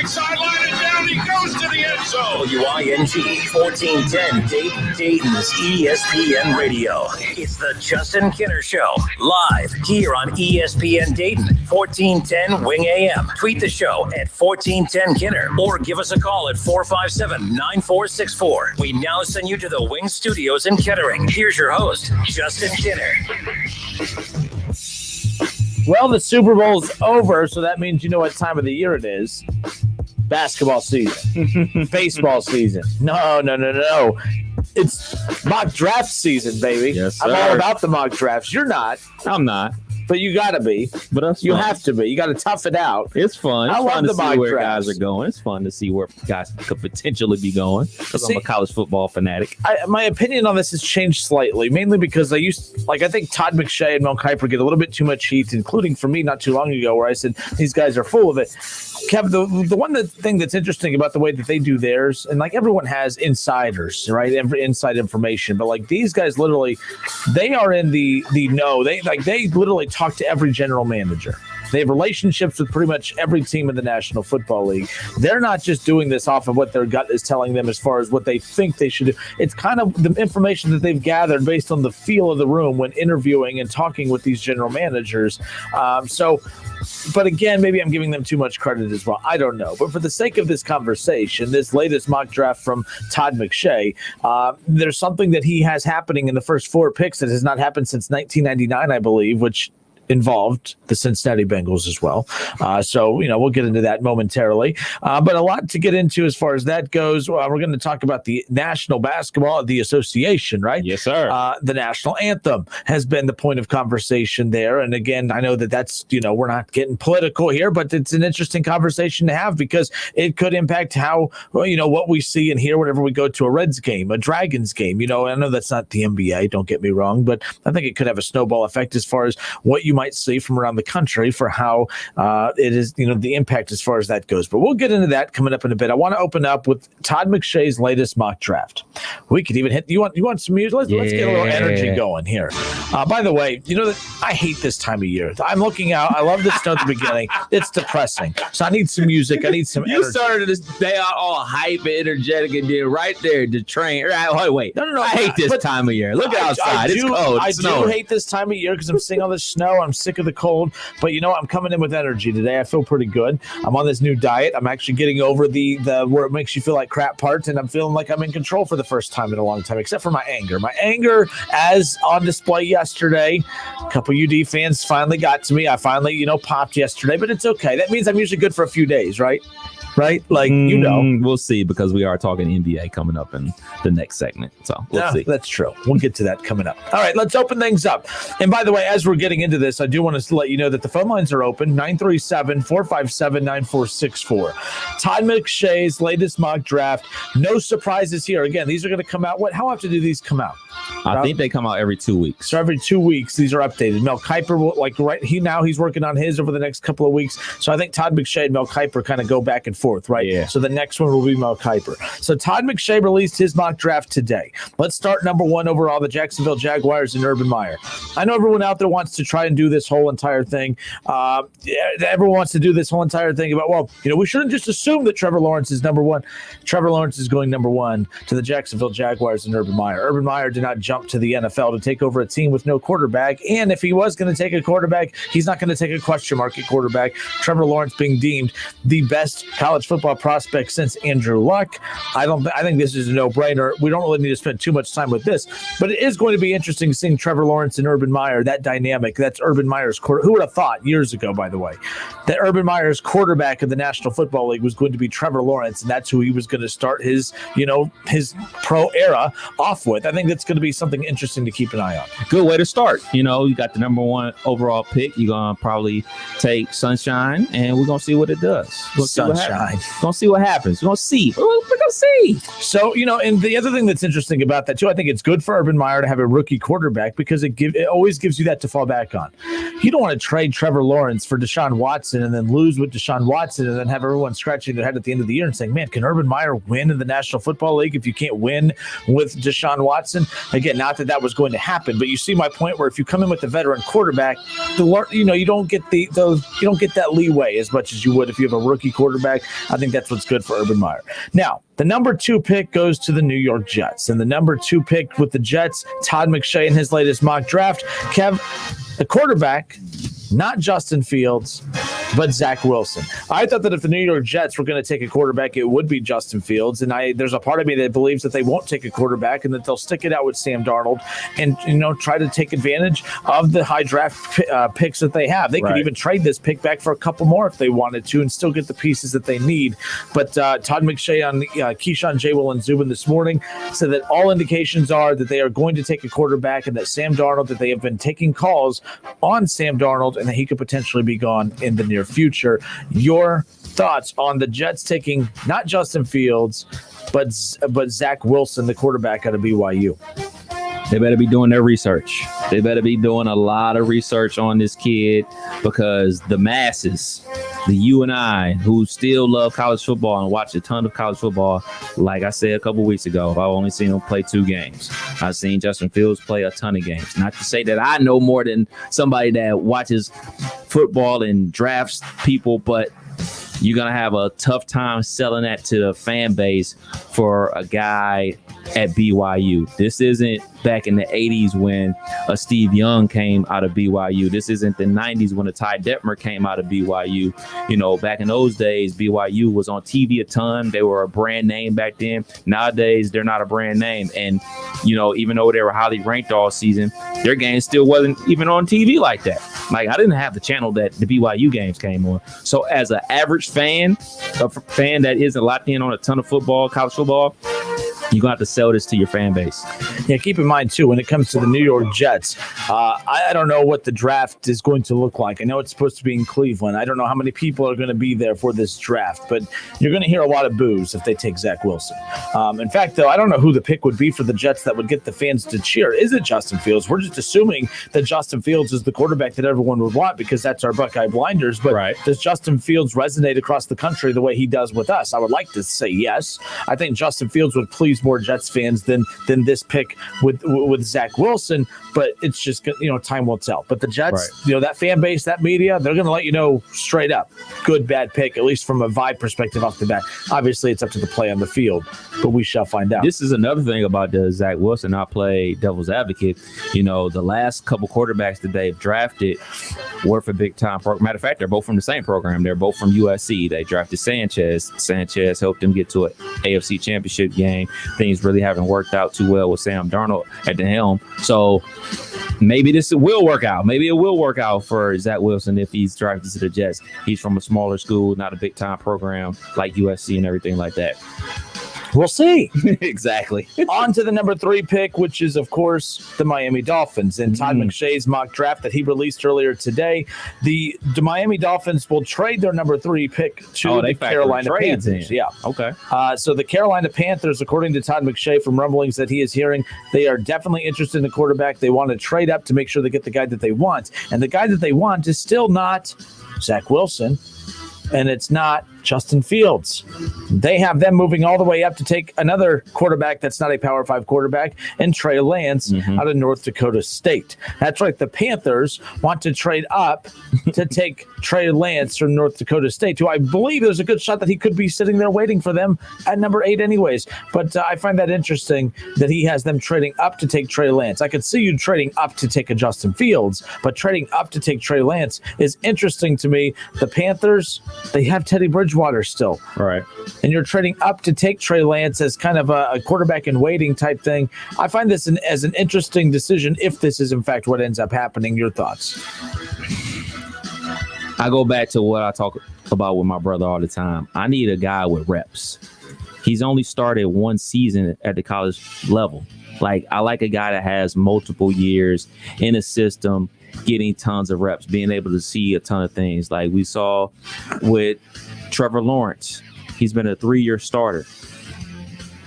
right sideline, and down he goes to the end zone. WING 1410 Dayton's ESPN Radio. It's the Justin Kinner Show, live here on ESPN Dayton, 1410 Wing AM. Tweet the show at 1410 Kinner or give us a call at 457-9464. We now send you to the Wing Studios in Kettering. Here's your host, Justin Kinner. Well, the Super Bowl's over, so that means you know what time of the year it is. Basketball season. Baseball season. No. It's mock draft season, baby. Yes, sir. I'm all about the mock drafts. You're not. I'm not. But you got to be. But that's you fun. have to be. You got to tough it out. It's fun. It's I love fun to the see mock where drafts. guys are going. It's fun to see where guys could potentially be going because I'm a college football fanatic. My opinion on this has changed slightly, mainly because I think Todd McShay and Mel Kiper get a little bit too much heat, including for me not too long ago where I said these guys are full of it. Kev, the thing that's interesting about the way that they do theirs, and like everyone has insiders, right? Inside information, but like these guys literally, they are in the know. They literally talk to every general manager. They have relationships with pretty much every team in the National Football League. They're not just doing this off of what their gut is telling them as far as what they think they should do. It's kind of the information that they've gathered based on the feel of the room when interviewing and talking with these general managers. But again, maybe I'm giving them too much credit as well. I don't know. But for the sake of this conversation, this latest mock draft from Todd McShay, there's something that he has happening in the first 4 picks that has not happened since 1999, I believe, which involved the Cincinnati Bengals as well. So, we'll get into that momentarily. But a lot to get into as far as that goes. We're going to talk about the National Basketball the Association, right? Yes, sir. The national anthem has been the point of conversation there. And again, I know that's, we're not getting political here, but it's an interesting conversation to have because it could impact how, what we see and hear whenever we go to a Reds game, a Dragons game. I know that's not the NBA, don't get me wrong, but I think it could have a snowball effect as far as what you might see from around the country for how it is, the impact as far as that goes. But we'll get into that coming up in a bit. I want to open up with Todd McShay's latest mock draft. We could even hit. You want some music? Let's get a little energy going here. By the way, I hate this time of year. I'm looking out. I love the snow at the beginning. It's depressing. So I need some music. I need some energy. You started this day out all hype and energetic and then right there, the train. Wait. No. I hate this time of year. Look outside. It's cold. I do hate this time of year because I'm seeing all this snow. I'm sick of the cold, but I'm coming in with energy today. I feel pretty good. I'm on this new diet. I'm actually getting over the where it makes you feel like crap part, and I'm feeling like I'm in control for the first time in a long time, except for my anger. My anger, as on display yesterday, a couple UD fans finally got to me. I finally, popped yesterday, but it's okay. That means I'm usually good for a few days, right? Right? We'll see because we are talking NBA coming up in the next segment. So we'll see. That's true. We'll get to that coming up. All right, let's open things up. And by the way, as we're getting into this, I do want to let you know that the phone lines are open, 937-457-9464. Todd McShay's latest mock draft. No surprises here. Again, these are going to come out. How often do these come out? I think they come out every 2 weeks. So every 2 weeks, these are updated. Mel Kiper will he's working on his over the next couple of weeks. So I think Todd McShay and Mel Kiper kind of go back and forth, right? Yeah. So the next one will be Mel Kiper. So Todd McShay released his mock draft today. Let's start number 1 overall, the Jacksonville Jaguars and Urban Meyer. I know everyone out there wants to try and do this whole entire thing. Everyone wants to do this whole entire thing about, we shouldn't just assume that Trevor Lawrence is number 1. Trevor Lawrence is going number 1 to the Jacksonville Jaguars and Urban Meyer. Urban Meyer did not jump to the NFL to take over a team with no quarterback. And if he was going to take a quarterback, he's not going to take a question mark at quarterback. Trevor Lawrence being deemed the best college football prospect since Andrew Luck. I think this is a no-brainer. We don't really need to spend too much time with this, but it is going to be interesting seeing Trevor Lawrence and Urban Meyer, that dynamic. That's Urban Meyer's quarterback. Who would have thought years ago, by the way, that Urban Meyer's quarterback in the National Football League was going to be Trevor Lawrence, and that's who he was going to start his pro era off with. I think that's going to be something interesting to keep an eye on. Good way to start. You got the number 1 overall pick. You're going to probably take Sunshine, and we're going to see what it does. Sunshine. We're going to see what happens. We're going to see. We're going to see. So, and the other thing that's interesting about that, too, I think it's good for Urban Meyer to have a rookie quarterback because it always gives you that to fall back on. You don't want to trade Trevor Lawrence for Deshaun Watson and then lose with Deshaun Watson and then have everyone scratching their head at the end of the year and saying, man, can Urban Meyer win in the National Football League if you can't win with Deshaun Watson? Again, not that was going to happen, but you see my point where if you come in with a veteran quarterback, you don't get that leeway as much as you would if you have a rookie quarterback. I think that's what's good for Urban Meyer. Now, the number 2 pick goes to the New York Jets. And the number 2 pick with the Jets, Todd McShay in his latest mock draft. Kev, the quarterback, not Justin Fields, but Zach Wilson. I thought that if the New York Jets were going to take a quarterback, it would be Justin Fields. And there's a part of me that believes that they won't take a quarterback and that they'll stick it out with Sam Darnold and, try to take advantage of the high draft picks that they have. They could even trade this pick back for a couple more if they wanted to and still get the pieces that they need. But Todd McShay on Keyshawn, J. Will, and Zubin this morning said that all indications are that they are going to take a quarterback and that Sam Darnold, that they have been taking calls on Sam Darnold and that he could potentially be gone in the near future. Your thoughts on the Jets taking not Justin Fields, but Zach Wilson, the quarterback out of BYU? They better be doing their research. They better be doing a lot of research on this kid because the masses, the you and I, who still love college football and watch a ton of college football, like I said a couple weeks ago, I've only seen him play 2 games. I've seen Justin Fields play a ton of games. Not to say that I know more than somebody that watches football and drafts people, but you're going to have a tough time selling that to the fan base for a guy at BYU. This isn't back in the 80s when a Steve Young came out of BYU. This isn't the 90s when a Ty Detmer came out of BYU. Back in those days, BYU was on TV a ton. They were a brand name back then. Nowadays, they're not a brand name. And, even though they were highly ranked all season, their game still wasn't even on TV like that. Like, I didn't have the channel that the BYU games came on. So as an average fan, a fan that isn't locked in on a ton of football, college football, you're going to have to sell this to your fan base. Yeah, keep in mind, too, when it comes to the New York Jets, I don't know what the draft is going to look like. I know it's supposed to be in Cleveland. I don't know how many people are going to be there for this draft, but you're going to hear a lot of boos if they take Zach Wilson. In fact, though, I don't know who the pick would be for the Jets that would get the fans to cheer. Is it Justin Fields? We're just assuming that Justin Fields is the quarterback that everyone would want because that's our Buckeye blinders. But does Justin Fields resonate across the country the way he does with us? I would like to say yes. I think Justin Fields would please more Jets fans than this pick with Zach Wilson, but it's just, time will tell. But the Jets, that fan base, that media, they're going to let you know straight up, good, bad pick, at least from a vibe perspective off the bat. Obviously, it's up to the play on the field, but we shall find out. This is another thing about the Zach Wilson. I play devil's advocate. The last couple quarterbacks that they've drafted were for big-time program. Matter of fact, they're both from the same program. They're both from USC. They drafted Sanchez. Sanchez helped them get to an AFC championship game. Things really haven't worked out too well with Sam Darnold at the helm. So maybe this will work out. Maybe it will work out for Zach Wilson if he's drafted to the Jets. He's from a smaller school, not a big-time program like USC and everything like that. We'll see. Exactly. On to the number 3 pick, which is, of course, the Miami Dolphins. And Todd McShay's mock draft that he released earlier today, the Miami Dolphins will trade their number 3 pick to the Carolina Panthers. Yeah. Okay. So the Carolina Panthers, according to Todd McShay, from rumblings that he is hearing, they are definitely interested in the quarterback. They want to trade up to make sure they get the guy that they want. And the guy that they want is still not Zach Wilson, and it's not Justin Fields. They have them moving all the way up to take another quarterback that's not a Power 5 quarterback, and Trey Lance out of North Dakota State. That's right. The Panthers want to trade up to take Trey Lance from North Dakota State, who I believe there's a good shot that he could be sitting there waiting for them at number 8 anyways. But I find that interesting that he has them trading up to take Trey Lance. I could see you trading up to take a Justin Fields, but trading up to take Trey Lance is interesting to me. The Panthers, they have Teddy Bridgewater still. All right. And you're trading up to take Trey Lance as kind of a quarterback in waiting type thing. I find this as an interesting decision if this is, in fact, what ends up happening. Your thoughts? I go back to what I talk about with my brother all the time. I need a guy with reps. He's only started one season at the college level. I like a guy that has multiple years in a system, getting tons of reps, being able to see a ton of things. Like we saw with Trevor Lawrence. He's been a 3-year starter.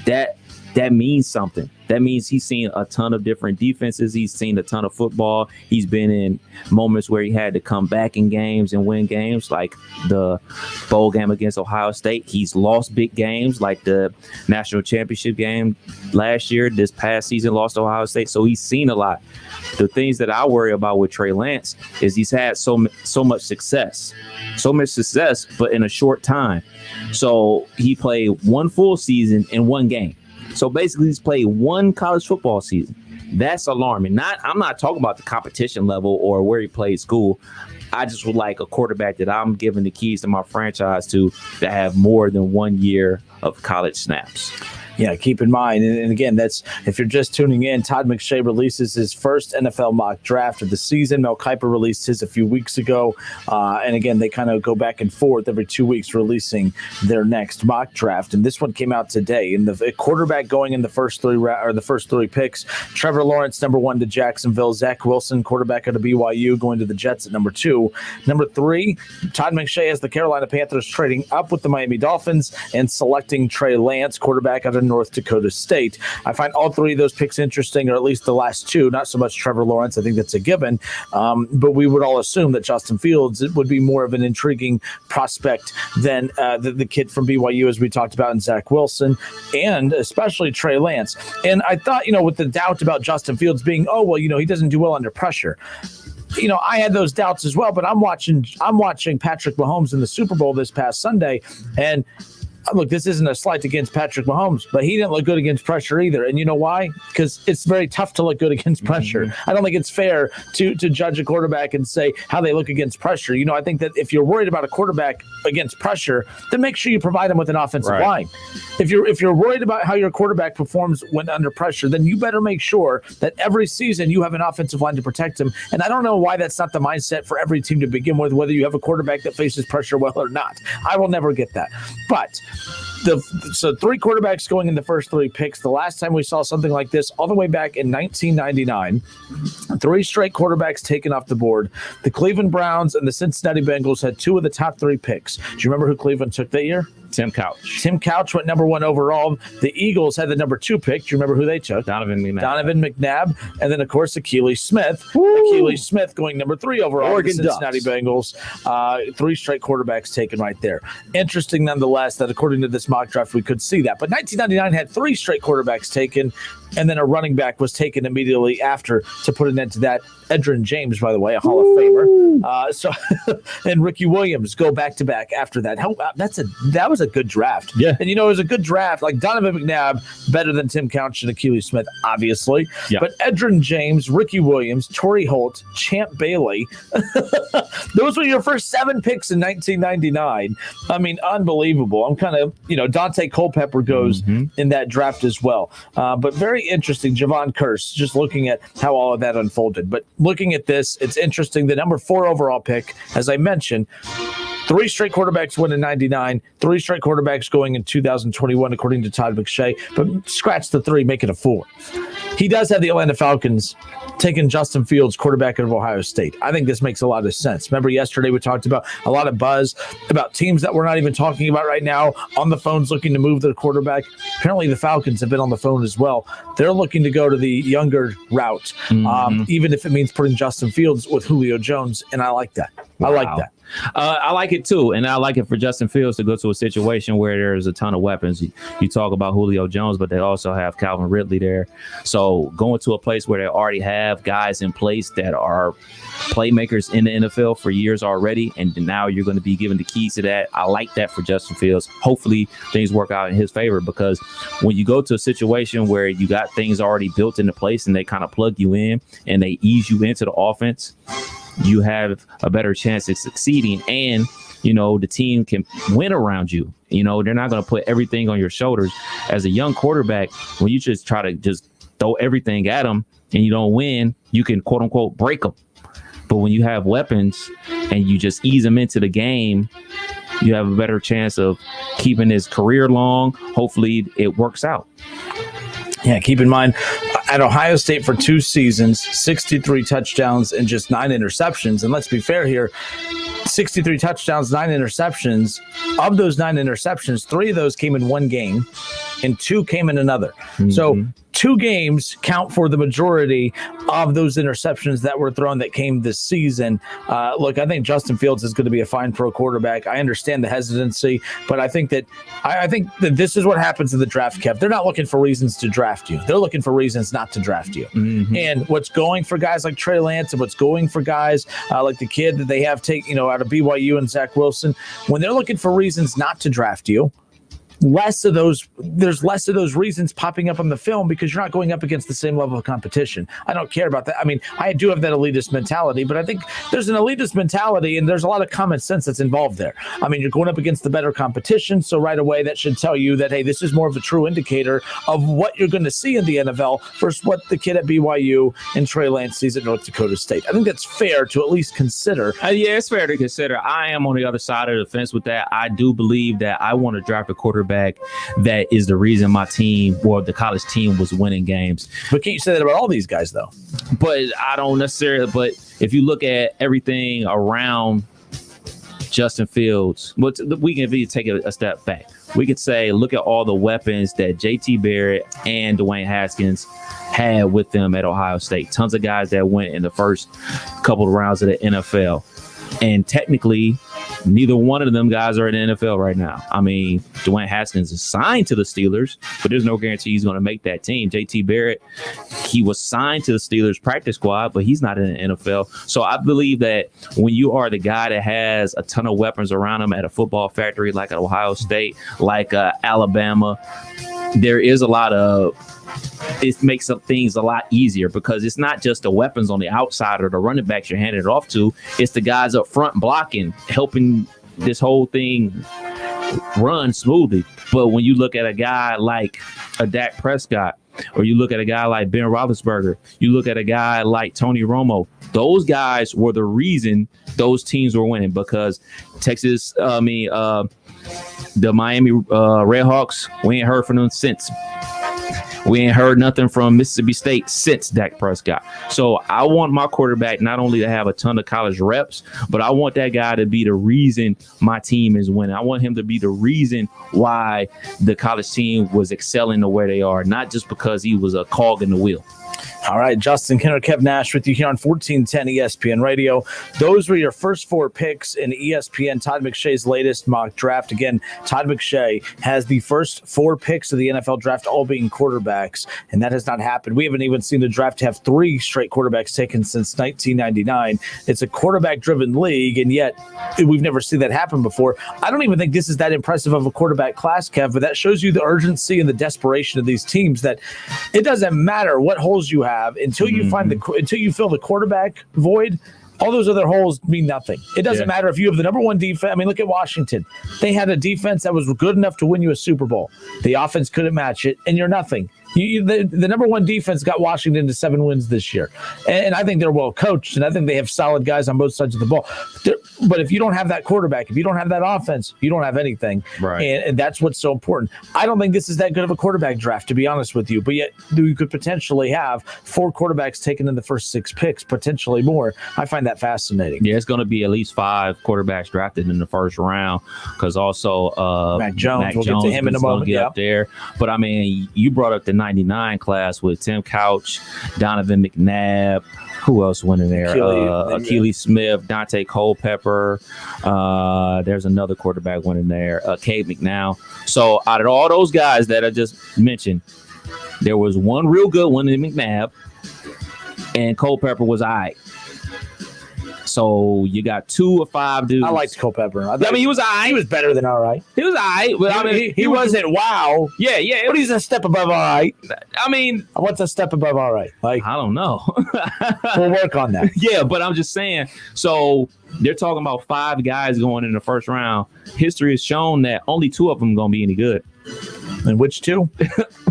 That that means something. That means he's seen a ton of different defenses. He's seen a ton of football. He's been in moments where he had to come back in games and win games, like the bowl game against Ohio State. He's lost big games, like the national championship game last year. This past season, lost to Ohio State. So he's seen a lot. The things that I worry about with Trey Lance is he's had so much success, but in a short time. So he played one full season in one game. So basically, he's played one college football season. That's alarming. I'm not talking about the competition level or where he played school. I just would like a quarterback that I'm giving the keys to my franchise to that have more than 1 year of college snaps. Yeah, keep in mind, and again, that's if you're just tuning in, Todd McShay releases his first NFL mock draft of the season. Mel Kiper released his a few weeks ago, and again, they kind of go back and forth every 2 weeks releasing their next mock draft. And this one came out today. And the quarterback going in the first three picks: Trevor Lawrence, number 1 to Jacksonville; Zach Wilson, quarterback out of BYU, going to the Jets at number 2. Number 3, Todd McShay has the Carolina Panthers trading up with the Miami Dolphins and selecting Trey Lance, quarterback out of North Dakota State. I find all 3 of those picks interesting, or at least the last 2, not so much Trevor Lawrence. I think that's a given. But we would all assume that Justin Fields would be more of an intriguing prospect than the kid from BYU, as we talked about, in Zach Wilson, and especially Trey Lance. And I thought, with the doubt about Justin Fields being, he doesn't do well under pressure. I had those doubts as well, but I'm watching Patrick Mahomes in the Super Bowl this past Sunday, and look, this isn't a slight against Patrick Mahomes, but he didn't look good against pressure either. And you know why? Because it's very tough to look good against pressure. I don't think it's fair to judge a quarterback and say how they look against pressure. I think that if you're worried about a quarterback against pressure, then make sure you provide him with an offensive line. If you're worried about how your quarterback performs when under pressure, then you better make sure that every season you have an offensive line to protect him. And I don't know why that's not the mindset for every team to begin with, whether you have a quarterback that faces pressure well or not. I will never get that. But so 3 quarterbacks going in the first 3 picks. The last time we saw something like this, all the way back in 1999, 3 straight quarterbacks taken off the board. The Cleveland Browns and the Cincinnati Bengals had 2 of the top 3 picks. Do you remember who Cleveland took that year? Tim Couch. Tim Couch went number 1 overall. The Eagles had the number 2 pick. Do you remember who they took? Donovan McNabb. And then, of course, Achilles Smith. Achilles Smith going number 3 overall. Oregon the Cincinnati Bengals. 3 straight quarterbacks taken right there. Interesting, nonetheless, that according to this mock draft, we could see that. But 1999 had 3 straight quarterbacks taken, and then a running back was taken immediately after to put an end to that. Edgerrin James, by the way, a Hall of Famer. And Ricky Williams go back-to-back after that. That was a good draft. Yeah. And, it was a good draft. Like Donovan McNabb, better than Tim Couch and Achilles Smith, obviously. Yeah. But Edgerrin James, Ricky Williams, Torrey Holt, Champ Bailey, those were your first 7 picks in 1999. I mean, unbelievable. I'm kind of, Dante Culpepper goes in that draft as well. But very interesting. Javon Curse, just looking at how all of that unfolded. But looking at this, it's interesting. The number 4 overall pick, as I mentioned, 3 straight quarterbacks win in 99, 3 straight quarterbacks going in 2021, according to Todd McShay. But scratch the 3, make it a 4. He does have the Atlanta Falcons taking Justin Fields, quarterback of Ohio State. I think this makes a lot of sense. Remember yesterday we talked about a lot of buzz about teams that we're not even talking about right now on the phones looking to move their quarterback. Apparently the Falcons have been on the phone as well. They're looking to go to the younger route, even if it means putting Justin Fields with Julio Jones, and I like that. Wow. I like that. I like it too, and I like it for Justin Fields to go to a situation where there's a ton of weapons. You talk about Julio Jones, but they also have Calvin Ridley there. So going to a place where they already have guys in place that are playmakers in the NFL for years already, and now you're going to be given the keys to that. I like that for Justin Fields. Hopefully things work out in his favor, because when you go to a situation where you got things already built into place and they kind of plug you in and they ease you into the offense, you have a better chance of succeeding, and the team can win around you. They're not going to put everything on your shoulders. As a young quarterback, when you just try to just throw everything at them and you don't win, you can quote unquote break them. But when you have weapons and you just ease them into the game, you have a better chance of keeping his career long. Hopefully it works out. Yeah, keep in mind, at Ohio State for 2 seasons, 63 touchdowns and just 9 interceptions. And let's be fair here, 63 touchdowns, 9 interceptions. Of those 9 interceptions, 3 of those came in one game. and 2 came in another. Mm-hmm. So 2 games count for the majority of those interceptions that were thrown that came this season. Look, I think Justin Fields is going to be a fine pro quarterback. I understand the hesitancy, but I think that this is what happens in the draft, Kev. They're not looking for reasons to draft you. They're looking for reasons not to draft you. Mm-hmm. And what's going for guys like Trey Lance and what's going for guys like the kid that they have out of BYU and Zach Wilson, when they're looking for reasons not to draft you, there's less of those reasons popping up on the film because you're not going up against the same level of competition. I don't care about that. I mean, I do have that elitist mentality, but I think there's an elitist mentality and there's a lot of common sense that's involved there. I mean, you're going up against the better competition, so right away that should tell you that, hey, this is more of a true indicator of what you're going to see in the NFL versus what the kid at BYU and Trey Lance sees at North Dakota State. I think that's fair to at least consider. Yeah, it's fair to consider. I am on the other side of the fence with that. I do believe that I want to draft a quarterback that is the reason my team or the college team was winning games. But can't you say that about all these guys, though? But I don't necessarily. But if you look at everything around Justin Fields, we can even take a step back. We could say, look at all the weapons that JT Barrett and Dwayne Haskins had with them at Ohio State. Tons of guys that went in the first couple of rounds of the NFL. And technically, neither one of them guys are in the NFL right now. I mean, Dwayne Haskins is signed to the Steelers, but there's no guarantee he's going to make that team. JT Barrett, he was signed to the Steelers practice squad, but he's not in the NFL. So I believe that when you are the guy that has a ton of weapons around him at a football factory like at Ohio State, like Alabama, there is a lot of it makes up things a lot easier because it's not just the weapons on the outside or the running backs you're handing it off to. It's the guys up front blocking, helping this whole thing run smoothly. But when you look at a guy like a Dak Prescott, or you look at a guy like Ben Roethlisberger, you look at a guy like Tony Romo, those guys were the reason those teams were winning because the Miami Redhawks, we ain't heard from them since. We ain't heard nothing from Mississippi State since Dak Prescott. So I want my quarterback not only to have a ton of college reps, but I want that guy to be the reason my team is winning. I want him to be the reason why the college team was excelling to where they are, not just because he was a cog in the wheel. All right, Justin Kinner, Kev Nash with you here on 1410 ESPN Radio. Those were your first 4 picks in ESPN Todd McShay's latest mock draft. Again, Todd McShay has the first 4 picks of the NFL draft, all being quarterbacks, and that has not happened. We haven't even seen the draft have 3 straight quarterbacks taken since 1999. It's a quarterback-driven league, and yet we've never seen that happen before. I don't even think this is that impressive of a quarterback class, Kev, but that shows you the urgency and the desperation of these teams that it doesn't matter what holes you have until you until you fill the quarterback void. All those other holes mean nothing. It doesn't matter if you have the number 1 defense. I mean, look at Washington. They had a defense that was good enough to win you a Super Bowl. The offense couldn't match it, and you're nothing. The number 1 defense got Washington to 7 wins this year. And I think they're well coached, and I think they have solid guys on both sides of the ball. But if you don't have that quarterback, if you don't have that offense, you don't have anything. Right. And that's what's so important. I don't think this is that good of a quarterback draft, to be honest with you. But yet you could potentially have 4 quarterbacks taken in the first 6 picks, potentially more. I find that fascinating. Yeah, it's going to be at least 5 quarterbacks drafted in the first round because also Mac Jones, we'll get to him in a moment. Get up there. But, I mean, you brought up the 99 class with Tim Couch, Donovan McNabb. Who else went in there? Akili Smith, Dante Culpepper. There's another quarterback went in there, Cade McNown. So out of all those guys that I just mentioned, there was one real good one in McNabb, and Culpepper was all right. So you got 2 or 5 dudes. I liked Culpepper. I mean, he was all right. He was better than all right. He was all right. But I mean, he wasn't wow. Yeah. But he's a step above all right. I mean, what's a step above all right? Like, I don't know. We'll work on that. Yeah, but I'm just saying. So they're talking about 5 guys going in the first round. History has shown that only 2 of them are going to be any good. And which 2?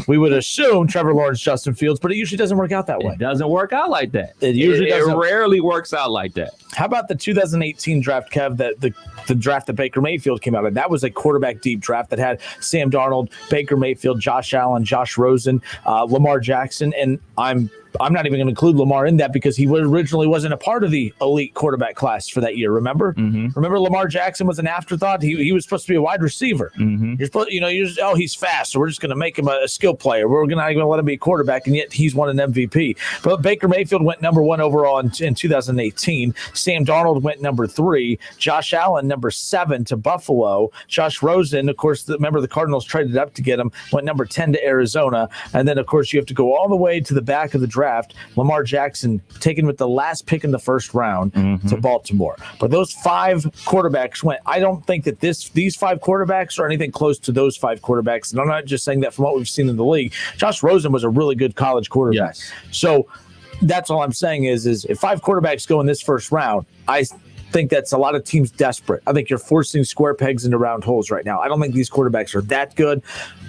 We would assume Trevor Lawrence, Justin Fields, but it usually doesn't work out that way. It doesn't work out like that. It usually doesn't. It rarely works out like that. How about the 2018 draft, Kev, that the draft that Baker Mayfield came out of? That was a quarterback deep draft that had Sam Darnold, Baker Mayfield, Josh Allen, Josh Rosen, Lamar Jackson, and I'm not even going to include Lamar in that because he originally wasn't a part of the elite quarterback class for that year. Remember? Mm-hmm. Remember Lamar Jackson was an afterthought. He was supposed to be a wide receiver. Mm-hmm. You're supposed, he's fast, so we're just going to make him a skill player. We're not even going to let him be a quarterback, and yet he's won an MVP. But Baker Mayfield went number 1 overall in 2018. Sam Darnold went number 3. Josh Allen number 7 to Buffalo. Josh Rosen, of course, remember the Cardinals traded up to get him, went number 10 to Arizona, and then of course you have to go all the way to the back of the draft. Lamar Jackson taken with the last pick in the first round to Baltimore. But those 5 quarterbacks went. I don't think that these 5 quarterbacks are anything close to those 5 quarterbacks. And I'm not just saying that from what we've seen in the league. Josh Rosen was a really good college quarterback. Yes. So that's all I'm saying is if 5 quarterbacks go in this first round, I think that's a lot of teams desperate. I think you're forcing square pegs into round holes right now. I don't think these quarterbacks are that good.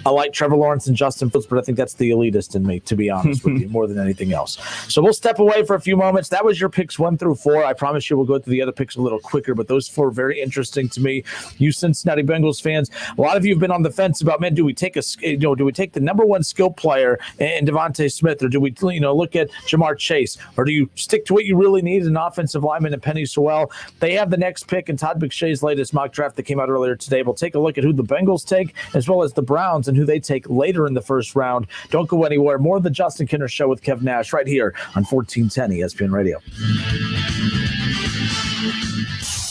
I like Trevor Lawrence and Justin Fields, but I think that's the elitist in me, to be honest with you, more than anything else. So we'll step away for a few moments. That was your picks 1 through 4. I promise you we'll go through the other picks a little quicker, but those 4 are very interesting to me. You Cincinnati Bengals fans, a lot of you have been on the fence about, man, do we take the number 1 skill player in Devontae Smith, or do we look at Jamar Chase, or do you stick to what you really need, an offensive lineman and Penny Sewell? They have the next pick in Todd McShay's latest mock draft that came out earlier today. We'll take a look at who the Bengals take, as well as the Browns and who they take later in the first round. Don't go anywhere. More of the Justin Kinner Show with Kev Nash right here on 1410 ESPN Radio.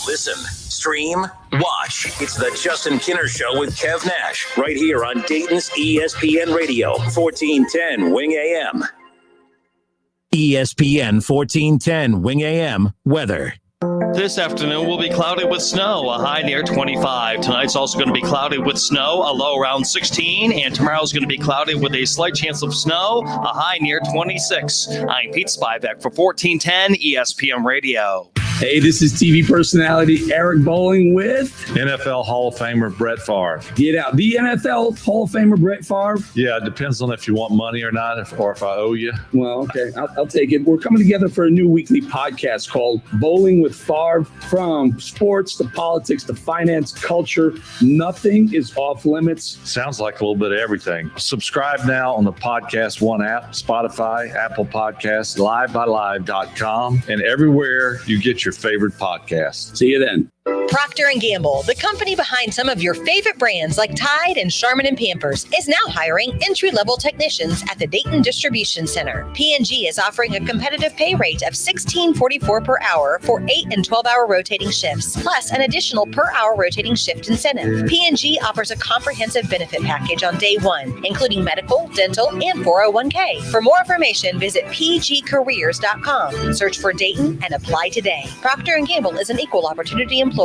Listen, stream, watch. It's the Justin Kinner Show with Kev Nash right here on Dayton's ESPN Radio, 1410 Wing AM. ESPN 1410 Wing AM weather. This afternoon will be cloudy with snow, a high near 25. Tonight's also going to be cloudy with snow, a low around 16. And tomorrow's going to be cloudy with a slight chance of snow, a high near 26. I'm Pete Spivak for 1410 ESPN Radio. Hey, this is TV personality Eric Bowling with NFL Hall of Famer Brett Favre. Get out. The NFL Hall of Famer Brett Favre. Yeah, it depends on if you want money or not, or if I owe you. Well, okay, I'll take it. We're coming together for a new weekly podcast called Bowling with Favre. From sports to politics to finance, culture, nothing is off limits. Sounds like a little bit of everything. Subscribe now on the Podcast One app, Spotify, Apple Podcasts, liveby.live.com, and everywhere you get your favorite podcasts. See you then. Procter & Gamble, the company behind some of your favorite brands like Tide and Charmin and Pampers, is now hiring entry-level technicians at the Dayton Distribution Center. P&G is offering a competitive pay rate of $16.44 per hour for 8 and 12-hour rotating shifts, plus an additional per-hour rotating shift incentive. P&G offers a comprehensive benefit package on day 1, including medical, dental, and 401k. For more information, visit pgcareers.com. Search for Dayton and apply today. Procter & Gamble is an equal opportunity employer.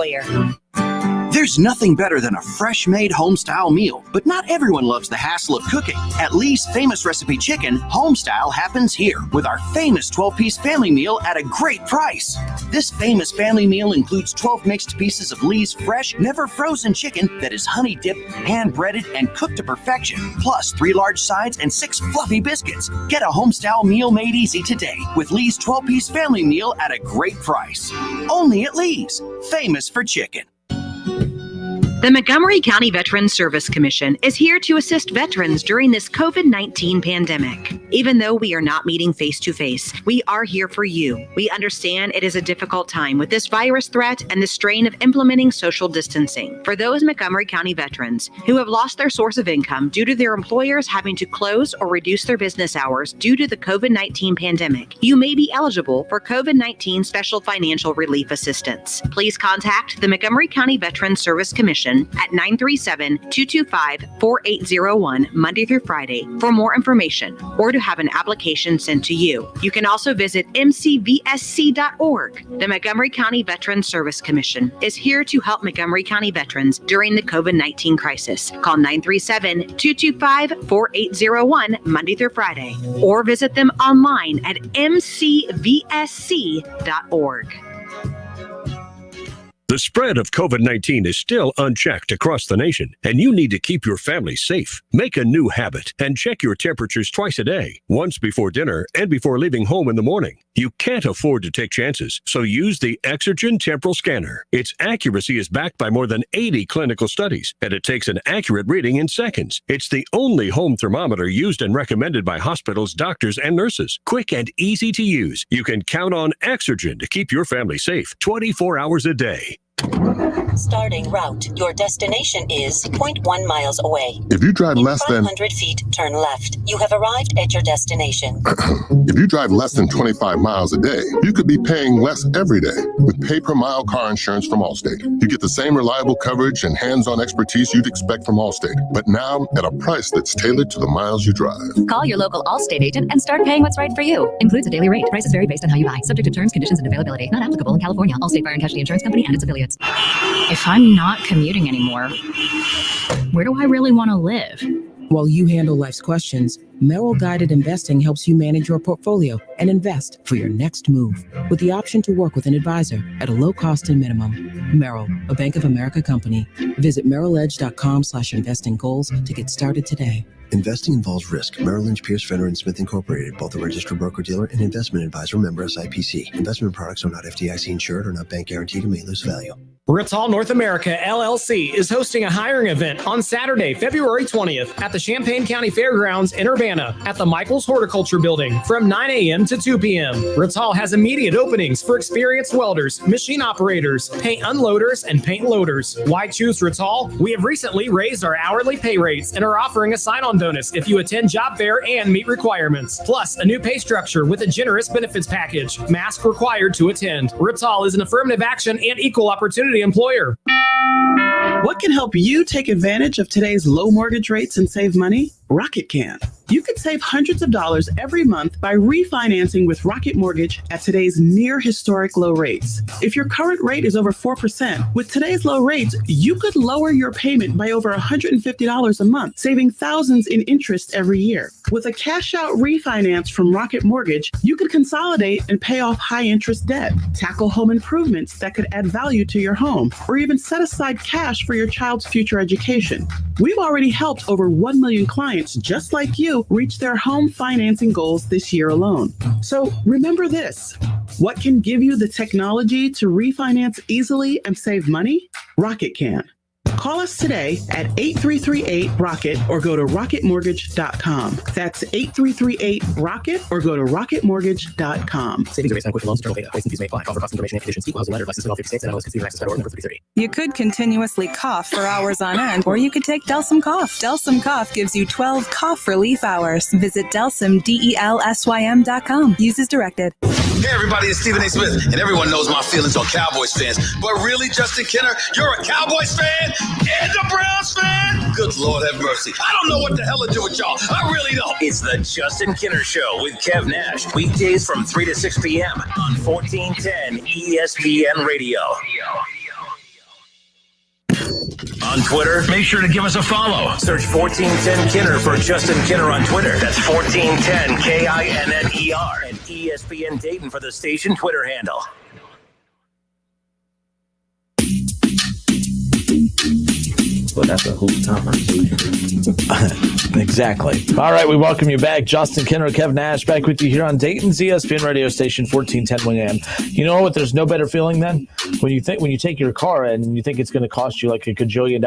There's nothing better than a fresh-made home-style meal, but not everyone loves the hassle of cooking. At Lee's Famous Recipe Chicken, home-style happens here with our famous 12-piece family meal at a great price. This famous family meal includes 12 mixed pieces of Lee's fresh, never-frozen chicken that is honey-dipped, hand-breaded, and cooked to perfection, plus 3 large sides and 6 fluffy biscuits. Get a home-style meal made easy today with Lee's 12-piece family meal at a great price. Only at Lee's, famous for chicken. The Montgomery County Veterans Service Commission is here to assist veterans during this COVID-19 pandemic. Even though we are not meeting face-to-face, we are here for you. We understand it is a difficult time with this virus threat and the strain of implementing social distancing. For those Montgomery County veterans who have lost their source of income due to their employers having to close or reduce their business hours due to the COVID-19 pandemic, you may be eligible for COVID-19 Special Financial Relief Assistance. Please contact the Montgomery County Veterans Service Commission at 937-225-4801 Monday through Friday for more information or to have an application sent to you. You can also visit mcvsc.org. The Montgomery County Veterans Service Commission is here to help Montgomery County veterans during the COVID-19 crisis. Call 937-225-4801 Monday through Friday or visit them online at mcvsc.org. The spread of COVID-19 is still unchecked across the nation, and you need to keep your family safe. Make a new habit and check your temperatures twice a day, once before dinner and before leaving home in the morning. You can't afford to take chances, so use the Exergen Temporal Scanner. Its accuracy is backed by more than 80 clinical studies, and it takes an accurate reading in seconds. It's the only home thermometer used and recommended by hospitals, doctors, and nurses. Quick and easy to use. You can count on Exergen to keep your family safe 24 hours a day. Starting route. Your destination is 0.1 miles away. If you drive less than 500 feet, turn left. You have arrived at your destination. If you drive less than 25 miles a day, you could be paying less every day with pay-per-mile car insurance from Allstate. You get the same reliable coverage and hands-on expertise you'd expect from Allstate, but now at a price that's tailored to the miles you drive. Call your local Allstate agent and start paying what's right for you. Includes a daily rate. Prices vary based on how you buy. Subject to terms, conditions, and availability. Not applicable in California. Allstate Fire and Casualty Insurance Company and its affiliates. If I'm not commuting anymore, where do I really want to live? While you handle life's questions, Merrill Guided Investing helps you manage your portfolio and invest for your next move with the option to work with an advisor at a low cost and minimum. Merrill, a Bank of America company. Visit merrilledge.com/investing goals to get started today. Investing involves risk. Merrill Lynch, Pierce, Fenner & Smith Incorporated, both a registered broker-dealer and investment advisor, member SIPC. Investment products are not FDIC insured or not bank guaranteed and may lose value. Rittal North America, LLC is hosting a hiring event on Saturday, February 20th at the Champaign County Fairgrounds in Urbana at the Michaels Horticulture Building from 9 a.m. to 2 p.m. Rittal has immediate openings for experienced welders, machine operators, paint unloaders, and paint loaders. Why choose Rittal? We have recently raised our hourly pay rates and are offering a sign-on bonus if you attend job fair and meet requirements. Plus, a new pay structure with a generous benefits package. Mask required to attend. Rittal is an affirmative action and equal opportunity employer. What can help you take advantage of today's low mortgage rates and save money? Rocket can. You could save hundreds of dollars every month by refinancing with Rocket Mortgage at today's near historic low rates. If your current rate is over 4%, with today's low rates, you could lower your payment by over $150 a month, saving thousands in interest every year. With a cash out refinance from Rocket Mortgage, you could consolidate and pay off high interest debt, tackle home improvements that could add value to your home, or even set aside cash for your child's future education. We've already helped over 1 million clients just like you reach their home financing goals this year alone. So remember this. What can give you the technology to refinance easily and save money? Rocket can. Call us today at 8338-ROCKET or go to rocketmortgage.com. That's 8338-ROCKET or go to rocketmortgage.com. Savings are based on quick loans, internal data. Placing fees may apply. Call for cost information and conditions. Equal housing lender. Licensed in all 50 states and MLS Consumer Access Federal number 330. You could continuously cough for hours on end, or you could take Delsym Cough. Delsym Cough gives you 12 cough relief hours. Visit Delsym, DELSYM.com. Use as directed. Hey everybody, it's Stephen A. Smith, and everyone knows my feelings on Cowboys fans. But really, Justin Kenner, you're a Cowboys fan and a Browns fan? Good Lord have mercy. I don't know what the hell to do with y'all. I really don't. It's the Justin Kenner Show with Kev Nash. Weekdays from 3 to 6 p.m. on 1410 ESPN Radio. On Twitter, make sure to give us a follow. Search 1410 Kenner for Justin Kenner on Twitter. That's 1410 KINNER. And ESPN Dayton for the station Twitter handle. But that's a whole conversation. Exactly. All right, we welcome you back. Justin Kenner, Kev Nash, back with you here on Dayton's ESPN radio station, 1410 Wing AM. You know what? There's no better feeling than when you take your car in and you think it's going to cost you like $1 gajillion,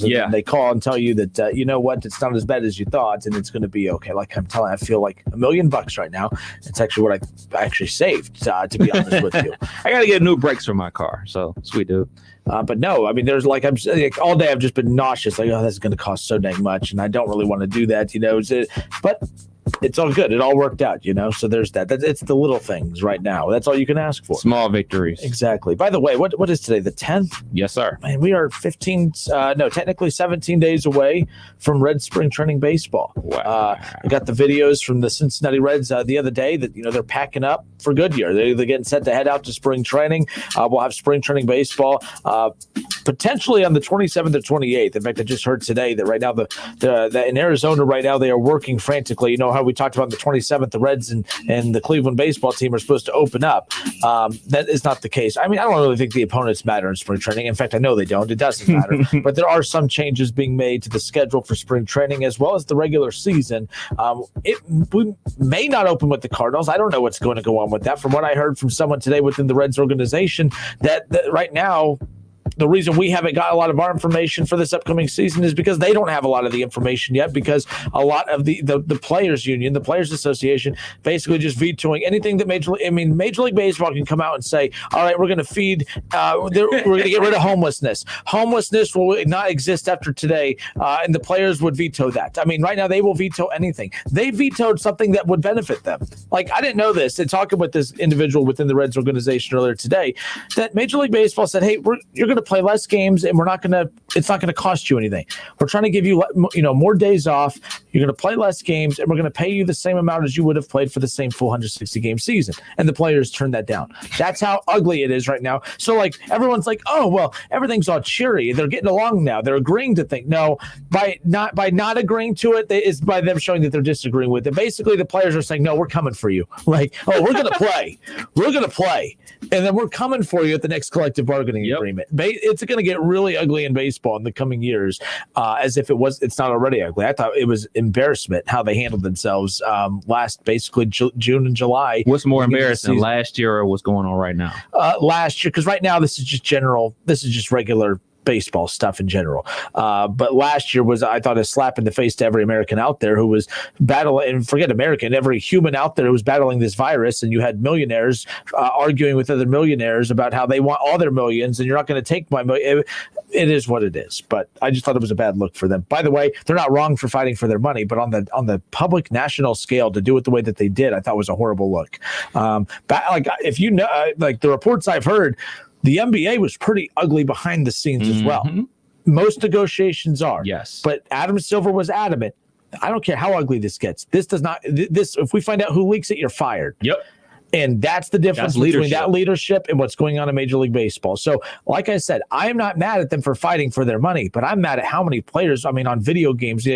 and then they call and tell you that you know what, it's not as bad as you thought, and it's going to be okay. Like I'm telling you, I feel like $1 million right now. It's actually what I actually saved, to be honest with you. I got to get new brakes for my car, so sweet dude. But no, I mean, there's like all day I've just been nauseous. Like, oh, that's going to cost so dang much, and I don't really want to do that, you know. But it's all good. It all worked out, you know. So there's that. It's the little things right now. That's all you can ask for. Small victories. Exactly. By the way, what is today? The 10th? Yes, sir. Man, we are technically 17 days away from Red Spring Training baseball. Wow. I got the videos from the Cincinnati Reds the other day that, you know, they're packing up for Goodyear. They're getting set to head out to spring training. We'll have spring training baseball potentially on the 27th or 28th. In fact, I just heard today that right now the in Arizona right now they are working frantically. You know how we talked about on the 27th, the Reds and the Cleveland baseball team are supposed to open up. That is not the case. I mean, I don't really think the opponents matter in spring training. In fact, I know they don't. It doesn't matter. But there are some changes being made to the schedule for spring training as well as the regular season. We may not open with the Cardinals. I don't know what's going to go on with that. From what I heard from someone today within the Reds organization, that right now, the reason we haven't got a lot of our information for this upcoming season is because they don't have a lot of the information yet, because a lot of the players union, the players association, basically just vetoing anything that Major League Baseball can come out and say, all right, we're going to feed, we're going to get rid of homelessness. Homelessness will not exist after today, and the players would veto that. I mean, right now they will veto anything. They vetoed something that would benefit them. Like, I didn't know this. And talking with this individual within the Reds organization earlier today, that Major League Baseball said, hey, you're going to play less games, and it's not going to cost you anything. We're trying to give you more days off. You're going to play less games, and we're going to pay you the same amount as you would have played for the same full 160 game season. And the players turned that down. That's how ugly it is right now. So like, everyone's like, oh well, everything's all cheery. They're getting along now. They're agreeing to things. No, by not agreeing to it is by them showing that they're disagreeing with it. Basically, the players are saying, no, we're coming for you. Like, oh, we're going to play. We're going to play. And then we're coming for you at the next collective bargaining agreement. It's going to get really ugly in baseball in the coming years, as if it's not already ugly. I thought it was embarrassment how they handled themselves last basically June and July. What's more embarrassing, last year or what's going on right now? Last year, because right now this is just general. This is just regular baseball stuff in general. But last year was, I thought, a slap in the face to every American out there who was battling, and forget American, every human out there who was battling this virus. And you had millionaires arguing with other millionaires about how they want all their millions, and you're not going to take my million. It is what it is. But I just thought it was a bad look for them. By the way, they're not wrong for fighting for their money, but on the public national scale, to do it the way that they did, I thought was a horrible look. If you know, like the reports I've heard, the NBA was pretty ugly behind the scenes as well. Most negotiations are. Yes. But Adam Silver was adamant. I don't care how ugly this gets. This does not. This, if we find out who leaks it, you're fired. Yep. And that's the difference between that leadership and what's going on in Major League Baseball. So, like I said, I am not mad at them for fighting for their money, but I'm mad at how many players, on video games,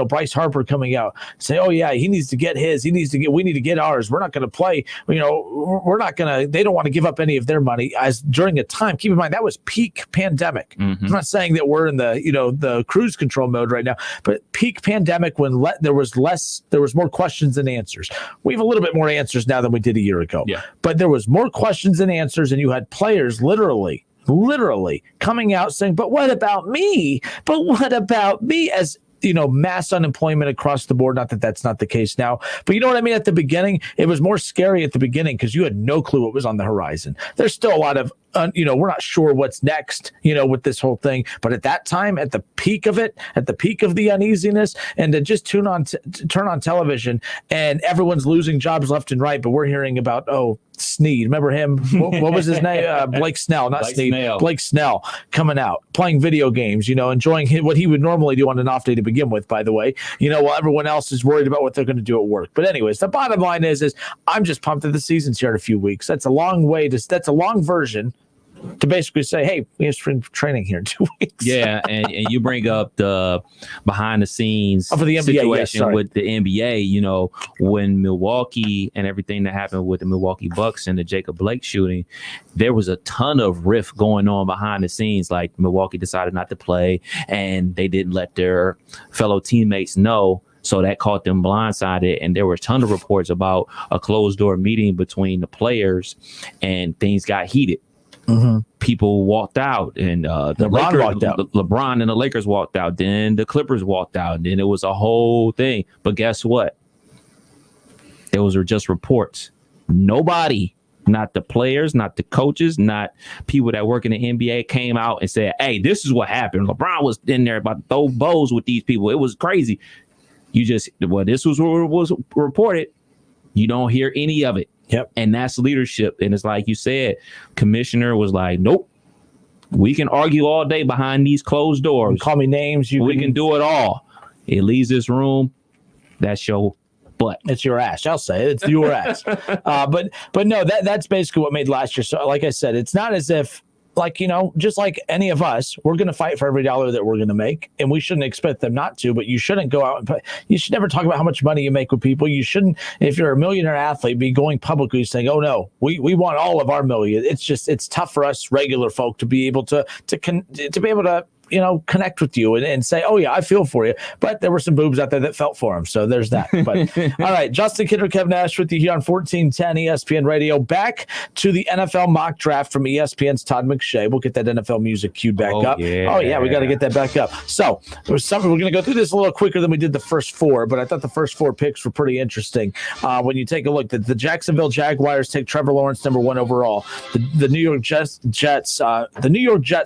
Bryce Harper coming out, say, oh, yeah, he needs to get his. We need to get ours. We're not going to play. We're not going to, they don't want to give up any of their money as during a time. Keep in mind, that was peak pandemic. I'm not saying that we're in the cruise control mode right now, but peak pandemic when there was more questions than answers. We have a little bit more answers now than we did a year ago. Yeah. But there was more questions than answers, and you had players literally coming out saying, but what about me? But what about me? As mass unemployment across the board. Not that that's not the case now, but you know what I mean? At the beginning, it was more scary at the beginning because you had no clue what was on the horizon. There's still a lot of, we're not sure what's next, with this whole thing. But at that time, at the peak of it, at the peak of the uneasiness, and to just turn on television and everyone's losing jobs left and right. But we're hearing about, Snead. Remember him? What was his name? Blake Snell, not Snead. Blake Snell coming out, playing video games, enjoying what he would normally do on an off day to begin with, by the way, while everyone else is worried about what they're going to do at work. But anyways, the bottom line is I'm just pumped that the season's here in a few weeks. That's a long version to basically say, hey, we have spring training here in 2 weeks. Yeah, and you bring up the behind the scenes for the NBA, situation with the NBA, when Milwaukee and everything that happened with the Milwaukee Bucks and the Jacob Blake shooting, there was a ton of rift going on behind the scenes. Like Milwaukee decided not to play, and they didn't let their fellow teammates know. So that caught them blindsided. And there were a ton of reports about a closed door meeting between the players, and things got heated. People walked out, and LeBron and the Lakers walked out. Then the Clippers walked out. And then it was a whole thing. But guess what? Those were just reports. Nobody, not the players, not the coaches, not people that work in the NBA, came out and said, hey, this is what happened. LeBron was in there about to throw bows with these people. It was crazy. This was what was reported. You don't hear any of it. Yep. And that's leadership. And it's like you said, commissioner was like, nope, we can argue all day behind these closed doors. You call me names. We can do it all. It leaves this room. That's your butt. It's your ass. I'll say it. It's your ass. But no, that's basically what made last year. So like I said, it's not as if like, just like any of us, we're going to fight for every dollar that we're going to make, and we shouldn't expect them not to, but you shouldn't go out and you should never talk about how much money you make with people. You shouldn't, if you're a millionaire athlete, be going publicly saying, oh no, we want all of our million. It's tough for us regular folk to be able to be able to connect with you and say, oh yeah, I feel for you. But there were some boobs out there that felt for him. So there's that. But all right, Justin Kinner, Kev Nash with you here on 1410 ESPN Radio. Back to the NFL mock draft from ESPN's Todd McShay. We'll get that NFL music queued back up. Yeah. Oh yeah, we got to get that back up. So we're going to go through this a little quicker than we did the first four, but I thought the first four picks were pretty interesting. When you take a look, the Jacksonville Jaguars take Trevor Lawrence, number 1 overall. The New York Jets,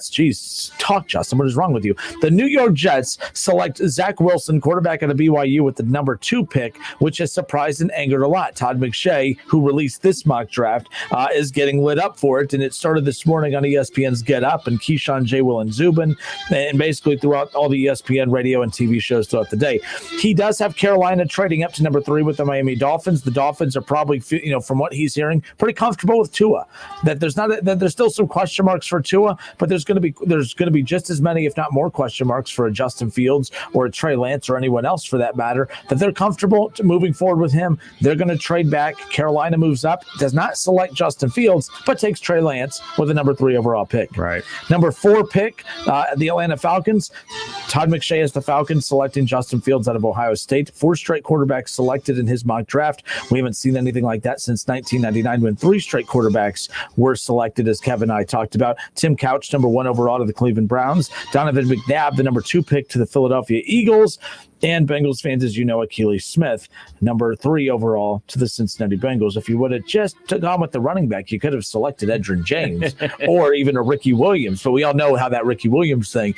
geez, talk, Justin, what is wrong with you? The New York Jets select Zach Wilson, quarterback out of BYU, with the number 2 pick, which has surprised and angered a lot. Todd McShay, who released this mock draft, is getting lit up for it, and it started this morning on ESPN's Get Up and Keyshawn, J. Will, and Zubin, and basically throughout all the ESPN radio and TV shows throughout the day. He does have Carolina trading up to number 3 with the Miami Dolphins. The Dolphins are probably, from what he's hearing, pretty comfortable with Tua. That there's still some question marks for Tua, but there's going to be just as many, if not more, question marks for a Justin Fields or a Trey Lance or anyone else for that matter, that they're comfortable moving forward with him. They're going to trade back. Carolina moves up, does not select Justin Fields, but takes Trey Lance with a number 3 overall pick. Right. Number 4 pick, the Atlanta Falcons. Todd McShay has the Falcons selecting Justin Fields out of Ohio State. 4 straight quarterbacks selected in his mock draft. We haven't seen anything like that since 1999 when 3 straight quarterbacks were selected, as Kevin and I talked about. Tim Couch, number 1 overall to the Cleveland Browns. Donovan McNabb, the number 2 pick to the Philadelphia Eagles. And Bengals fans, as you know, Akili Smith, number 3 overall to the Cincinnati Bengals. If you would have just took on with the running back, you could have selected Edgerrin James or even a Ricky Williams. But we all know how that Ricky Williams thing,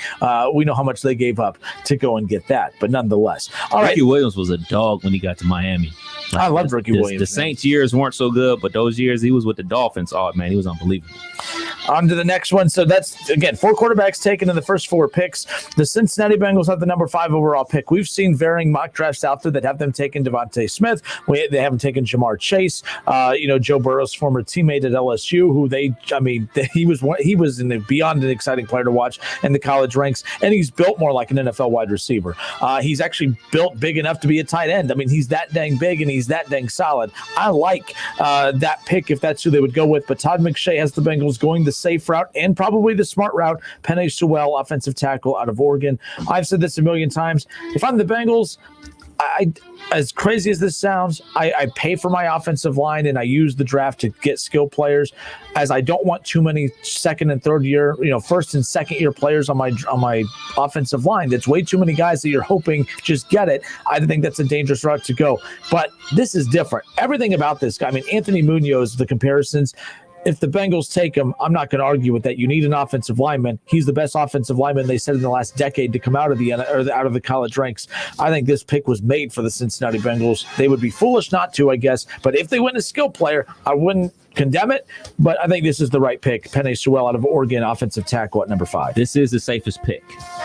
we know how much they gave up to go and get that. But nonetheless. Ricky Williams was a dog when he got to Miami. I loved Ricky Williams. The Saints years weren't so good, but those years he was with the Dolphins, oh, man, he was unbelievable. On to the next one. So that's, again, 4 quarterbacks taken in the first 4 picks. The Cincinnati Bengals have the number 5 overall pick. We've seen varying mock drafts out there that have them taken Devontae Smith. They haven't taken Jamar Chase. Joe Burrow's former teammate at LSU, who he was beyond an exciting player to watch in the college ranks, and he's built more like an NFL wide receiver. He's actually built big enough to be a tight end. I mean, he's that dang big and he's that dang solid. I like that pick if that's who they would go with. But Todd McShay has the Bengals going the safe route and probably the smart route. Penei Sewell, offensive tackle out of Oregon. I've said this a million times. If I'm the Bengals, as crazy as this sounds, I pay for my offensive line and I use the draft to get skill players, as I don't want too many second and third year, first and second year players on my offensive line. That's way too many guys that you're hoping just get it. I think that's a dangerous route to go. But this is different. Everything about this guy, Anthony Munoz, the comparisons. If the Bengals take him, I'm not going to argue with that. You need an offensive lineman. He's the best offensive lineman they said in the last decade to come out of the college ranks. I think this pick was made for the Cincinnati Bengals. They would be foolish not to, I guess. But if they win a skill player, I wouldn't condemn it. But I think this is the right pick. Penei Sewell out of Oregon, offensive tackle at number 5. This is the safest pick,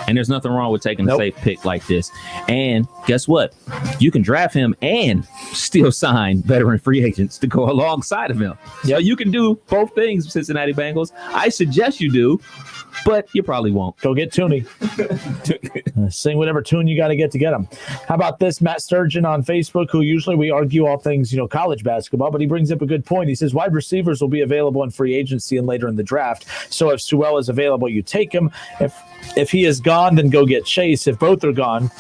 and there's nothing wrong with taking a safe pick like this. And guess what? You can draft him and still sign veteran free agents to go alongside of him. So you can do both things, Cincinnati Bengals. I suggest you do, but you probably won't. Go get Tooney. Sing whatever tune you got to get him. How about this? Matt Sturgeon on Facebook, who usually we argue all things, college basketball, but he brings up a good point. He says wide receivers will be available in free agency and later in the draft. So if Sewell is available, you take him. If he is gone, then go get Chase. If both are gone,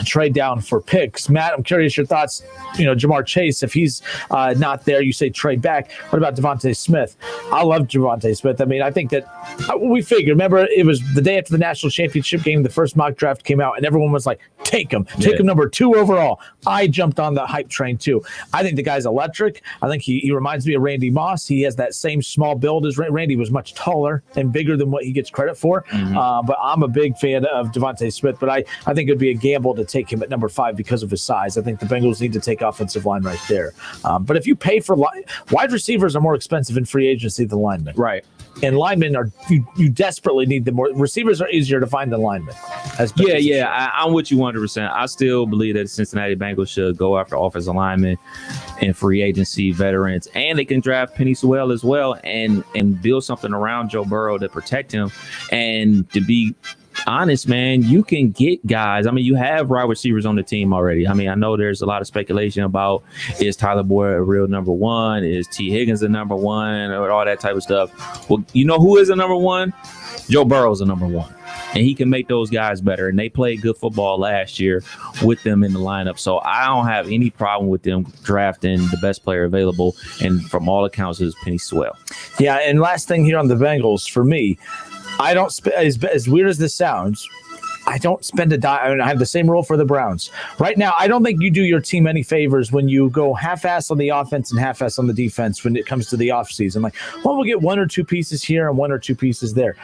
trade down for picks. Matt, I'm curious your thoughts. Jamar Chase, if he's not there, you say trade back. What about Devontae Smith? I love Devontae Smith. I think that we figured. Remember, it was the day after the national championship game, the first mock draft came out, and everyone was like, take him. Take him number 2 overall. I jumped on the hype train, too. I think the guy's electric. I think he reminds me of Randy Moss. He has that same small build as Randy. Was much taller and bigger than what he gets credit for. But I'm a big fan of Devontae Smith, but I think it would be a gamble to take him at number 5 because of his size. I think the Bengals need to take offensive line right there. But if you pay for wide receivers are more expensive in free agency than linemen. Right. And linemen are you desperately need them more. Receivers are easier to find than linemen. I'm with you 100%. I still believe that Cincinnati Bengals should go after offensive linemen and free agency veterans, and they can draft Penny Sewell as well and build something around Joe Burrow to protect him. And to be honest, man, you can get guys. I mean, you have wide receivers on the team already. I mean, I know there's a lot of speculation about, is Tyler Boyd a real number one? Is T. Higgins a number one? Or all that type of stuff. Well, you know who is a number one? Joe Burrow's a number one. And he can make those guys better. And they played good football last year with them in the lineup. So I don't have any problem with them drafting the best player available. And from all accounts, is Penny Sewell. Yeah, and last thing here on the Bengals, for me, I don't as weird as this sounds, I don't spend a dime. I mean, I have the same rule for the Browns. Right now, I don't think you do your team any favors when you go half-ass on the offense and half-ass on the defense when it comes to the offseason. Like, well, we'll get one or two pieces here and one or two pieces there.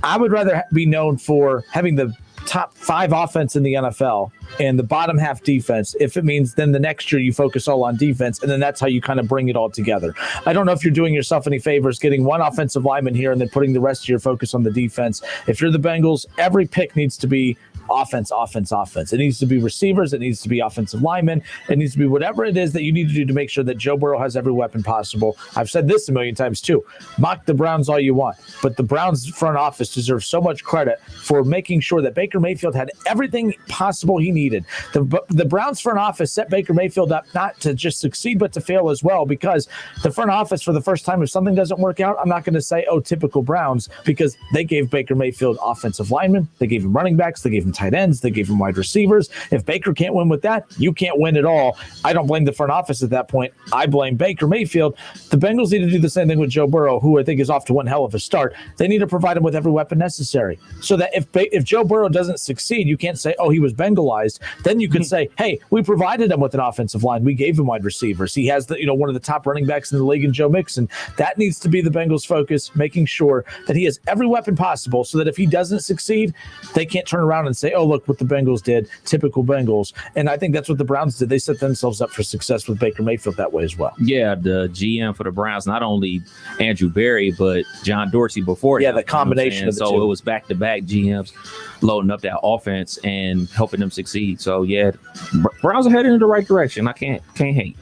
I would rather be known for having the top 5 offense in the NFL and the bottom half defense, if it means then the next year you focus all on defense, and then that's how you kind of bring it all together. I don't know if you're doing yourself any favors getting one offensive lineman here and then putting the rest of your focus on the defense. If you're the Bengals, every pick needs to be offense. It needs to be receivers. It needs to be offensive linemen. It needs to be whatever it is that you need to do to make sure that Joe Burrow has every weapon possible. I've said this a million times too. Mock the Browns all you want, but the Browns front office deserves so much credit for making sure that Baker Mayfield had everything possible he needed. The Browns front office set Baker Mayfield up not to just succeed, but to fail as well, because the front office, for the first time, if something doesn't work out, I'm not going to say, oh, typical Browns, because they gave Baker Mayfield offensive linemen. They gave him running backs. They gave him tight ends. They gave him wide receivers. If Baker can't win with that, you can't win at all. I don't blame the front office at that point. I blame Baker Mayfield. The Bengals need to do the same thing with Joe Burrow, who I think is off to one hell of a start. They need to provide him with every weapon necessary, so that if Joe Burrow doesn't succeed, you can't say, oh, he was Bengalized. Then you can say, hey, we provided him with an offensive line. We gave him wide receivers. He has one of the top running backs in the league in Joe Mixon. That needs to be the Bengals' focus, making sure that he has every weapon possible, so that if he doesn't succeed, they can't turn around and say, oh, look what the Bengals did, typical Bengals. And I think that's what the Browns did. They set themselves up for success with Baker Mayfield that way as well. Yeah, the GM for the Browns, not only Andrew Berry, but John Dorsey before him. Yeah, the combination of the two. So it was back-to-back GMs loading up that offense and helping them succeed. So, yeah, Browns are heading in the right direction. I can't hate.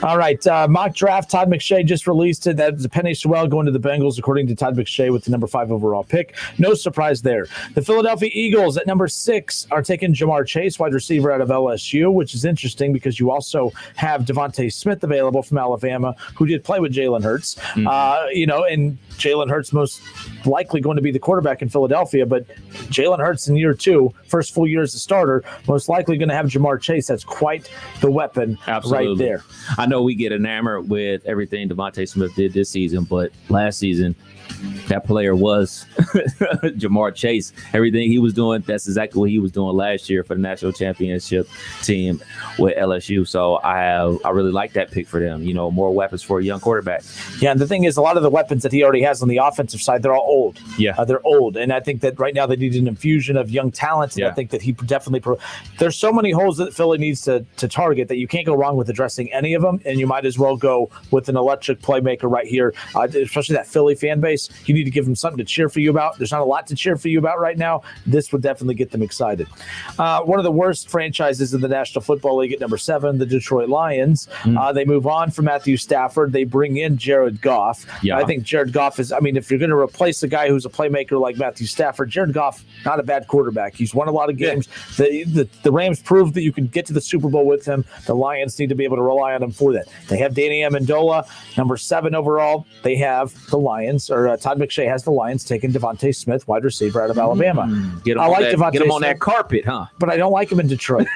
All right, mock draft. Todd McShay just released it. That's Penny Sewell going to the Bengals, according to Todd McShay, with the number 5 overall pick. No surprise there. The Philadelphia Eagles at number 6 are taking Jamar Chase, wide receiver out of LSU, which is interesting because you also have Devontae Smith available from Alabama, who did play with Jalen Hurts. And Jalen Hurts most likely going to be the quarterback in Philadelphia, but Jalen Hurts in year 2, first full year as a starter, most likely going to have Jamar Chase. That's quite the weapon. Absolutely. Right there. I know we get enamored with everything Devontae Smith did this season, but last season, that player was Jamar Chase. Everything he was doing, that's exactly what he was doing last year for the national championship team with LSU. So I really like that pick for them. More weapons for a young quarterback. Yeah, and the thing is, a lot of the weapons that he already has on the offensive side, they're all old. Yeah. They're old. And I think that right now they need an infusion of young talent. And I think that he definitely there's so many holes that Philly needs to target that you can't go wrong with addressing any of them. And you might as well go with an electric playmaker right here, especially that Philly fan base. You need to give them something to cheer for you about. There's not a lot to cheer for you about right now. This would definitely get them excited. One of the worst franchises in the National Football League at number 7, the Detroit Lions. They move on from Matthew Stafford. They bring in Jared Goff. Yeah. I think Jared Goff is, if you're going to replace a guy who's a playmaker like Matthew Stafford, Jared Goff, not a bad quarterback. He's won a lot of games. Yeah. The Rams proved that you can get to the Super Bowl with him. The Lions need to be able to rely on him for that. They have Danny Amendola, number 7 overall. They have the Lions, or Todd McShay has the Lions taking Devontae Smith, wide receiver out of Alabama. Get him on that carpet, huh? But I don't like him in Detroit.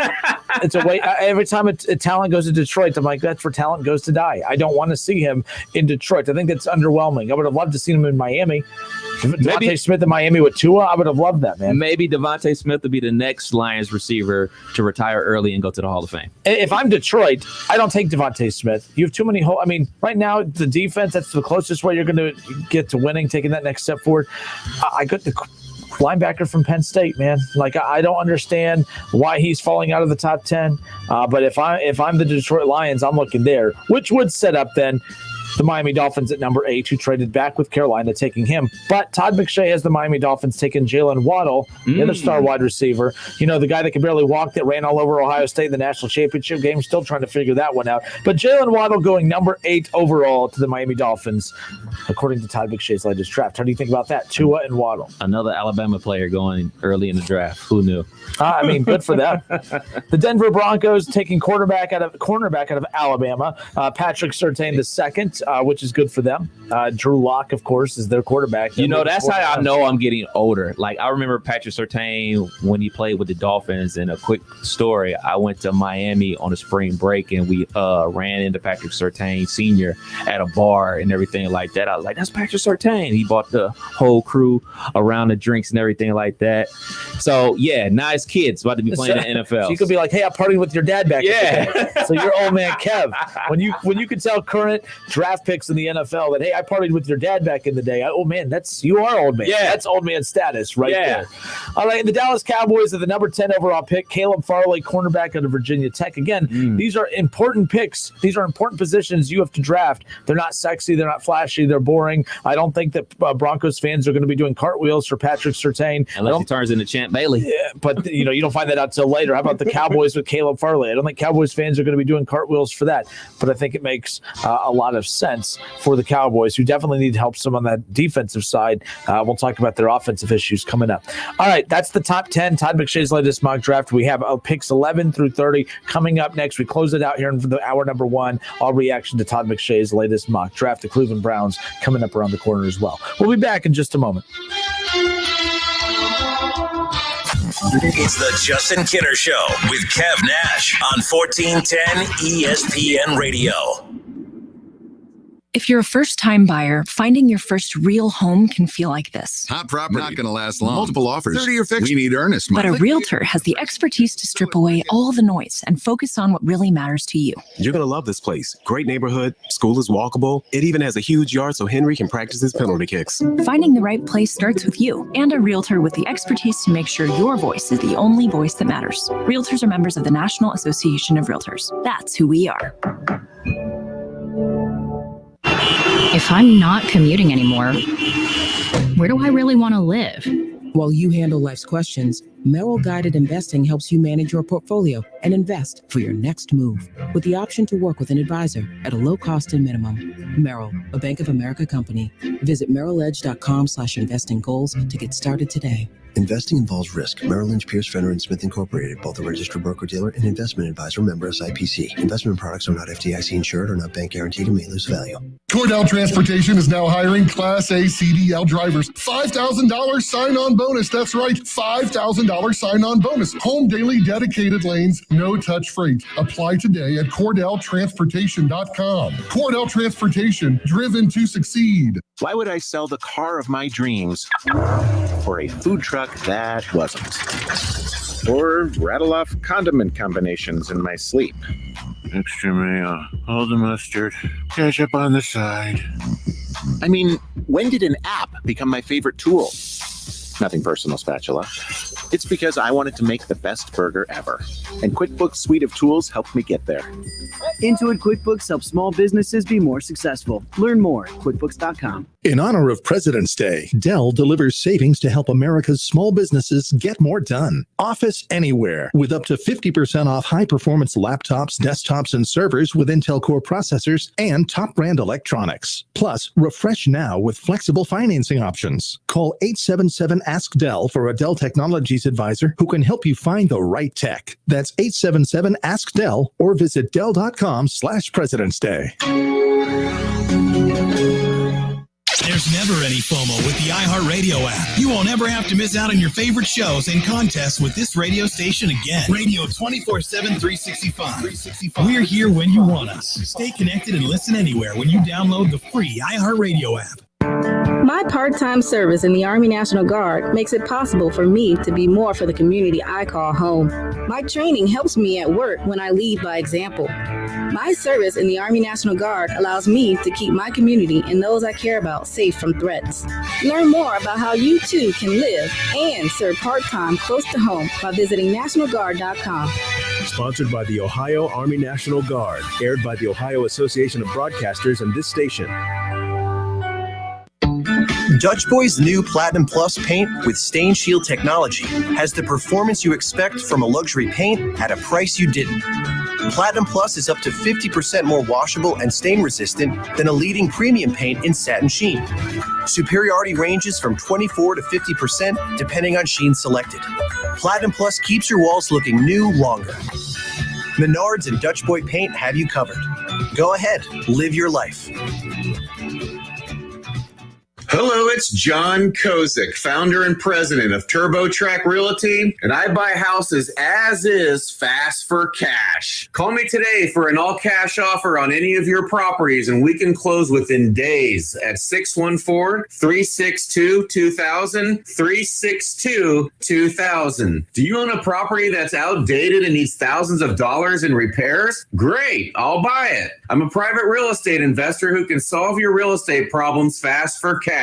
It's a way. Every time a talent goes to Detroit, I'm like, that's where talent goes to die. I don't want to see him in Detroit. I think that's underwhelming. I would have loved to see him in Miami. Devontae Smith in Miami with Tua, I would have loved that, man. Maybe Devontae Smith would be the next Lions receiver to retire early and go to the Hall of Fame. If I'm Detroit, I don't take Devontae Smith. You have too many holes. Right now, the defense, that's the closest way you're going to get to winning, taking that next step forward. I got the linebacker from Penn State, man. I don't understand why he's falling out of the top 10. But if I'm the Detroit Lions, I'm looking there, which would set up then the Miami Dolphins at number 8, who traded back with Carolina, taking him. But Todd McShay has the Miami Dolphins taking Jalen Waddle, the other star wide receiver. You know, the guy that could barely walk that ran all over Ohio State in the national championship game. Still trying to figure that one out. But Jalen Waddle going number 8 overall to the Miami Dolphins, according to Todd McShay's latest draft. How do you think about that? Tua and Waddle. Another Alabama player going early in the draft. Who knew? I mean, good for them. The Denver Broncos taking cornerback out of Alabama, Patrick Surtain II, which is good for them. Drew Lock, of course, is their quarterback. You know, that's how I know I'm getting older. Like, I remember Patrick Surtain when he played with the Dolphins. And a quick story, I went to Miami on a spring break, and we ran into Patrick Surtain Sr. at a bar and everything like that. I was like, that's Patrick Surtain. He bought the whole crew around the drinks and everything like that. So, yeah, nice kids about to be playing in the NFL. So you could be like, hey, I partied with your dad back in the day. So you're old man Kev. When you could tell current draft picks in the NFL that, hey, I partied with your dad back in the day. Oh, man, you are old man. Yeah. That's old man status right there. All right, the Dallas Cowboys are the number 10 overall pick. Caleb Farley, cornerback out of Virginia Tech. Again, these are important picks. These are important positions you have to draft. They're not sexy. They're not flashy. They're boring. I don't think that Broncos fans are going to be doing cartwheels for Patrick Surtain. Unless he turns into Champ Bailey. Yeah, but, you don't find that out till later. How about the Cowboys with Caleb Farley? I don't think Cowboys fans are going to be doing cartwheels for that. But I think it makes a lot of sense for the Cowboys, who definitely need help some on that defensive side. We'll talk about their offensive issues coming up. All right, that's the top 10. Todd McShay's latest mock draft. We have picks 11 through 30 coming up next. We close it out here in the hour number 1. All reaction to Todd McShay's latest mock draft. The Cleveland Browns coming up around the corner as well. We'll be back in just a moment. It's the Justin Kinner Show with Kev Nash on 1410 ESPN Radio. If you're a first-time buyer, finding your first real home can feel like this. Hot property. Not going to last long. Multiple offers. 30 or fixed. We need earnest money. But a realtor has the expertise to strip away all the noise and focus on what really matters to you. You're going to love this place. Great neighborhood. School is walkable. It even has a huge yard so Henry can practice his penalty kicks. Finding the right place starts with you and a realtor with the expertise to make sure your voice is the only voice that matters. Realtors are members of the National Association of Realtors. That's who we are. If I'm not commuting anymore, where do I really want to live? While you handle life's questions, Merrill Guided Investing helps you manage your portfolio and invest for your next move with the option to work with an advisor at a low cost and minimum. Merrill, a Bank of America company. Visit merrilledge.com/investing goals to get started today. Investing involves risk. Merrill Lynch, Pierce, Fenner & Smith Incorporated, both a registered broker-dealer and investment advisor, member SIPC. Investment products are not FDIC insured or not bank guaranteed and may lose value. Cordell Transportation is now hiring Class A CDL drivers. $5,000 sign-on bonus. That's right, $5,000 sign-on bonus. Home daily dedicated lanes, no-touch freight. Apply today at CordellTransportation.com. Cordell Transportation, driven to succeed. Why would I sell the car of my dreams for a food truck that wasn't? Or rattle off condiment combinations in my sleep? Extra mayo, all the mustard, ketchup on the side. I mean, when did an app become my favorite tool? Nothing personal, Spatula. It's because I wanted to make the best burger ever. And QuickBooks suite of tools helped me get there. Intuit QuickBooks helps small businesses be more successful. Learn more at QuickBooks.com. In honor of President's Day, Dell delivers savings to help America's small businesses get more done. Office Anywhere, with up to 50% off high-performance laptops, desktops, and servers with Intel Core processors and top-brand electronics. Plus, refresh now with flexible financing options. Call 877-ASK-DELL for a Dell Technologies advisor who can help you find the right tech. That's 877-ASK-DELL or visit Dell.com/President's Day. There's never any FOMO with the iHeartRadio app. You won't ever have to miss out on your favorite shows and contests with this radio station again. Radio 24/7, 365. We're here when you want us. Stay connected and listen anywhere when you download the free iHeartRadio app. My part-time service in the Army National Guard makes it possible for me to be more for the community I call home. My training helps me at work when I lead by example. My service in the Army National Guard allows me to keep my community and those I care about safe from threats. Learn more about how you too can live and serve part-time close to home by visiting NationalGuard.com. Sponsored by the Ohio Army National Guard. Aired by the Ohio Association of Broadcasters and this station. Dutch Boy's new Platinum Plus paint with Stain Shield technology has the performance you expect from a luxury paint at a price you didn't. Platinum Plus is up to 50% more washable and stain resistant than a leading premium paint in satin sheen. Superiority ranges from 24 to 50% depending on sheen selected. Platinum Plus keeps your walls looking new longer. Menards and Dutch Boy Paint have you covered. Go ahead, live your life. Hello, it's John Kozik, founder and president of TurboTrack Realty, and I buy houses as is, fast for cash. Call me today for an all-cash offer on any of your properties, and we can close within days at 614-362-2000, 362-2000. Do you own a property that's outdated and needs thousands of dollars in repairs? Great, I'll buy it. I'm a private real estate investor who can solve your real estate problems fast for cash.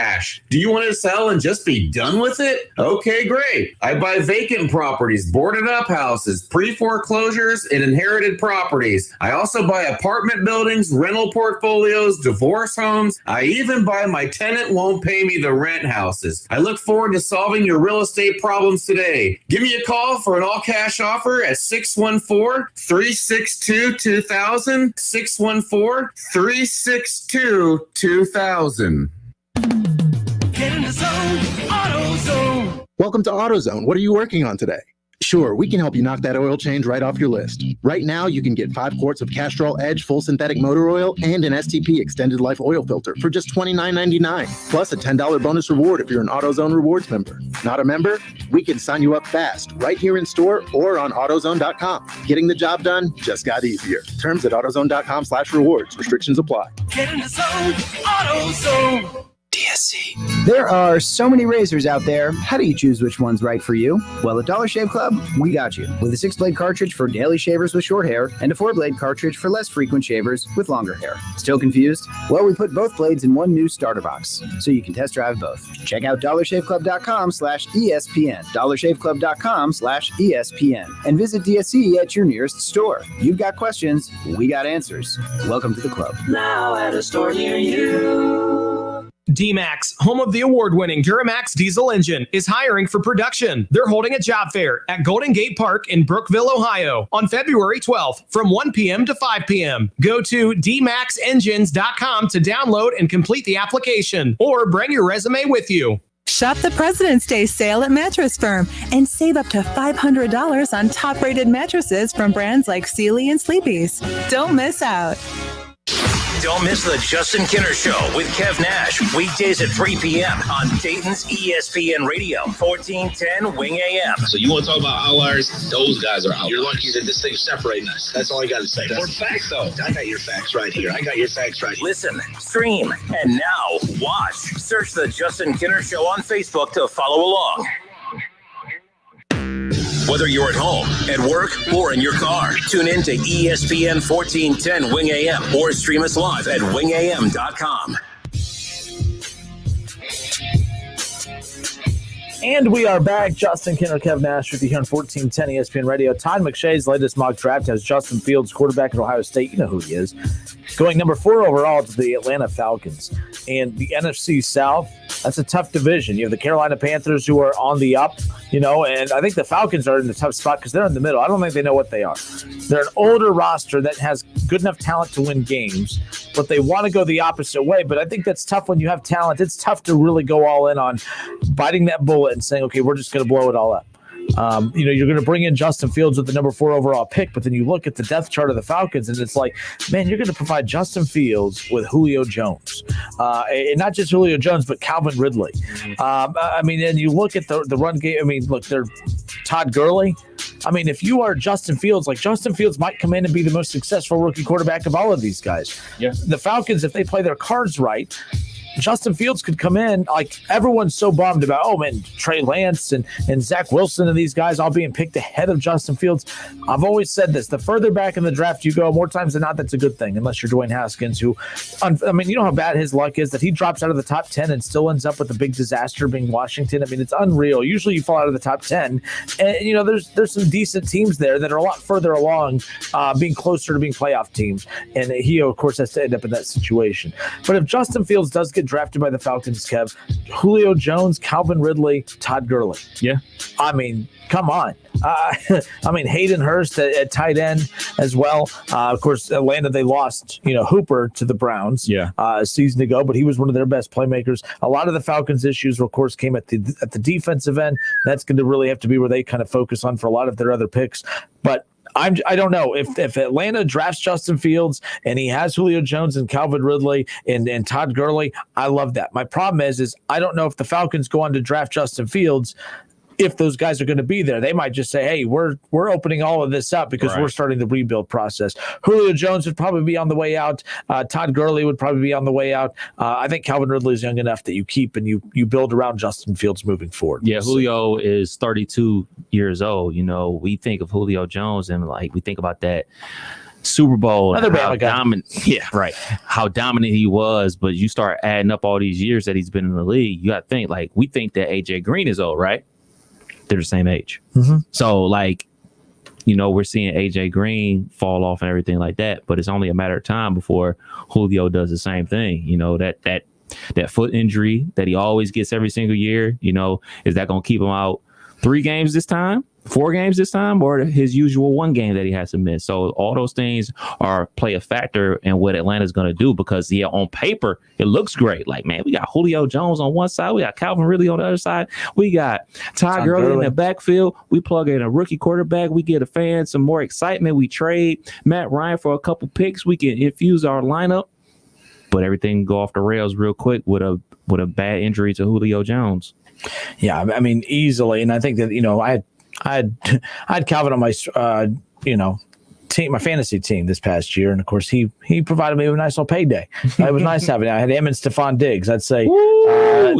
Do you want to sell and just be done with it? Okay, great. I buy vacant properties, boarded up houses, pre-foreclosures, and inherited properties. I also buy apartment buildings, rental portfolios, divorce homes. I even buy my tenant won't pay me the rent houses. I look forward to solving your real estate problems today. Give me a call for an all-cash offer at 614-362-2000, 614-362-2000. Get in the zone, AutoZone. Welcome to AutoZone. What are you working on today? Sure, we can help you knock that oil change right off your list. Right now, you can get 5 quarts of Castrol Edge full synthetic motor oil and an STP extended life oil filter for just $29.99, plus a $10 bonus reward if you're an AutoZone Rewards member. Not a member? We can sign you up fast, right here in store or on AutoZone.com. Getting the job done just got easier. Terms at AutoZone.com/rewards. Restrictions apply. Get in the zone, AutoZone. DSC. There are so many razors out there. How do you choose which one's right for you? Well, at Dollar Shave Club, we got you. With a 6-blade cartridge for daily shavers with short hair and a 4-blade cartridge for less frequent shavers with longer hair. Still confused? Well, we put both blades in one new starter box, so you can test drive both. Check out dollarshaveclub.com/ESPN, dollarshaveclub.com/ESPN, and visit DSC at your nearest store. You've got questions, we got answers. Welcome to the club. Now at a store near you. D-Max, home of the award-winning Duramax diesel engine, is hiring for production. They're holding a job fair at Golden Gate Park in Brookville, Ohio on February 12th from 1 p.m. to 5 p.m. Go to dmaxengines.com to download and complete the application, or bring your resume with you. Shop the President's Day sale at Mattress Firm and save up to $500 on top-rated mattresses from brands like Sealy and Sleepy's. Don't miss out. Don't miss the Justin Kinner Show with Kev Nash, weekdays at 3 p.m. on Dayton's ESPN Radio, 1410 Wing AM. So you want to talk about outliers? Those guys are outliers. You're lucky that this thing's separating us. That's all I got to say. For facts, though. I got your facts right here. Listen, stream, and now watch. Search the Justin Kinner Show on Facebook to follow along. Whether you're at home, at work, or in your car, tune in to ESPN 1410 Wing AM or stream us live at wingam.com. And we are back. Justin Kinner, Kev Nash with you here on 1410 ESPN Radio. Todd McShay's latest mock draft has Justin Fields, quarterback at Ohio State. You know who he is. Going number 4 overall to the Atlanta Falcons. And the NFC South, that's a tough division. You have the Carolina Panthers who are on the up, and I think the Falcons are in a tough spot because they're in the middle. I don't think they know what they are. They're an older roster that has good enough talent to win games, but they want to go the opposite way. But I think that's tough when you have talent. It's tough to really go all in on biting that bullet and saying, okay, we're just going to blow it all up. You're going to bring in Justin Fields with the number 4 overall pick, but then you look at the depth chart of the Falcons, and it's like, man, you're going to provide Justin Fields with Julio Jones, and not just Julio Jones, but Calvin Ridley. And you look at the run game. They're Todd Gurley. If you are Justin Fields, Justin Fields might come in and be the most successful rookie quarterback of all of these guys. Yeah. The Falcons, if they play their cards right, Justin Fields could come in. Like, everyone's so bummed about, oh man, Trey Lance and Zach Wilson and these guys all being picked ahead of Justin Fields. I've always said this: the further back in the draft you go, more times than not, that's a good thing. Unless you're Dwayne Haskins, who, I mean, you know how bad his luck is that he drops out of the top 10 and still ends up with a big disaster being Washington. I mean, it's unreal. Usually you fall out of the top 10, and you know there's some decent teams there that are a lot further along, being closer to being playoff teams, and he of course has to end up in that situation. But if Justin Fields does get drafted by the Falcons, Kev, Julio Jones, Calvin Ridley, Todd Gurley. Yeah. I mean, come on. I mean, Hayden Hurst at tight end as well. Of course, Atlanta, they lost, Hooper to the Browns a season ago, but he was one of their best playmakers. A lot of the Falcons' issues, of course, came at the defensive end. That's going to really have to be where they kind of focus on for a lot of their other picks. But I don't know if Atlanta drafts Justin Fields and he has Julio Jones and Calvin Ridley and Todd Gurley. I love that. My problem is I don't know if the Falcons go on to draft Justin Fields, if those guys are going to be there. They might just say, hey, we're opening all of this up because we're starting the rebuild process. Julio Jones would probably be on the way out. Todd Gurley would probably be on the way out. I think Calvin Ridley is young enough that you keep and you build around Justin Fields moving forward. Yeah, Julio is 32 years old. We think of Julio Jones and we think about that Super Bowl, and how dominant, how dominant he was. But you start adding up all these years that he's been in the league, you got to think we think that AJ Green is old, right? They're the same age. Mm-hmm. So we're seeing AJ Green fall off and everything like that, but it's only a matter of time before Julio does the same thing. That foot injury that he always gets every single year, is that going to keep him out 3 games this time, 4 games this time, or his usual 1 game that he has to miss? So all those things play a factor in what Atlanta's going to do, because on paper it looks great. We got Julio Jones on one side, we got Calvin Ridley on the other side, we got Todd Gurley in the backfield, we plug in a rookie quarterback, we get a fan some more excitement, we trade Matt Ryan for a couple picks, we can infuse our lineup, but everything go off the rails real quick with a bad injury to Julio Jones. Yeah, I mean, easily. And I think that, I had Calvin on my, team, my fantasy team this past year. And of course, he provided me with a nice little payday. It was nice having it. I had him and Stephon Diggs. I'd say, I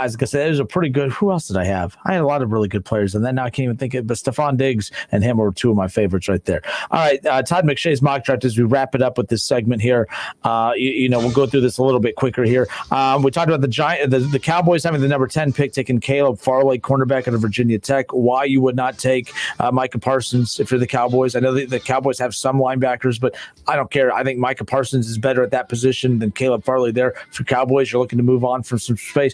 was going to say, there's a pretty good, who else did I have? I had a lot of really good players. And then now I can't even think of it, but Stephon Diggs and him were 2 of my favorites right there. All right. Todd McShay's mock draft, as we wrap it up with this segment here. We'll go through this a little bit quicker here. We talked about the Cowboys having the number 10 pick, taking Caleb Farley, cornerback out of Virginia Tech. Why you would not take Micah Parsons if you're the Cowboys. I know the Cowboys have some linebackers, but I don't care. I think Micah Parsons is better at that position than Caleb Farley there. For Cowboys, you're looking to move on for some space.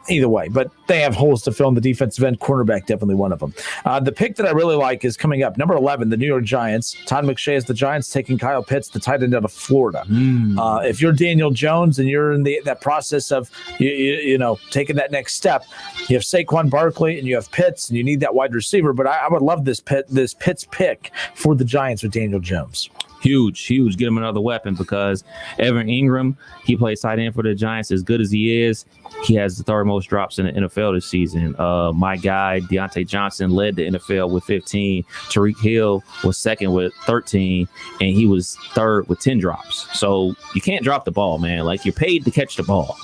Either way, but they have holes to fill in the defensive end. Cornerback, definitely one of them. The pick that I really like is coming up. Number 11, the New York Giants. Todd McShay is the Giants, taking Kyle Pitts, the tight end out of Florida. If you're Daniel Jones and you're in that process of taking that next step, you have Saquon Barkley and you have Pitts and you need that wide receiver. But I would love this Pitts pick for the Giants with Daniel Jones. Huge. Get him another weapon, because Evan Ingram, he plays tight end for the Giants. As good as he is, he has the 3rd most drops in the NFL this season. My guy, Deontay Johnson, led the NFL with 15. Tyreek Hill was 2nd with 13, and he was 3rd with 10 drops. So you can't drop the ball, man. You're paid to catch the ball.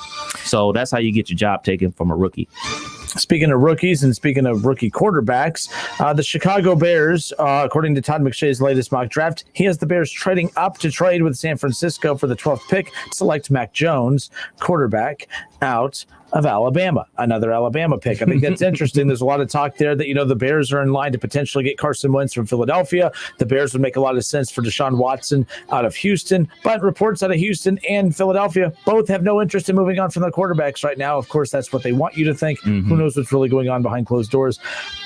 So that's how you get your job taken from a rookie. Speaking of rookies and speaking of rookie quarterbacks, the Chicago Bears, according to Todd McShay's latest mock draft, he has the Bears trading up to trade with San Francisco for the 12th pick to select Mac Jones, quarterback out of Alabama, another Alabama pick. I think that's interesting. There's a lot of talk there that, the Bears are in line to potentially get Carson Wentz from Philadelphia. The Bears would make a lot of sense for Deshaun Watson out of Houston, but reports out of Houston and Philadelphia both have no interest in moving on from their quarterbacks right now. Of course, that's what they want you to think. Mm-hmm. Who knows what's really going on behind closed doors?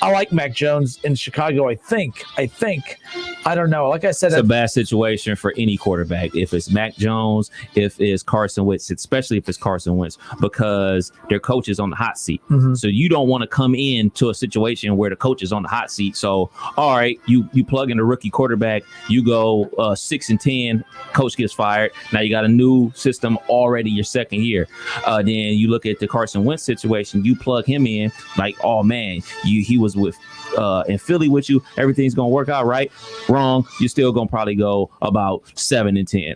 I like Mac Jones in Chicago. I think, I don't know. Like I said, it's a bad situation for any quarterback. If it's Mac Jones, if it's Carson Wentz, especially if it's Carson Wentz, because their coach is on the hot seat. Mm-hmm. So you don't want to come into a situation where the coach is on the hot seat. So, all right, you plug in a rookie quarterback, you go 6-10, coach gets fired. Now you got a new system already your 2nd year. Then you look at the Carson Wentz situation, you plug him in oh man, he was with in Philly with you, everything's gonna work out right. Wrong, you're still gonna probably go about 7-10.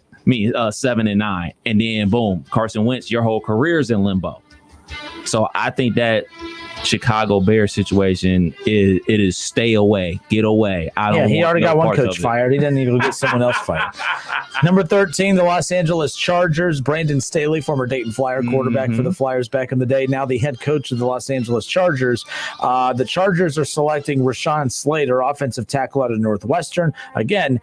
7 and 9, and then boom, Carson Wentz, your whole career's in limbo. So I think that Chicago Bears situation is stay away, get away. He already got one coach fired. He didn't need to get someone else fired. Number 13, the Los Angeles Chargers. Brandon Staley, former Dayton Flyer quarterback for the Flyers back in the day, now the head coach of the Los Angeles Chargers. The Chargers are selecting Rashawn Slater, offensive tackle out of Northwestern. Again,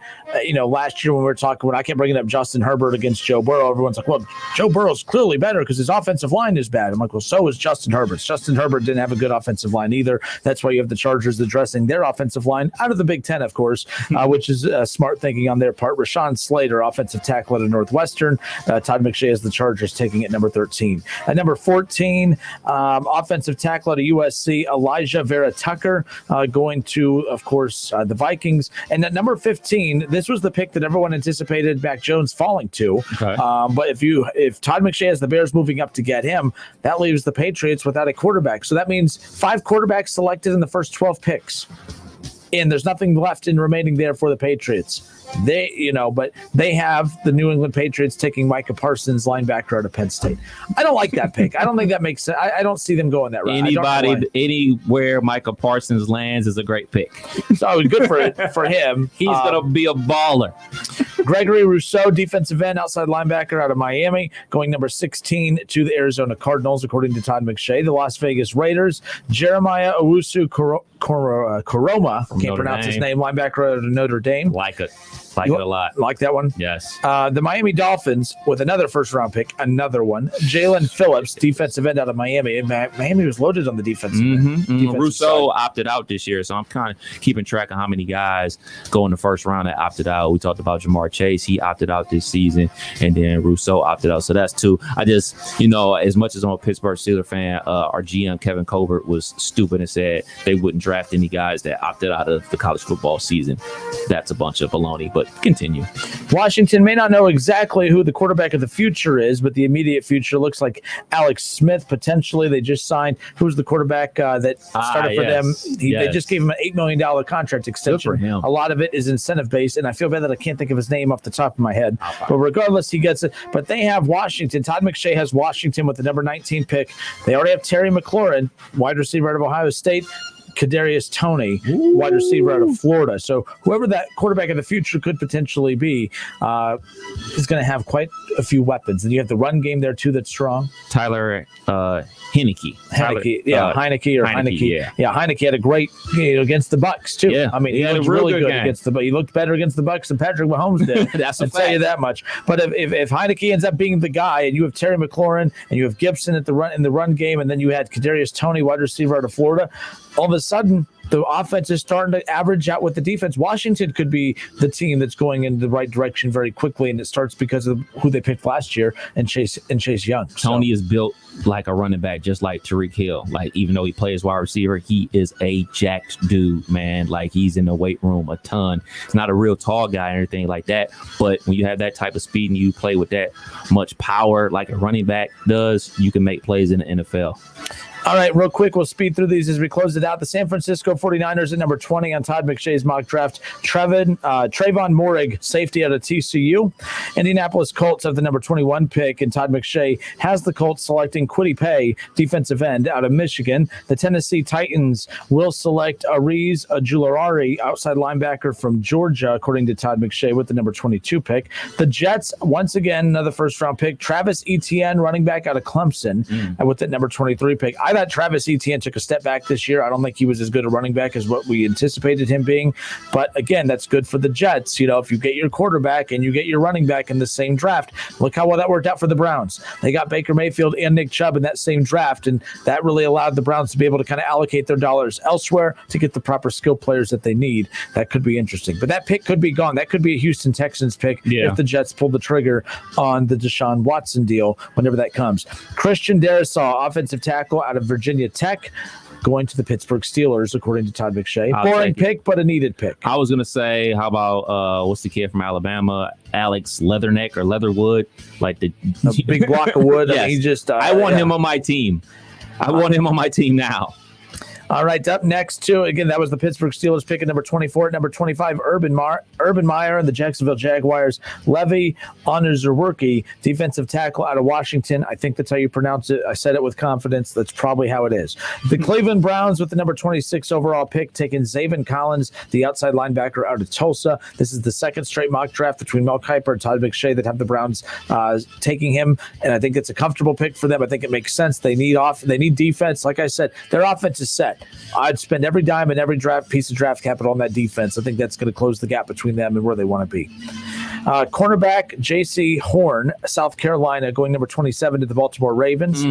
last year when we were talking, when I kept bringing up Justin Herbert against Joe Burrow, everyone's like, well, Joe Burrow's clearly better because his offensive line is bad. I'm like, well, so is Justin Herbert's. Justin Herbert didn't have a good offensive line either. That's why you have the Chargers addressing their offensive line out of the Big Ten, of course, which is smart thinking on their part. Rashawn Slater, offensive tackle at Northwestern. Todd McShay has the Chargers taking it number 13. At number 14, offensive tackle at USC, Elijah Vera Tucker, going to, of course, the Vikings. And at number 15, this was the pick that everyone anticipated Mac Jones falling to. Okay. But if Todd McShay has the Bears moving up to get him, that leaves the Patriots without a quarterback. So that means 5 quarterbacks selected in the first 12 picks. And there's nothing left in remaining there for the Patriots. But they have the New England Patriots taking Micah Parsons, linebacker out of Penn State. I don't like that pick. I don't think that makes sense. I don't see them going that route. Anywhere Micah Parsons lands is a great pick. So good for him. He's going to be a baller. Gregory Rousseau, defensive end, outside linebacker out of Miami, going number 16 to the Arizona Cardinals, according to Todd McShay. The Las Vegas Raiders, Jeremiah Owusu-Koroma, can't pronounce his name, linebacker out of Notre Dame. Like it a lot. Like that one? Yes. The Miami Dolphins with another first-round pick, another one. Jalen Phillips, defensive end out of Miami. Miami was loaded on the defensive end. Rousseau opted out this year, so I'm kind of keeping track of how many guys go in the first round that opted out. We talked about Jamar Chase. He opted out this season, and then Rousseau opted out. So that's 2. I just, as much as I'm a Pittsburgh Steelers fan, our GM, Kevin Colbert, was stupid and said they wouldn't draft any guys that opted out of the college football season. That's a bunch of baloney, but continue. Washington may not know exactly who the quarterback of the future is, but the immediate future looks like Alex Smith, potentially. They just signed, who's the quarterback that started for them. They just gave him an $8 million contract extension. Good for him. A lot of it is incentive-based, and I feel bad that I can't think of his name off the top of my head. But regardless, he gets it. But they have Washington. Todd McShay has Washington with the number 19 pick. They already have Terry McLaurin, wide receiver out of Ohio State. Kadarius Toney, wide receiver out of Florida. So whoever that quarterback of the future could potentially be is going to have quite a few weapons. And you have the run game there, too, that's strong. Heineke. Heineke. Yeah, Heineke had a great against the Bucks, too. Yeah, I mean, he looked really good against the Bucks. He looked better against the Bucks than Patrick Mahomes did. That's I'll tell you that much. But if Heineke ends up being the guy, and you have Terry McLaurin, and you have Gibson in the run game, and then you had Kadarius Toney, wide receiver out of Florida, all of a sudden the offense is starting to average out with the defense. Washington could be the team that's going in the right direction very quickly, and it starts because of who they picked last year and Chase Young. Tony is built like a running back, just like Tyreek Hill. Like, even though he plays wide receiver, he is a jacked dude, man. Like, he's in the weight room a ton. He's not a real tall guy or anything like that, but when you have that type of speed and you play with that much power like a running back does, you can make plays in the NFL. All right, real quick, we'll speed through these as we close it out. The San Francisco 49ers at number 20 on Todd McShay's mock draft. Trayvon Moehrig, safety out of TCU. Indianapolis Colts have the number 21 pick, and Todd McShay has the Colts selecting Kwity Paye, defensive end out of Michigan. The Tennessee Titans will select Areez Ojulari, outside linebacker from Georgia, according to Todd McShay, with the number 22 pick. The Jets, once again, another first-round pick. Travis Etienne, running back out of Clemson, with the number 23 pick. I thought Travis Etienne took a step back this year. I don't think he was as good a running back as what we anticipated him being. But again, that's good for the Jets. If you get your quarterback and you get your running back in the same draft, look how well that worked out for the Browns. They got Baker Mayfield and Nick Chubb in that same draft, and that really allowed the Browns to be able to kind of allocate their dollars elsewhere to get the proper skill players that they need. That could be interesting. But that pick could be gone. That could be a Houston Texans pick if the Jets pull the trigger on the Deshaun Watson deal whenever that comes. Christian Darrisaw, offensive tackle out of Virginia Tech, going to the Pittsburgh Steelers, according to Todd McShay. Boring pick, but a needed pick. I was going to say, how about, what's the kid from Alabama? Alex Leatherneck or Leatherwood? Like the big block of wood. Yes. I mean, I want him on my team. I want him on my team now. All right, up next, too, again, that was the Pittsburgh Steelers pick at number 24. At number 25, Urban Meyer and the Jacksonville Jaguars. Levi Onwuzurike, defensive tackle out of Washington. I think that's how you pronounce it. I said it with confidence. That's probably how it is. The Cleveland Browns with the number 26 overall pick, taking Zaven Collins, the outside linebacker out of Tulsa. This is the second straight mock draft between Mel Kiper and Todd McShay that have the Browns taking him, and I think it's a comfortable pick for them. I think it makes sense. They need defense. Like I said, their offense is set. I'd spend every dime and every piece of draft capital on that defense. I think that's going to close the gap between them and where they want to be. Cornerback J.C. Horn, South Carolina, going number 27 to the Baltimore Ravens.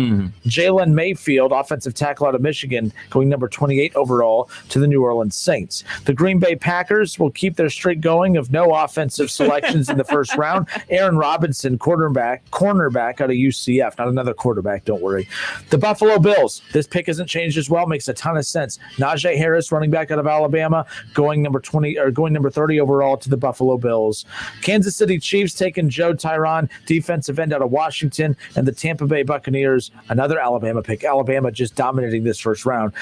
Jalen Mayfield, offensive tackle out of Michigan, going number 28 overall to the New Orleans Saints. The Green Bay Packers will keep their streak going of no offensive selections in the first round. Aaron Robinson, cornerback out of UCF, not another quarterback, don't worry. The Buffalo Bills, this pick hasn't changed as well, makes a ton of sense. Najee Harris, running back out of Alabama, going number 30 overall to the Buffalo Bills. Kansas City Chiefs taking Joe Tyron, defensive end out of Washington, and the Tampa Bay Buccaneers, another Alabama pick. Alabama just dominating this first round.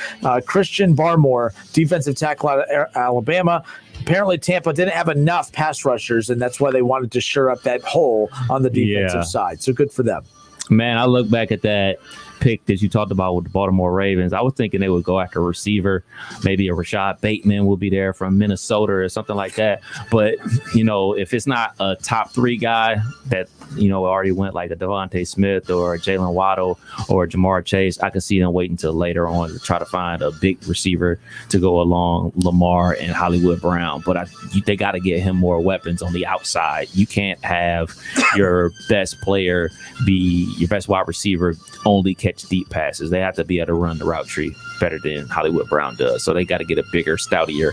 Christian Barmore, defensive tackle out of Alabama. Apparently Tampa didn't have enough pass rushers, and that's why they wanted to shore up that hole on the defensive side. So good for them. Man, I look back at that pick that you talked about with the Baltimore Ravens. I was thinking they would go after a receiver. Maybe a Rashad Bateman will be there from Minnesota or something like that. But, if it's not a top 3 guy that, already went like a Devontae Smith or a Jalen Waddle or Jamar Chase, I could see them waiting until later on to try to find a big receiver to go along Lamar and Hollywood Brown. But they got to get him more weapons on the outside. You can't have your best player be your best wide receiver only catch deep passes. They have to be able to run the route tree better than Hollywood Brown does. So they got to get a bigger, stoutier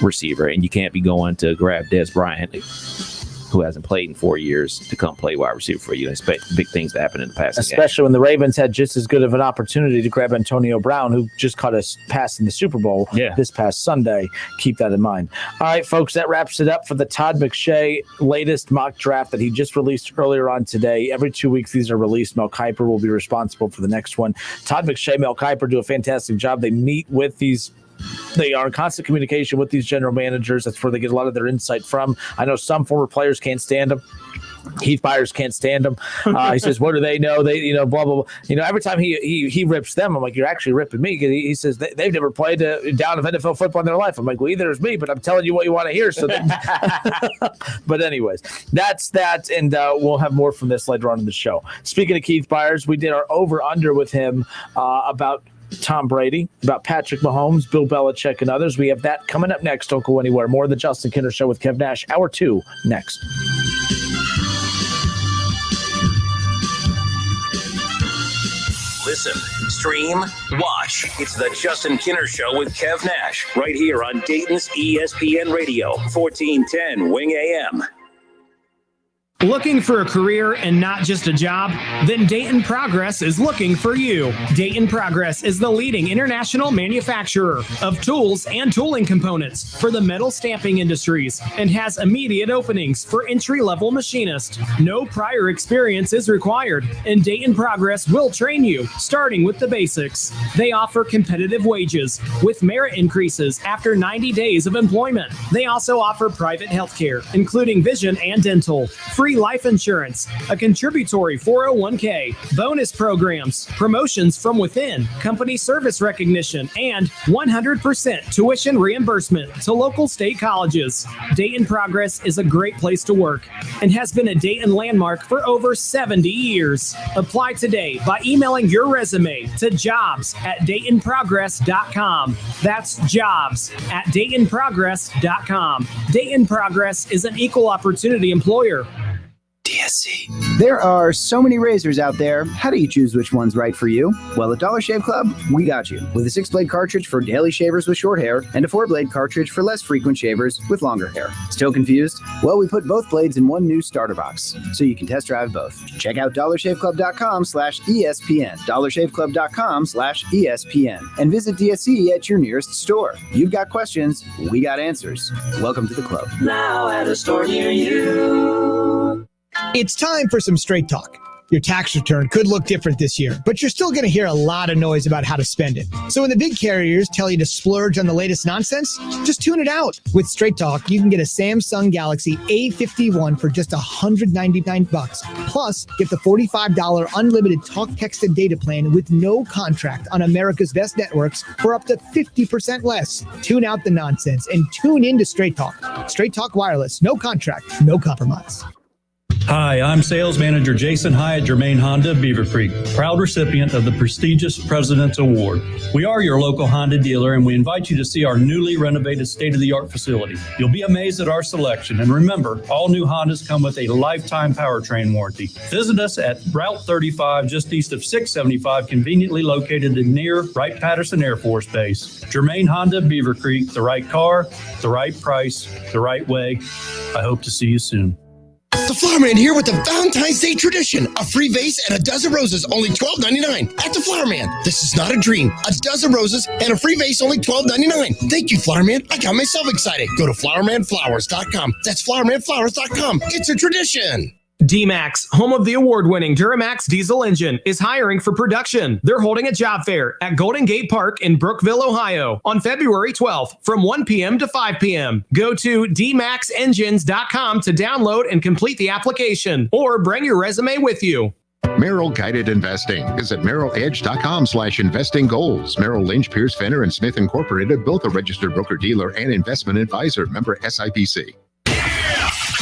receiver. And you can't be going to grab Des Bryant, who hasn't played in 4 years, to come play wide receiver for you. Expect big things to happen in the passing game. Especially when the Ravens had just as good of an opportunity to grab Antonio Brown, who just caught a pass in the Super Bowl this past Sunday. Keep that in mind. All right, folks, that wraps it up for the Todd McShay latest mock draft that he just released earlier on today. Every 2 weeks, these are released. Mel Kiper will be responsible for the next one. Todd McShay, Mel Kiper do a fantastic job. They meet with these. They are in constant communication with these general managers. That's where they get a lot of their insight from. I know some former players can't stand them. Heath Byers can't stand them. He says, "What do they know? They, blah blah blah." Every time he rips them, I'm like, "You're actually ripping me." He says they've never played down of NFL football in their life. I'm like, "Well, either is me, but I'm telling you what you want to hear." So, but anyways, that's that, and we'll have more from this later on in the show. Speaking of Keith Byers, we did our over under with him about Tom Brady, about Patrick Mahomes, Bill Belichick, and others. We have that coming up next. Don't go anywhere. More of the Justin Kinner Show with Kev Nash, Hour 2, next. Listen, stream, watch. It's the Justin Kinner Show with Kev Nash, right here on Dayton's ESPN Radio, 1410 Wing AM. Looking for a career and not just a job? Then Dayton Progress is looking for you. Dayton Progress is the leading international manufacturer of tools and tooling components for the metal stamping industries and has immediate openings for entry-level machinist. No prior experience is required, and Dayton Progress will train you, starting with the basics. They offer competitive wages with merit increases after 90 days of employment. They also offer private health care, including vision and dental, free life insurance, a contributory 401k, bonus programs, promotions from within, company service recognition, and 100% tuition reimbursement to local state colleges. Dayton Progress is a great place to work and has been a Dayton landmark for over 70 years. Apply today by emailing your resume to jobs@DaytonProgress.com. That's jobs@DaytonProgress.com. Dayton Progress is an equal opportunity employer. DSC. There are so many razors out there. How do you choose which one's right for you? Well, at Dollar Shave Club, we got you. With a 6-blade cartridge for daily shavers with short hair and a 4-blade cartridge for less frequent shavers with longer hair. Still confused? Well, we put both blades in one new starter box, so you can test drive both. Check out dollarshaveclub.com/ESPN, dollarshaveclub.com/ESPN, and visit DSC at your nearest store. You've got questions, we got answers. Welcome to the club. Now at a store near you. It's time for some straight talk. Your tax return could look different this year, but you're still going to hear a lot of noise about how to spend it. So when the big carriers tell you to splurge on the latest nonsense, just tune it out. With Straight Talk, you can get a Samsung Galaxy A51 for just $199. Plus, get the $45 unlimited talk, text, and data plan with no contract on America's best networks for up to 50% less. Tune out the nonsense and tune into Straight Talk. Straight Talk Wireless. No contract, no compromise. Hi, I'm Sales Manager Jason Hyatt, Germain Honda, Beaver Creek, proud recipient of the prestigious President's Award. We are your local Honda dealer, and we invite you to see our newly renovated state-of-the-art facility. You'll be amazed at our selection, and remember, all new Hondas come with a lifetime powertrain warranty. Visit us at Route 35, just east of 675, conveniently located near Wright-Patterson Air Force Base. Germain Honda, Beaver Creek, the right car, the right price, the right way. I hope to see you soon. The Flowerman here with the Valentine's Day tradition. A free vase and a dozen roses, only $12.99 at the Flowerman. This is not a dream. A dozen roses and a free vase, only $12.99. Thank you, Flowerman. I got myself excited. Go to flowermanflowers.com. That's flowermanflowers.com. It's a tradition. D-Max, home of the award-winning Duramax diesel engine, is hiring for production. They're holding a job fair at Golden Gate Park in Brookville, Ohio on February 12th from 1 p.m. to 5 p.m. Go to dmaxengines.com to download and complete the application, or bring your resume with you. Merrill Guided Investing. Visit merrilledge.com/investing goals. Merrill Lynch, Pierce, Fenner, and Smith Incorporated, both a registered broker-dealer and investment advisor. Member SIPC.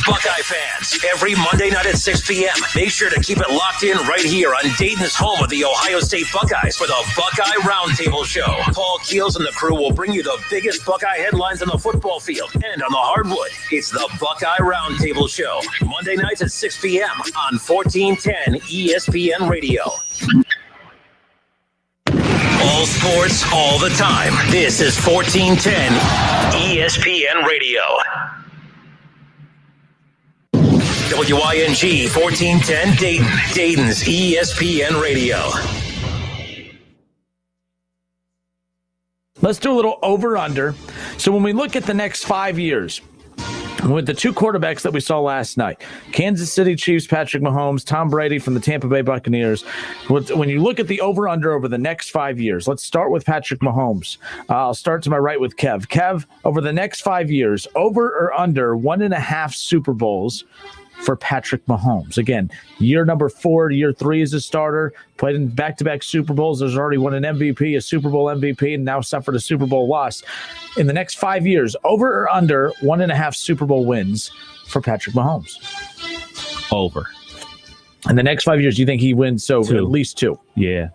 Buckeye fans, every Monday night at 6 p.m., make sure to keep it locked in right here on Dayton's home of the Ohio State Buckeyes for the Buckeye Roundtable Show. Paul Keels and the crew will bring you the biggest Buckeye headlines on the football field and on the hardwood. It's the Buckeye Roundtable Show, Monday nights at 6 p.m. on 1410 ESPN Radio. All sports, all the time. This is 1410 ESPN Radio. WING 1410 Dayton, Dayton's ESPN Radio. Let's do a little over-under. So when we look at the next 5 years, with the two quarterbacks that we saw last night, Kansas City Chiefs, Patrick Mahomes, Tom Brady from the Tampa Bay Buccaneers. When you look at the over-under over the next 5 years, let's start with Patrick Mahomes. I'll start to my right with Kev. Kev, over the next 5 years, over or under 1.5 Super Bowls for Patrick Mahomes. Again, year number 4, year 3 as a starter, played in back-to-back Super Bowls. There's already won an MVP, a Super Bowl MVP, and now suffered a Super Bowl loss. In the next 5 years, over or under 1.5 Super Bowl wins for Patrick Mahomes? Over. In the next 5 years, do you think he wins? So 2. At least 2. Yeah.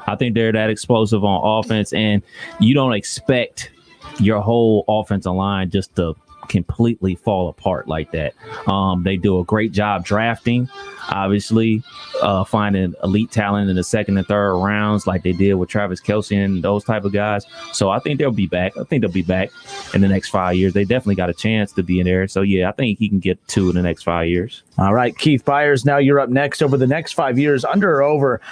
I think they're that explosive on offense, and you don't expect your whole offensive line just to completely fall apart like that. They do a great job drafting, obviously, finding elite talent in the second and third rounds like they did with Travis Kelce and those type of guys. So I think they'll be back. I think they'll be back in the next 5 years. They definitely got a chance to be in there. So, yeah, I think he can get 2 in the next 5 years. All right, Keith Byers, now you're up next. Over the next 5 years, under or over,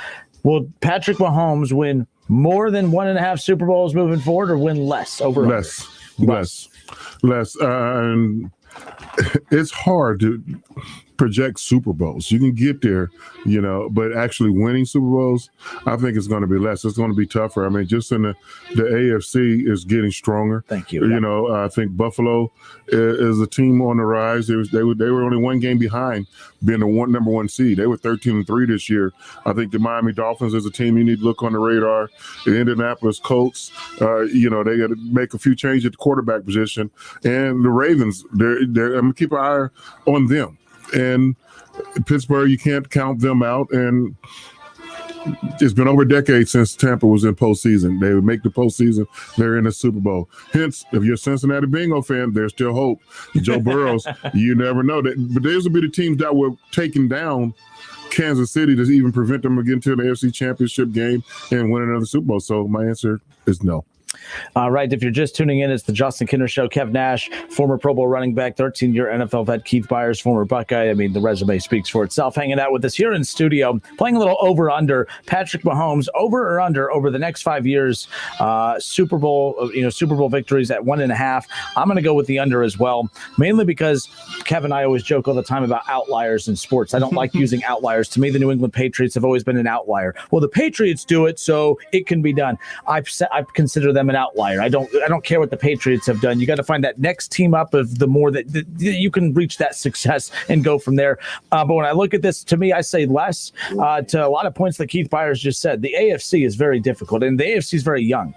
will Patrick Mahomes win more than 1.5 Super Bowls moving forward, or win less? Over Less. It's hard to project Super Bowls. You can get there, but actually winning Super Bowls, I think it's going to be less. It's going to be tougher. I mean, just in the AFC is getting stronger. Thank you. I think Buffalo is a team on the rise. They were only one game behind being the number 1 seed. They were 13-3 this year. I think the Miami Dolphins is a team you need to look on the radar. The Indianapolis Colts, they got to make a few changes at the quarterback position. And the Ravens, I'm going to keep an eye on them. And Pittsburgh, you can't count them out. And it's been over a decade since Tampa was in postseason. They would make the postseason. They're in the Super Bowl. Hence, if you're a Cincinnati Bengals fan, there's still hope. Joe Burrows, you never know. But those will be the teams that were taking down Kansas City to even prevent them from getting to the AFC Championship game and win another Super Bowl. So my answer is no. All right, if you're just tuning in, it's the Justin Kinner Show. Kev Nash, former Pro Bowl running back, 13-year NFL vet. Keith Byers, former Buckeye. I mean, the resume speaks for itself. Hanging out with us here in studio, playing a little over-under. Patrick Mahomes, over or under the next 5 years, Super Bowl victories at 1.5. I'm going to go with the under as well, mainly because Kev and I always joke all the time about outliers in sports. I don't like using outliers. To me, the New England Patriots have always been an outlier. Well, the Patriots do it, so it can be done. I consider them an outlier. I don't care what the Patriots have done. You got to find that next team up of the more that you can reach that success and go from there. But when I look at this, to me, I say less to a lot of points that Keith Byers just said. The AFC is very difficult, and the AFC is very young.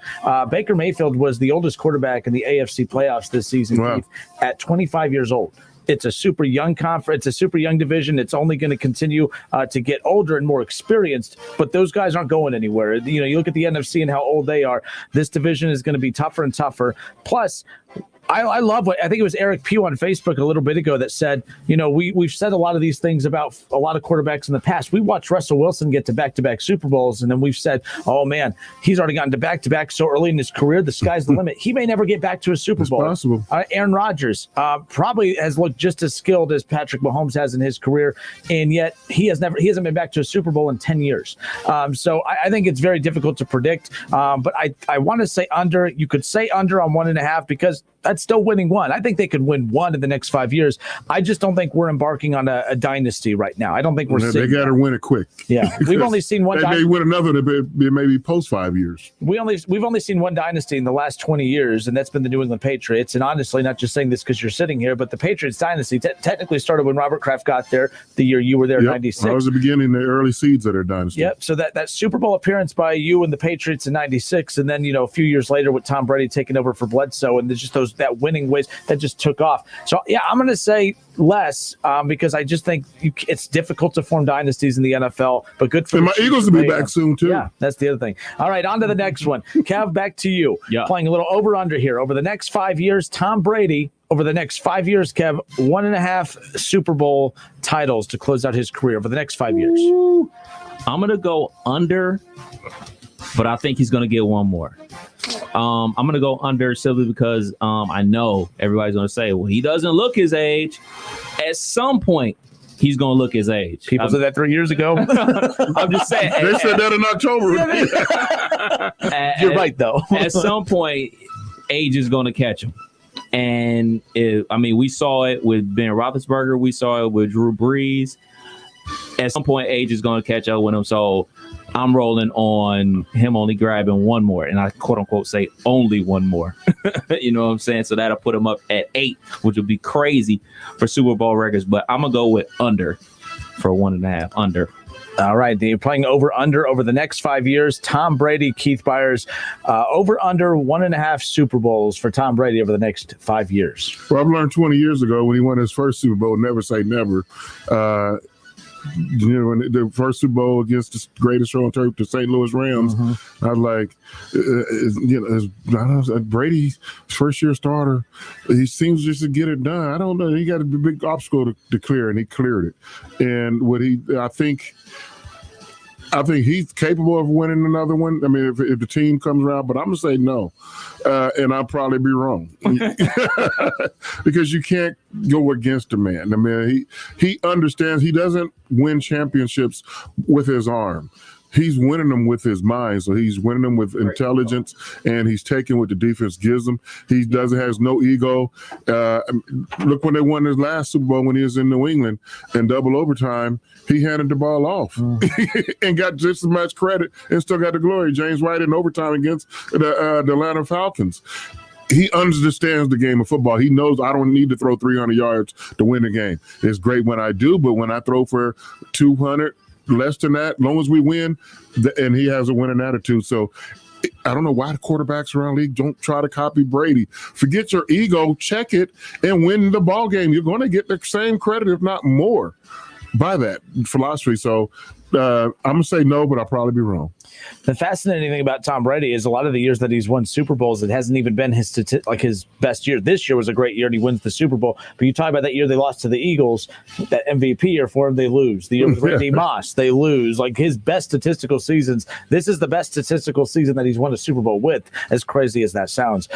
Baker Mayfield was the oldest quarterback in the AFC playoffs this season, wow, Keith, at 25 years old. It's a super young conference. It's a super young division. It's only going to continue to get older and more experienced, but those guys aren't going anywhere. You look at the NFC and how old they are. This division is going to be tougher and tougher. Plus, I love what I think it was Eric Pugh on Facebook a little bit ago that said, we've said a lot of these things about a lot of quarterbacks in the past. We watched Russell Wilson get to back-to-back Super Bowls, and then we've said, oh man, he's already gotten to back-to-back so early in his career. The sky's the limit. He may never get back to a Super Bowl. Possible. Aaron Rodgers probably has looked just as skilled as Patrick Mahomes has in his career, and yet he hasn't been back to a Super Bowl in 10 years. So I think it's very difficult to predict. But I want to say under. You could say under on 1.5 because that's still winning one. I think they could win one in the next 5 years. I just don't think we're embarking on a dynasty right now. I don't think we're. They got to win it quick. Yeah, we've only seen one. They win another, maybe post 5 years. We've only seen one dynasty in the last 20 years, and that's been the New England Patriots. And honestly, not just saying this because you're sitting here, but the Patriots dynasty technically started when Robert Kraft got there. The year you were there, yep. 96. That was the beginning, the early seeds of their dynasty. Yep. So that Super Bowl appearance by you and the Patriots in 96, and then a few years later with Tom Brady taking over for Bledsoe, and there's just that winning ways that just took off. So yeah, I'm going to say less because I just think it's difficult to form dynasties in the NFL. But good for my Eagles to be back soon too. Yeah, that's the other thing. All right, on to the next one. Kev, back to you. Yeah. Playing a little over under here over the next 5 years. Tom Brady over the next 5 years. Kev, 1.5 Super Bowl titles to close out his career over the next 5 years. I'm going to go under, but I think he's going to get one more. I'm going to go under simply because I know everybody's going to say, well, he doesn't look his age. At some point, he's going to look his age. People said that 3 years ago. I'm just saying. They said that in October. You're right, though. At some point, age is going to catch him. And, we saw it with Ben Roethlisberger. We saw it with Drew Brees. At some point, age is going to catch up with him. So I'm rolling on him only grabbing one more. And I quote unquote say only one more. You know what I'm saying? So that'll put him up at 8, which would be crazy for Super Bowl records. But I'm going to go with under for 1.5. Under. All right, you're playing over the next 5 years. Tom Brady, Keith Byers, over 1.5 Super Bowls for Tom Brady over the next 5 years. Well, I've learned 20 years ago when he won his first Super Bowl, never say never. When the first Super Bowl against the greatest show on turf, the St. Louis Rams, I was like, Brady, first year starter, he seems just to get it done. I don't know. He got a big obstacle to clear, and he cleared it. And I think he's capable of winning another one. I mean, if the team comes around, but I'm going to say no. And I'll probably be wrong because you can't go against the man. I mean, he understands he doesn't win championships with his arm. He's winning them with his mind. So he's winning them with intelligence, and he's taking what the defense gives him. He has no ego. Look when they won his last Super Bowl when he was in New England in double overtime, he handed the ball off and got just as much credit and still got the glory. James White in overtime against the Atlanta Falcons. He understands the game of football. He knows I don't need to throw 300 yards to win the game. It's great when I do, but when I throw for 200, less than that, as long as we win, and he has a winning attitude. So I don't know why the quarterbacks around the league don't try to copy Brady. Forget your ego, check it, and win the ball game. You're going to get the same credit, if not more, by that philosophy. So I'm going to say no, but I'll probably be wrong. The fascinating thing about Tom Brady is a lot of the years that he's won Super Bowls, it hasn't even been his best year. This year was a great year, and he wins the Super Bowl. But you talk about that year they lost to the Eagles, that MVP year for him, they lose. The year with Randy Moss, they lose. Like his best statistical seasons, this is the best statistical season that he's won a Super Bowl with, as crazy as that sounds.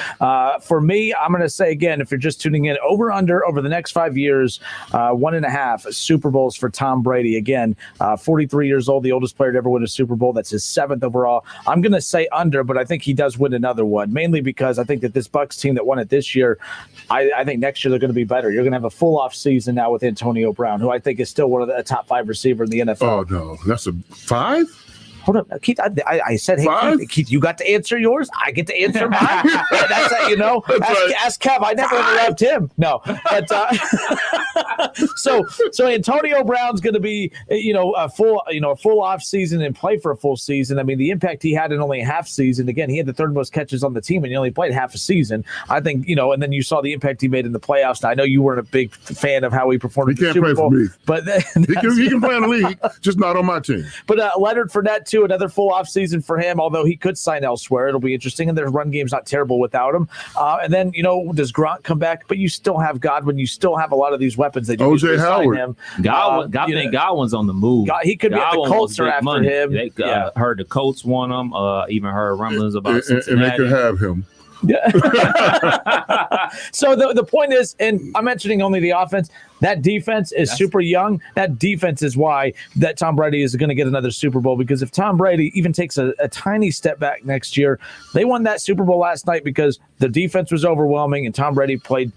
For me, I'm going to say again, if you're just tuning in, over the next 5 years, 1.5 Super Bowls for Tom Brady. Again, 43 years old, the oldest player to ever win a Super Bowl. That's his 7th overall. I'm going to say under, but I think he does win another one, mainly because I think that this Bucs team that won it this year, I think next year they're going to be better. You're going to have a full off season now with Antonio Brown, who I think is still one of the top 5 receiver in the NFL. Oh, no. That's a 5? Hold on, Keith. I said, hey, Keith, you got to answer yours. I get to answer mine. That's how you know. Ask Kev. I never interrupt him. No, but so Antonio Brown's going to be a full off season and play for a full season. I mean, the impact he had in only a half season. Again, he had the 3rd most catches on the team, and he only played half a season. I think and then you saw the impact he made in the playoffs. Now, I know you weren't a big fan of how he performed. He can't play for me, but he can play in the league, just not on my team. But Leonard Fournette too. Another full off season for him, although he could sign elsewhere. It'll be interesting, and their run game's not terrible without him. And then, does Gronk come back? But you still have Godwin. You still have a lot of these weapons. They do O.J. Howard. Him. Godwin's on the move. He could be. The Colts are after money. him. They heard the Colts want him. Even heard rumblings about Cincinnati. And they could have him. Yeah. So the point is, and I'm mentioning only the offense, that defense is super young. That defense is why that Tom Brady is going to get another Super Bowl, because if Tom Brady even takes a tiny step back next year, they won that Super Bowl last night because the defense was overwhelming and Tom Brady played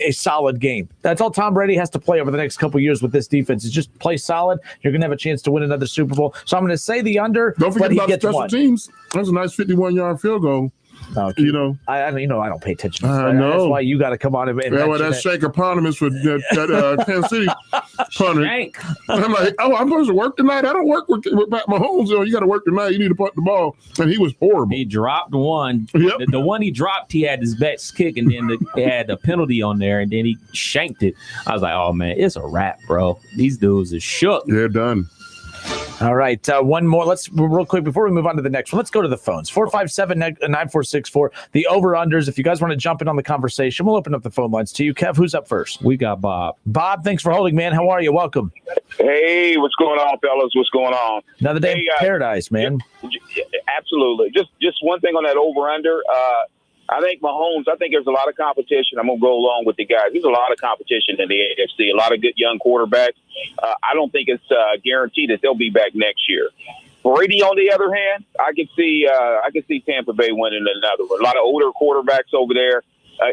a solid game. That's all Tom Brady has to play over the next couple of years with this defense is just play solid. You're going to have a chance to win another Super Bowl. So I'm going to say the under. Don't forget but he about gets special one. teams. That's a nice 51-yard field goal. I don't pay attention. I know. That's why you got to come on and mention that's Shank eponymous for Kansas City punter. And I'm like, I'm supposed to work tonight. I don't work with Pat Mahomes. You got to work tonight. You need to punt the ball. And he was horrible. He dropped one. Yep. The one he dropped, he had his best kick, and then they had a penalty on there, and then he shanked it. I was like, oh, man, it's a wrap, bro. These dudes are shook. They're done. All right, one more. Let's real quick before we move on to the next one. Let's go to the phones. 457-9464. The over/unders. If you guys want to jump in on the conversation, we'll open up the phone lines to you. Kev, who's up first? We got Bob. Bob, thanks for holding, man. How are you? Welcome. Hey, what's going on, fellas? What's going on? Another day in paradise, man. Absolutely. Just one thing on that over/under. I think Mahomes, there's a lot of competition. I'm going to go along with the guys. There's a lot of competition in the AFC, a lot of good young quarterbacks. I don't think it's guaranteed that they'll be back next year. Brady, on the other hand, I can see Tampa Bay winning another one. A lot of older quarterbacks over there,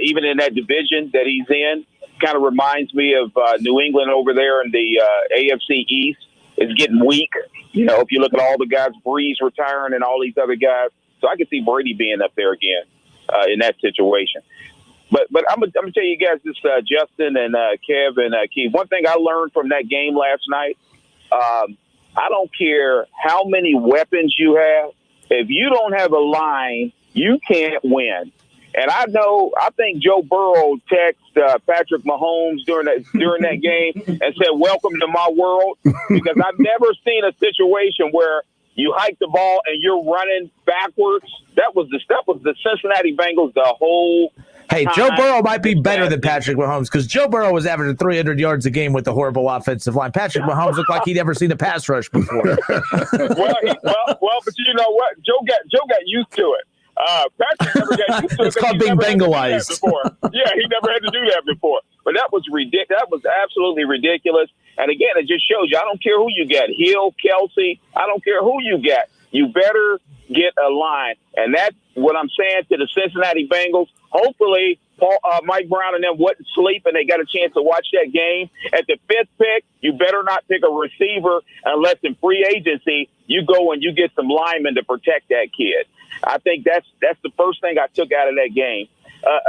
even in that division that he's in. Kind of reminds me of New England over there in the AFC East. It's getting weak. If you look at all the guys, Breeze retiring and all these other guys. So I can see Brady being up there again. In that situation. But I'm going to tell you guys this, Justin and Kev and Keith. One thing I learned from that game last night, I don't care how many weapons you have. If you don't have a line, you can't win. And I think Joe Burrow texted Patrick Mahomes during that game and said, "Welcome to my world," because I've never seen a situation where you hike the ball and you're running backwards. That was the Cincinnati Bengals the whole Hey, Joe Burrow might be better than Patrick Mahomes because Joe Burrow was averaging 300 yards a game with the horrible offensive line. Patrick Mahomes looked like he'd never seen a pass rush before. Well, but you know what? Joe got used to it. Patrick never got used to it. It's called being Bengalized. Yeah, he never had to do that before. But that was ridiculous. That was absolutely ridiculous. And again, it just shows you, I don't care who you get, Hill, Kelsey, I don't care who you get. You better get a line. And that's what I'm saying to the Cincinnati Bengals. Hopefully, Mike Brown and them wouldn't sleep and they got a chance to watch that game. At the 5th pick, you better not pick a receiver unless in free agency you go and you get some linemen to protect that kid. I think that's the first thing I took out of that game.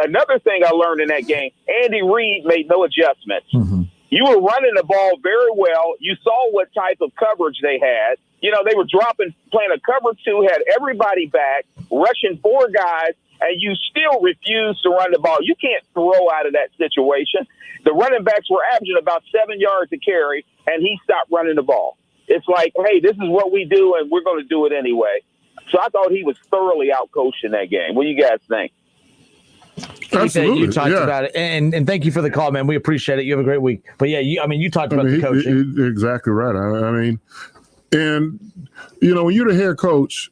Another thing I learned in that game, Andy Reid made no adjustments. Mm-hmm. You were running the ball very well. You saw what type of coverage they had. You know, they were playing a cover 2, had everybody back, rushing 4 guys, and you still refuse to run the ball. You can't throw out of that situation. The running backs were averaging about 7 yards a carry, and he stopped running the ball. It's like, hey, this is what we do, and we're going to do it anyway. So I thought he was thoroughly outcoached in that game. What do you guys think? Absolutely, you talked about it, and thank you for the call, man. We appreciate it. You have a great week. But yeah, you talked about the coaching. Exactly right. I mean, and when you're the head coach,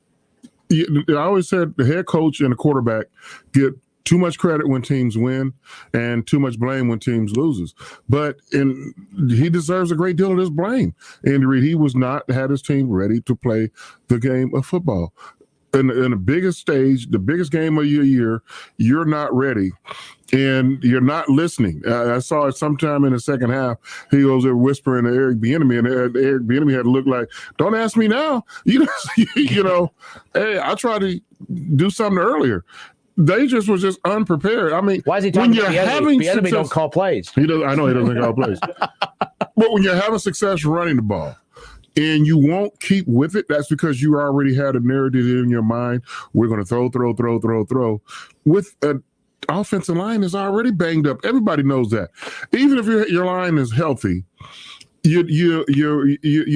I always said the head coach and the quarterback get too much credit when teams win and too much blame when teams loses. But he deserves a great deal of this blame. Andy Reid, he was not had his team ready to play the game of football. In the biggest stage, the biggest game of your year, you're not ready, and you're not listening. I saw it sometime in the second half. He goes there whispering to Eric Bieniemy, and Eric Bieniemy had to look like, "Don't ask me now." Hey, I tried to do something earlier. They just was just unprepared. I mean, why is he talking when you're having the enemy don't call plays? I know he doesn't call plays. But when you're having success running the ball, and you won't keep with it, that's because you already had a narrative in your mind. We're going to throw. With an offensive line is already banged up. Everybody knows that. Even if your line is healthy, you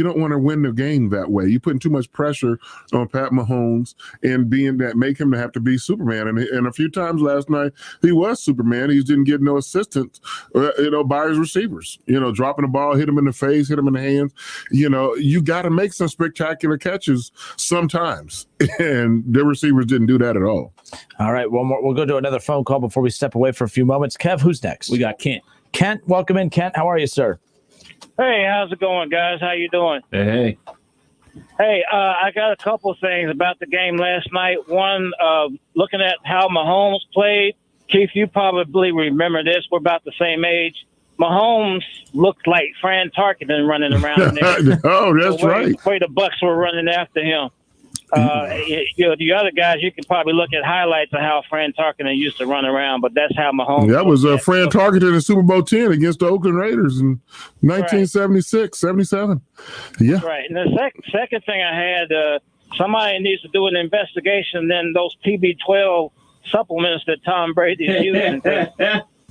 don't want to win the game that way. You're putting too much pressure on Pat Mahomes and make him have to be Superman. And a few times last night he was Superman. He didn't get no assistance, by his receivers. Dropping the ball, hit him in the face, hit him in the hands. You got to make some spectacular catches sometimes, and the receivers didn't do that at all. All right, one more. We'll go to another phone call before we step away for a few moments. Kev, who's next? We got Kent. Kent, welcome in. Kent, how are you, sir? Hey, how's it going, guys? How you doing? Hey. Hey, I got a couple of things about the game last night. One, looking at how Mahomes played. Keith, you probably remember this. We're about the same age. Mahomes looked like Fran Tarkenton running around there. Oh, that's right. The way the Bucs were running after him. The other guys, you can probably look at highlights of how Fran Tarkenton used to run around, but that's how Mahomes. That was Fran Tarkenton in Super Bowl 10 against the Oakland Raiders in 1976, 77. Yeah. Right. And the second thing I had, somebody needs to do an investigation. Then those TB12 supplements that Tom Brady is using.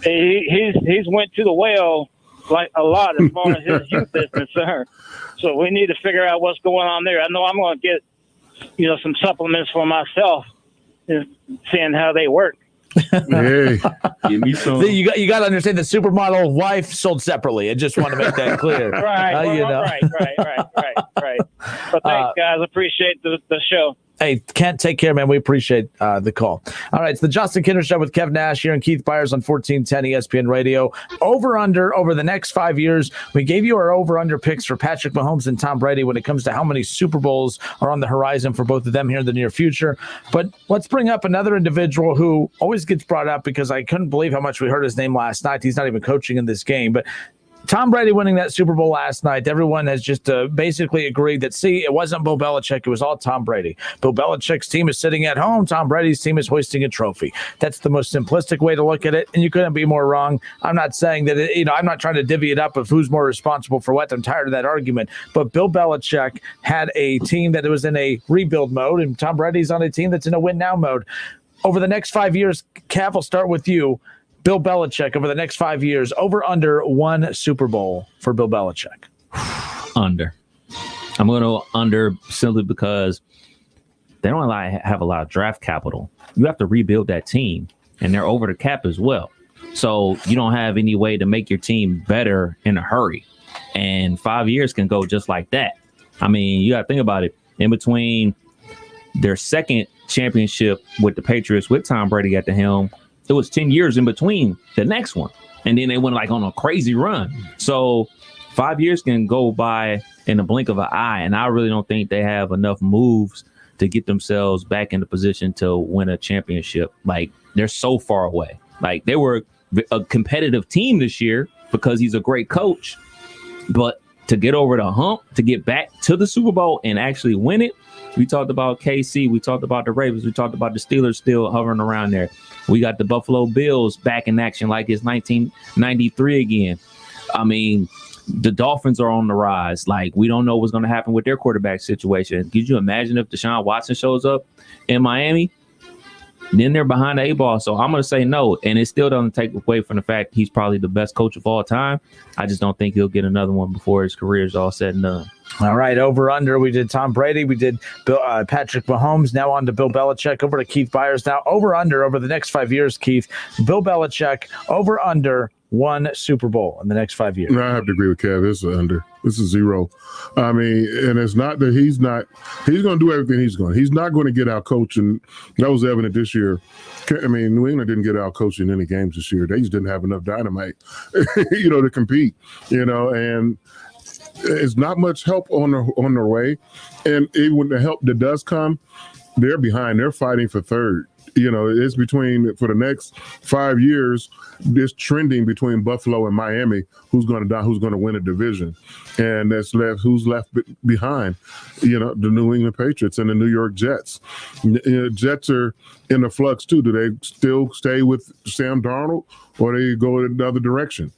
He's went to the well like a lot as far as his youth is concerned. So we need to figure out what's going on there. I know I'm going to get some supplements for myself, seeing how they work. Hey, give me some. You got to understand the supermodel wife sold separately. I just want to make that clear. Right. But thanks, guys. Appreciate the show. Hey, Kent, take care, man. We appreciate the call. All right, it's the Justin Kinner Show with Kev Nash here and Keith Byers on 1410 ESPN Radio. Over the next 5 years, we gave you our over-under picks for Patrick Mahomes and Tom Brady when it comes to how many Super Bowls are on the horizon for both of them here in the near future. But let's bring up another individual who always gets brought up because I couldn't believe how much we heard his name last night. He's not even coaching in this game, but Tom Brady winning that Super Bowl last night, everyone has just basically agreed that, it wasn't Bill Belichick. It was all Tom Brady. Bill Belichick's team is sitting at home. Tom Brady's team is hoisting a trophy. That's the most simplistic way to look at it, and you couldn't be more wrong. I'm not saying that, I'm not trying to divvy it up of who's more responsible for what. I'm tired of that argument. But Bill Belichick had a team that was in a rebuild mode, and Tom Brady's on a team that's in a win-now mode. Over the next 5 years, Cav, will start with you. Bill Belichick, over the next 5 years, over under one Super Bowl for Bill Belichick. Under. I'm going to under simply because they don't have a lot of draft capital. You have to rebuild that team, and they're over the cap as well. So you don't have any way to make your team better in a hurry. And 5 years can go just like that. I mean, you got to think about it. In between their second championship with the Patriots with Tom Brady at the helm, it was 10 years in between the next one. And then they went on a crazy run. So 5 years can go by in the blink of an eye. And I really don't think they have enough moves to get themselves back in the position to win a championship. Like, they're so far away. Like, they were a competitive team this year because he's a great coach. But to get over the hump, to get back to the Super Bowl and actually win it, we talked about KC, we talked about the Ravens, we talked about the Steelers still hovering around there. We got the Buffalo Bills back in action like it's 1993 again. I mean, the Dolphins are on the rise. Like, we don't know what's going to happen with their quarterback situation. Could you imagine if Deshaun Watson shows up in Miami? Then they're behind the 8 ball. So I'm going to say no. And it still doesn't take away from the fact he's probably the best coach of all time. I just don't think he'll get another one before his career is all said and done. All right, over under. We did Tom Brady. We did Patrick Mahomes. Now on to Bill Belichick. Over to Keith Byers. Now over the next 5 years, Keith. Bill Belichick, over under 1 Super Bowl in the next 5 years. I have to agree with Kev. This is under. This is 0. I mean, and it's not that he's going to do everything he's not going to get out coaching. That was evident this year. I mean, New England didn't get out coaching any games this year. They just didn't have enough dynamite, to compete, and it's not much help on their way. And even when the help that does come, they're behind. They're fighting for third. It's between, for the next 5 years, this trending between Buffalo and Miami, who's going to win a division. And who's left behind, the New England Patriots and the New York Jets. Jets are in the flux too. Do they still stay with Sam Darnold or they go in another direction?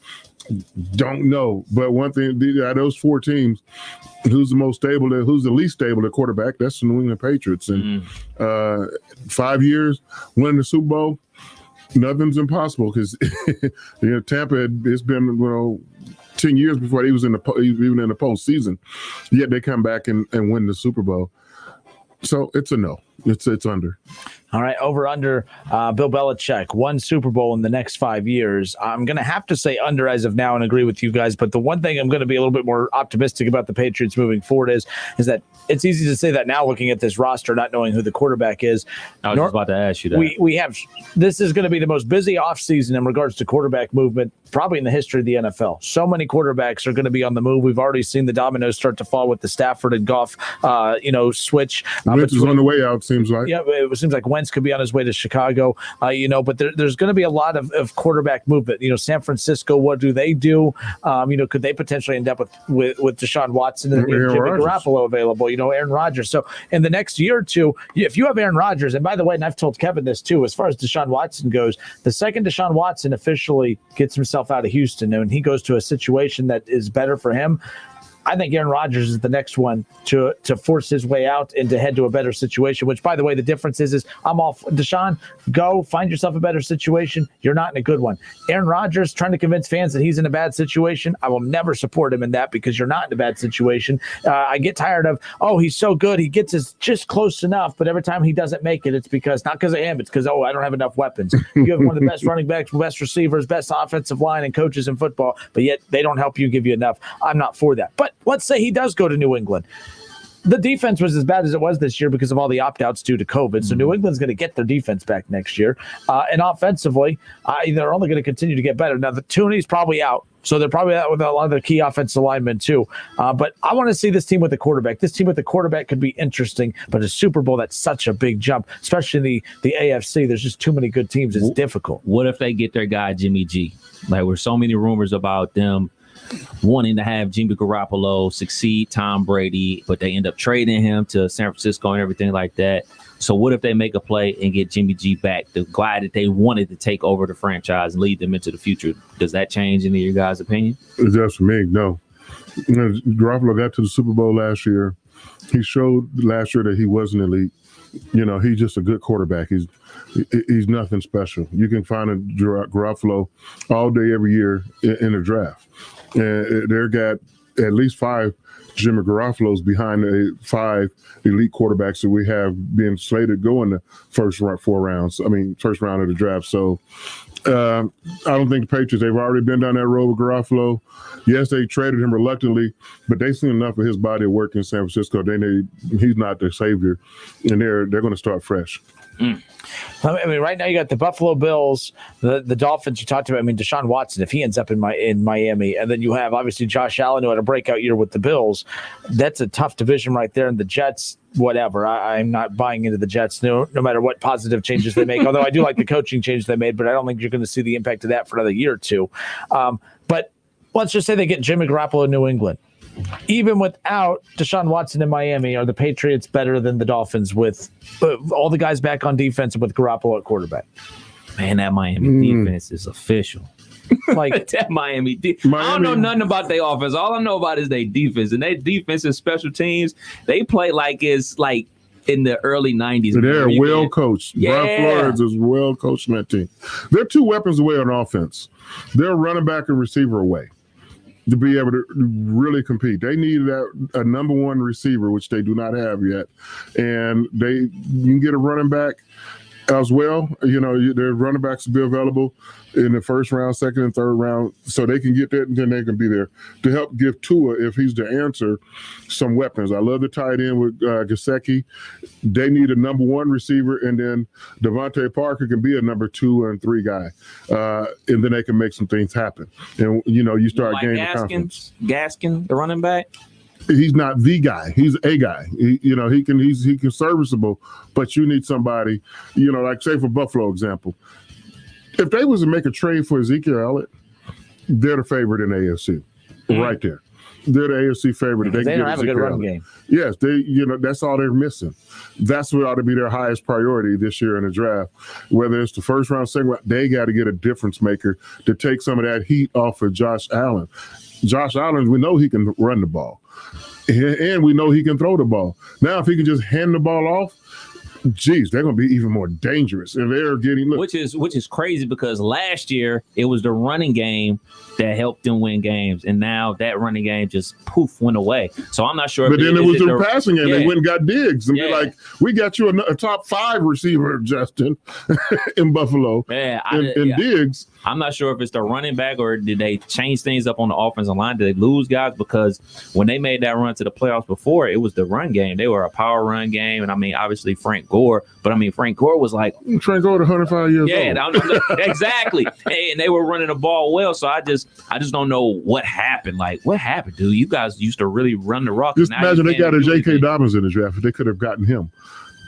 Don't know. But one thing, out of those 4 teams, who's the least stable at quarterback? That's the New England Patriots. And 5 years winning the Super Bowl, nothing's impossible because Tampa it's been 10 years before he was even in the postseason. Yet they come back and win the Super Bowl. So it's a no. It's under. All right, over under Bill Belichick, 1 Super Bowl in the next 5 years. I'm going to have to say under as of now and agree with you guys. But the one thing I'm going to be a little bit more optimistic about the Patriots moving forward is that it's easy to say that now looking at this roster, not knowing who the quarterback is. I was just about to ask you that. This is going to be the most busy offseason in regards to quarterback movement probably in the history of the NFL. So many quarterbacks are going to be on the move. We've already seen the dominoes start to fall with the Stafford and Goff, switch. Wentz is on the way out, seems like. Yeah, it seems like Wentz could be on his way to Chicago, but there's going to be a lot of quarterback movement. San Francisco, what do they do? Could they potentially end up with Deshaun Watson and Jimmy Garoppolo available? Aaron Rodgers. So in the next year or two, if you have Aaron Rodgers, and by the way, and I've told Kevin this too, as far as Deshaun Watson goes, the second Deshaun Watson officially gets himself out of Houston and he goes to a situation that is better for him, I think Aaron Rodgers is the next one to force his way out and to head to a better situation, which, by the way, the difference is I'm all Deshaun, go find yourself a better situation. You're not in a good one. Aaron Rodgers trying to convince fans that he's in a bad situation. I will never support him in that because you're not in a bad situation. I get tired of, he's so good. He gets us just close enough. But every time he doesn't make it, it's not because of him. It's because, I don't have enough weapons. You have one of the best running backs, best receivers, best offensive line and coaches in football, but yet they don't help you, give you enough. I'm not for that. But let's say he does go to New England. The defense was as bad as it was this year because of all the opt-outs due to COVID. So New England's going to get their defense back next year. And offensively, they're only going to continue to get better. Now, the Tooney's probably out. So they're probably out with a lot of the key offensive linemen too. But I want to see this team with the quarterback. This team with the quarterback could be interesting, but a Super Bowl, that's such a big jump, especially the AFC. There's just too many good teams. It's difficult. What if they get their guy, Jimmy G? There's so many rumors about them wanting to have Jimmy Garoppolo succeed Tom Brady, but they end up trading him to San Francisco and everything like that. So what if they make a play and get Jimmy G back, the guy that they wanted to take over the franchise and lead them into the future? Does that change any of your guys' opinion? That's for me, no. Garoppolo got to the Super Bowl last year. He showed last year that he wasn't elite. He's just a good quarterback. He's nothing special. You can find a Garoppolo all day, every year in a draft. And they've got at least 5 Jimmy Garoppolo's behind the 5 elite quarterbacks that we have being slated going the first round of the draft. So I don't think the Patriots, they've already been down that road with Garoppolo. Yes, they traded him reluctantly, but they've seen enough of his body of work in San Francisco. He's not their savior, and they're going to start fresh. Right now you got the Buffalo Bills, the Dolphins you talked about. Deshaun Watson, if he ends up in Miami, and then you have obviously Josh Allen, who had a breakout year with the Bills. That's a tough division right there. And the Jets, whatever. I'm not buying into the Jets, no matter what positive changes they make. Although I do like the coaching change they made, but I don't think you're going to see the impact of that for another year or two. But let's just say they get Jimmy Garoppolo in New England. Even without Deshaun Watson in Miami, are the Patriots better than the Dolphins with all the guys back on defense and with Garoppolo at quarterback? Man, that Miami defense is official. Like that Miami I don't know nothing about their offense. All I know about is their defense. And their defense and special teams, they play like it's like in the early 90s. They're well coached. Yeah. Brian Flores is well coached in that team. They're two weapons away on offense. They're running back and receiver away to be able to really compete. They need a number one receiver, which they do not have yet. And you can get a running back as well. Their running backs will be available in the first round, second and third round, so they can get that, and then they can be there to help give Tua, if he's the answer, some weapons. I love the tight end with Gesicki. They need a number one receiver, and then Devontae Parker can be a number 2 and 3 guy, and then they can make some things happen. And you start gaining confidence. Gaskin, the running back. He's not the guy. He's a guy. He can serviceable, but you need somebody, like say for Buffalo example. If they was to make a trade for Ezekiel Elliott, they're the favorite in the AFC, right there. They're the AFC favorite. They don't have a good run game. Yes, that's all they're missing. That's what ought to be their highest priority this year in the draft. Whether it's the first round, second round, they got to get a difference maker to take some of that heat off of Josh Allen. Josh Allen, we know he can run the ball, and we know he can throw the ball. Now, if he can just hand the ball off, geez, they're going to be even more dangerous. If they're getting which is crazy, because last year it was the running game that helped them win games, and now that running game just went away. So I'm not sure. But then it was the passing game. Yeah. They went and got Diggs and be like, "We got you a top 5 receiver, Justin, in Buffalo." Yeah, Diggs. I'm not sure if it's the running back or did they change things up on the offensive line? Did they lose guys? Because when they made that run to the playoffs before, it was the run game. They were a power run game, and obviously Frank Gore. But Frank Gore was like Frank Gore, 105 years old. Yeah, exactly. And they were running the ball well. So I just don't know what happened. Like, what happened, dude? You guys used to really run the rock. Just imagine they got a J.K. Dobbins in the draft. If they could have gotten him.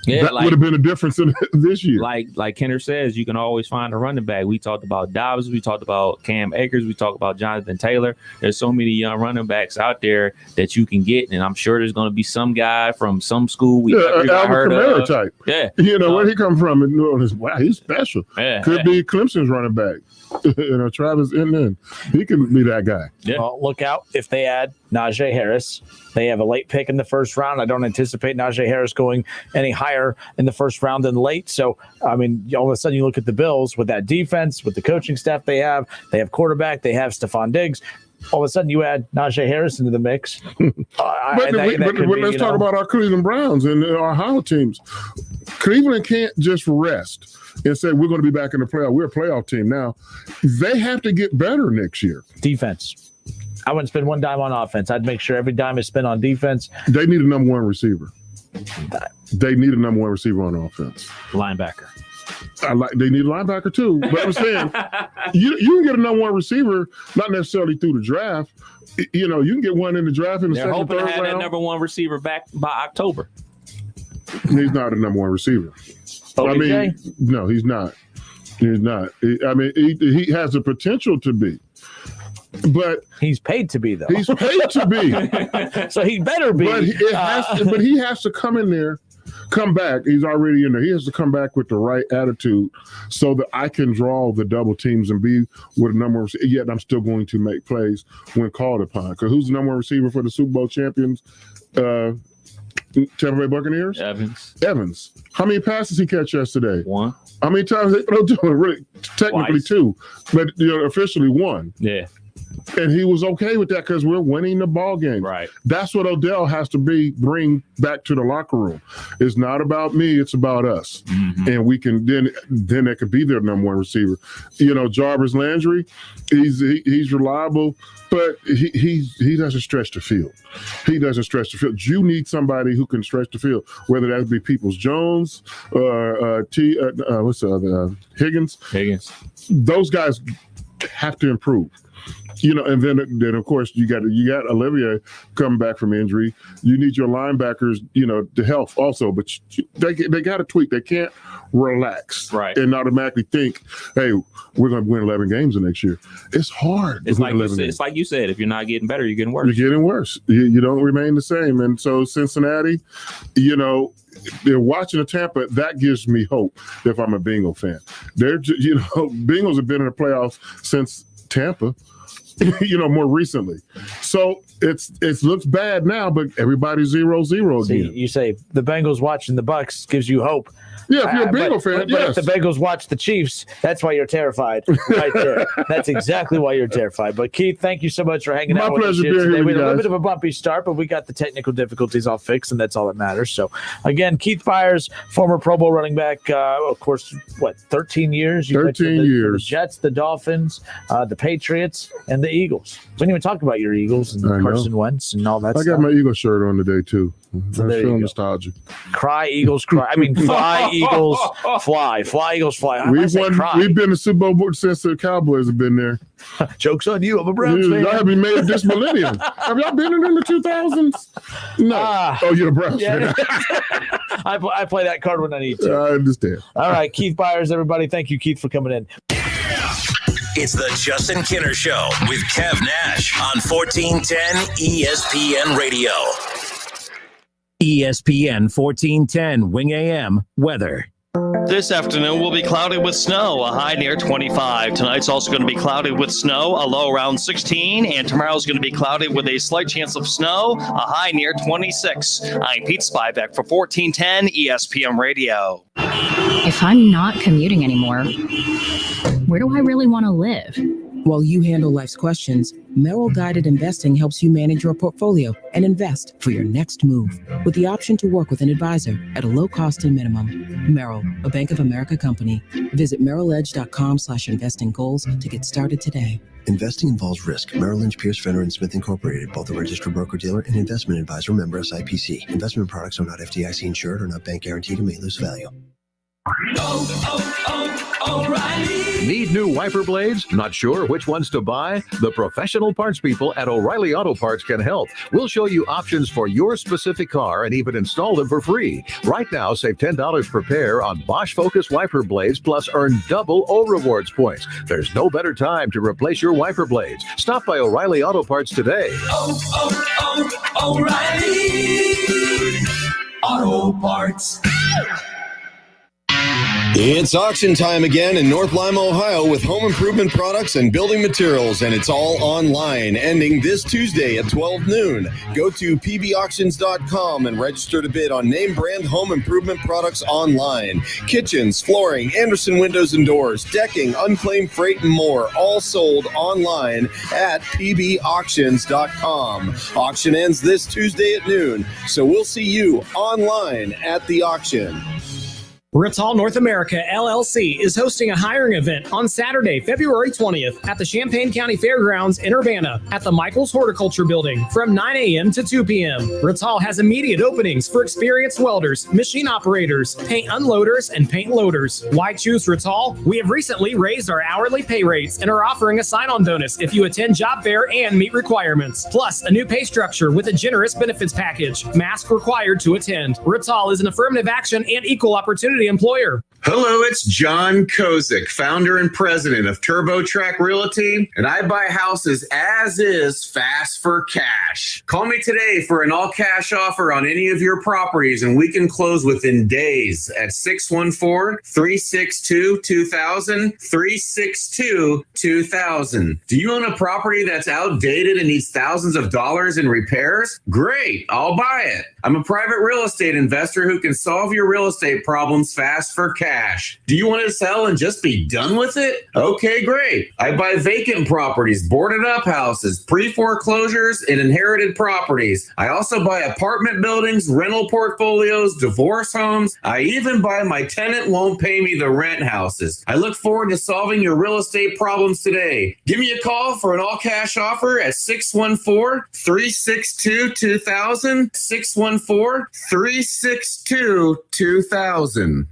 Yeah, that would have been a difference in this year. Like Kenner says, you can always find a running back. We talked about Dobbs. We talked about Cam Akers. We talked about Jonathan Taylor. There's so many young running backs out there that you can get, and I'm sure there's going to be some guy from some school we Alvin Kamara type. Yeah, where he come from? Wow, he's special. Yeah, could be Clemson's running back. Travis Etienne, he can be that guy. Yeah. Well, look out if they add Najee Harris. They have a late pick in the first round. I don't anticipate Najee Harris going any higher in the first round than late. So, all of a sudden you look at the Bills with that defense, with the coaching staff they have quarterback, they have Stephon Diggs. All of a sudden you add Najee Harris into the mix. But let's talk about our Cleveland Browns and our Ohio teams. Cleveland can't just rest and say we're going to be back in the playoff. We're a playoff team now. They have to get better next year. Defense. I wouldn't spend one dime on offense. I'd make sure every dime is spent on defense. They need a number one receiver. They need a number one receiver on offense. Linebacker. They need a linebacker too. But I'm saying you can get a number one receiver, not necessarily through the draft. You can get one in the draft in the second, third round. They're hoping to have that number one receiver back by October. He's not a number one receiver. OBJ? No, he's not. He's not. He has the potential to be. But he's paid to be, though. He's paid to be. So he better be. But he has to come in there, come back. He's already in there. He has to come back with the right attitude so that I can draw the double teams and be with a number of, yet I'm still going to make plays when called upon. Because who's the number one receiver for the Super Bowl champions? Tampa Bay Buccaneers? Evans. How many passes he catch yesterday? 1. How many times they do it? Really, technically 2, but officially 1. Yeah. And he was okay with that because we're winning the ball game. Right. That's what Odell has to bring back to the locker room. It's not about me, it's about us. Mm-hmm. And we can then that could be their number one receiver. Jarvis Landry, he's reliable, but he doesn't stretch the field. He doesn't stretch the field. You need somebody who can stretch the field, whether that be Peoples-Jones or what's the other Higgins. Those guys have to improve. And then of course you got Olivier coming back from injury. You need your linebackers, to help also, but they got to tweak. They can't relax and automatically think, hey, we're going to win 11 games the next year. It's hard. It's like you said, if you're not getting better, you're getting worse. You're getting worse. You don't remain the same. And so Cincinnati, they're watching the Tampa. That gives me hope if I'm a Bengal fan. Bengals have been in the playoffs since Tampa. More recently. So it looks bad now, but everybody's 0-0 again. You say the Bengals watching the Bucks gives you hope. Yeah, if you're a Bengal fan, but yes. if the Bengals watch the Chiefs, that's why you're terrified. Right there. That's exactly why you're terrified. But Keith, thank you so much for hanging out with us here today. We had a little bit of a bumpy start, but we got the technical difficulties all fixed, and that's all that matters. So, again, Keith Byers, former Pro Bowl running back, of course, 13 years? 13 years. The Jets, the Dolphins, the Patriots, and the Eagles. We didn't even talk about your Eagles and Carson Wentz and all that stuff. I got my Eagle shirt on today, too. So I'm feeling nostalgic. Cry, Eagles, cry. I mean, fly, Eagles, fly. Fly, Eagles, fly. We've been to Super Bowl since the Cowboys have been there. Joke's on you. I'm a Browns fan. Y'all haven't made it this millennium. Have y'all been in the 2000s? No. You're a Browns fan. I play that card when I need to. I understand. All right, Keith Byers, everybody. Thank you, Keith, for coming in. It's the Justin Kinner Show with Kev Nash on 1410 ESPN Radio. ESPN 1410 Wing AM weather. This afternoon will be cloudy with snow, a high near 25. Tonight's also going to be cloudy with snow, a low around 16. And tomorrow's going to be cloudy with a slight chance of snow, a high near 26. I'm Pete Spivak for 1410 ESPN Radio. If I'm not commuting anymore, where do I really want to live? While you handle life's questions, Merrill Guided Investing helps you manage your portfolio and invest for your next move with the option to work with an advisor at a low cost and minimum. Merrill, a Bank of America company. Visit merrilledge.com/investing goals to get started today. Investing involves risk. Merrill Lynch, Pierce, Fenner & Smith Incorporated, both a registered broker-dealer and investment advisor, member SIPC. Investment products are not FDIC insured or not bank guaranteed and may lose value. O'Reilly. Need new wiper blades? Not sure which ones to buy? The professional parts people at O'Reilly Auto Parts can help. We'll show you options for your specific car and even install them for free. Right now, save $10 per pair on Bosch Focus wiper blades, plus earn double O Rewards points. There's no better time to replace your wiper blades. Stop by O'Reilly Auto Parts today. O'Reilly Auto Parts. It's auction time again in North Lima, Ohio, with home improvement products and building materials, and it's all online, ending this Tuesday at 12 noon. Go to pbauctions.com and register to bid on name brand home improvement products online. Kitchens, flooring, Anderson windows and doors, decking, unclaimed freight, and more, all sold online at pbauctions.com. Auction ends this Tuesday at noon, so we'll see you online at the auction. Rittal North America, LLC is hosting a hiring event on Saturday, February 20th at the Champaign County Fairgrounds in Urbana at the Michaels Horticulture Building from 9 a.m. to 2 p.m. Rittal has immediate openings for experienced welders, machine operators, paint unloaders, and paint loaders. Why choose Rittal? We have recently raised our hourly pay rates and are offering a sign-on bonus if you attend job fair and meet requirements. Plus, a new pay structure with a generous benefits package. Mask required to attend. Rittal is an affirmative action and equal opportunity employer. Hello, it's John Kozik, founder and president of TurboTrack Realty, and I buy houses as is, fast for cash. Call me today for an all-cash offer on any of your properties, and we can close within days at 614-362-2000, 362-2000. Do you own a property that's outdated and needs thousands of dollars in repairs? Great, I'll buy it. I'm a private real estate investor who can solve your real estate problems fast for cash. Do you want to sell and just be done with it? Okay, great. I buy vacant properties, boarded up houses, pre-foreclosures, and inherited properties. I also buy apartment buildings, rental portfolios, divorce homes. I even buy my tenant won't pay me the rent houses. I look forward to solving your real estate problems today. Give me a call for an all-cash offer at 614-362-2000, 614-362-2000.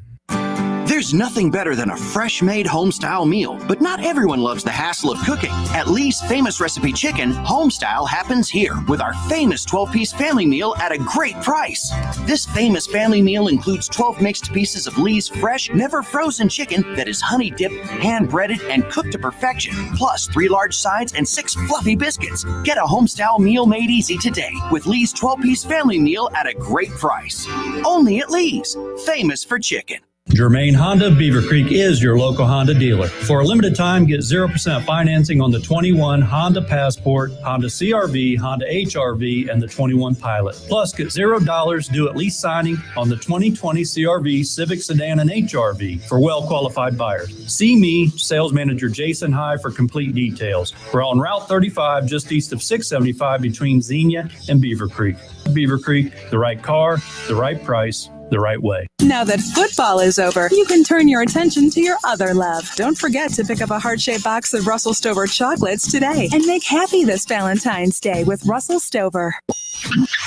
There's nothing better than a fresh-made home-style meal, but not everyone loves the hassle of cooking. At Lee's Famous Recipe Chicken, home-style happens here with our famous 12-piece family meal at a great price. This famous family meal includes 12 mixed pieces of Lee's fresh, never-frozen chicken that is honey-dipped, hand-breaded, and cooked to perfection, plus 3 large sides and 6 fluffy biscuits. Get a home-style meal made easy today with Lee's 12-piece family meal at a great price. Only at Lee's, famous for chicken. Germain Honda Beaver Creek is your local Honda dealer. For a limited time, get 0% financing on the 21 Honda Passport, Honda CRV, Honda HRV, and the 21 Pilot. Plus, get $0 due at lease signing on the 2020 CRV, Civic Sedan, and HRV for well-qualified buyers. See me, Sales Manager Jason High, for complete details. We're on Route 35, just east of 675 between Xenia and Beaver Creek. Beaver Creek, the right car, the right price, the right way. Now that football is over, you can turn your attention to your other love. Don't forget to pick up a heart-shaped box of Russell Stover chocolates today and make happy this Valentine's Day with Russell Stover.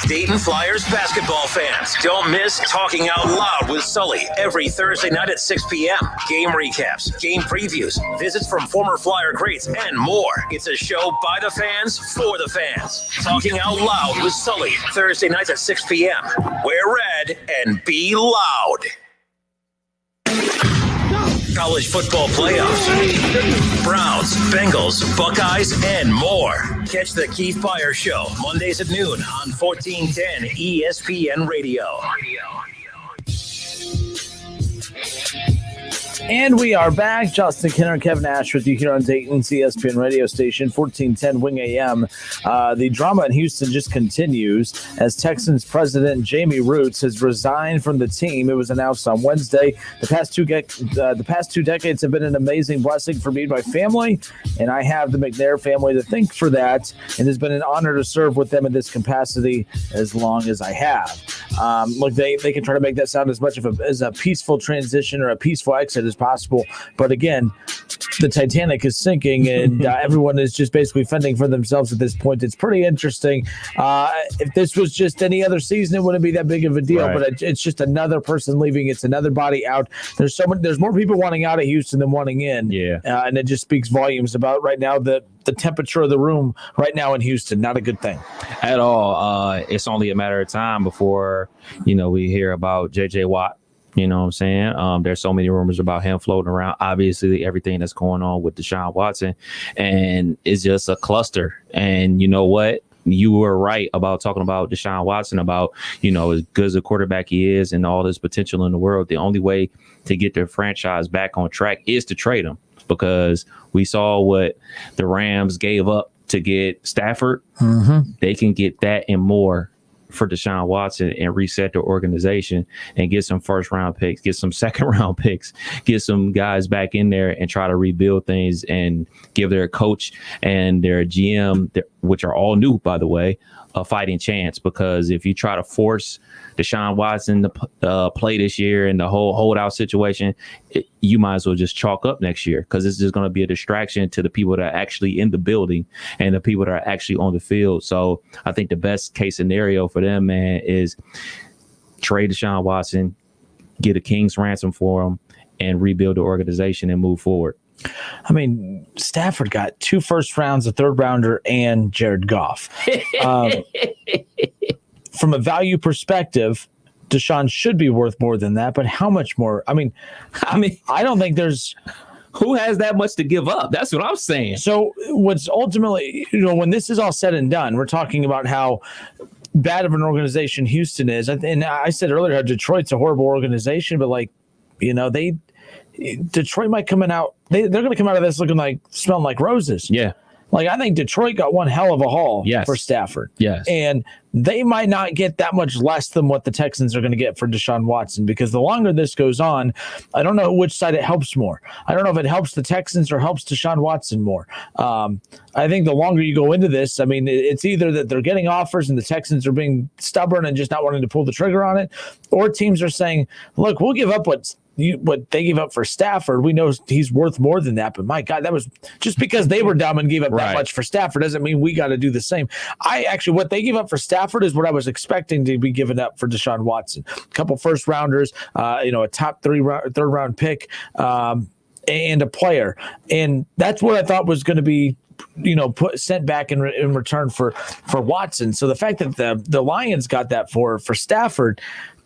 Dayton Flyers basketball fans, don't miss Talking Out Loud with Sully every Thursday night at 6 p.m. Game recaps, game previews, visits from former Flyer greats, and more. It's a show by the fans for the fans. Talking Out Loud with Sully, Thursday nights at 6 p.m. Wear red and be loud. College football playoffs, Browns, Bengals, Buckeyes, and more. Catch the Keith Fire Show Mondays at noon on 1410 ESPN Radio. And we are back. Justin Kinner and Kevin Nash with you here on Dayton's ESPN radio station, 1410 Wing AM. The drama in Houston just continues as Texans president Jamie Roots has resigned from the team. It was announced on Wednesday. The past two decades have been an amazing blessing for me and my family, and I have the McNair family to thank for that. And it's been an honor to serve with them in this capacity as long as I have. Look, they can try to make that sound as much as a peaceful transition or a peaceful exit as possible, but again, the Titanic is sinking, and everyone is just basically fending for themselves at this point. It's pretty interesting. If this was just any other season, it wouldn't be that big of a deal. Right. But it's just another person leaving. It's another body out. There's more people wanting out of Houston than wanting in. Yeah, and it just speaks volumes about right now the temperature of the room right now in Houston. Not a good thing at all. It's only a matter of time before we hear about J.J. Watt. You know what I'm saying? There's so many rumors about him floating around. Obviously, everything that's going on with Deshaun Watson, and it's just a cluster. And you know what? You were right about talking about Deshaun Watson, about, as good as a quarterback he is and all this potential in the world. The only way to get their franchise back on track is to trade him, because we saw what the Rams gave up to get Stafford. Mm-hmm. They can get that and more for Deshaun Watson and reset their organization and get some first round picks, get some second round picks, get some guys back in there and try to rebuild things and give their coach and their GM, which are all new, by the way, a fighting chance. Because if you try to force Deshaun Watson to play this year and the whole holdout situation, you might as well just chalk up next year, because it's just going to be a distraction to the people that are actually in the building and the people that are actually on the field. So I think the best case scenario for them, man, is trade Deshaun Watson, get a king's ransom for him, and rebuild the organization and move forward. I mean, Stafford got 2 first rounds, a third rounder, and Jared Goff. From a value perspective, Deshaun should be worth more than that, but how much more? I mean, I don't think there's who has that much to give up. That's what I'm saying. So what's ultimately, when this is all said and done, we're talking about how bad of an organization Houston is. And I said earlier how Detroit's a horrible organization, but Detroit might come out. They're going to come out of this smelling like roses. Yeah. I think Detroit got one hell of a haul for Stafford. Yes. And they might not get that much less than what the Texans are going to get for Deshaun Watson, because the longer this goes on, I don't know which side it helps more. I don't know if it helps the Texans or helps Deshaun Watson more. I think the longer you go into this, it's either that they're getting offers and the Texans are being stubborn and just not wanting to pull the trigger on it, or teams are saying, look, we'll give up what they gave up for Stafford. We know he's worth more than that, but my God, that was just because they were dumb and gave up that much for Stafford doesn't mean we got to do the same. What they gave up for Stafford is what I was expecting to be given up for Deshaun Watson. A couple first rounders, a top third round pick, and a player. And that's what I thought was going to be, sent back in return for Watson. So the fact that the Lions got that for Stafford,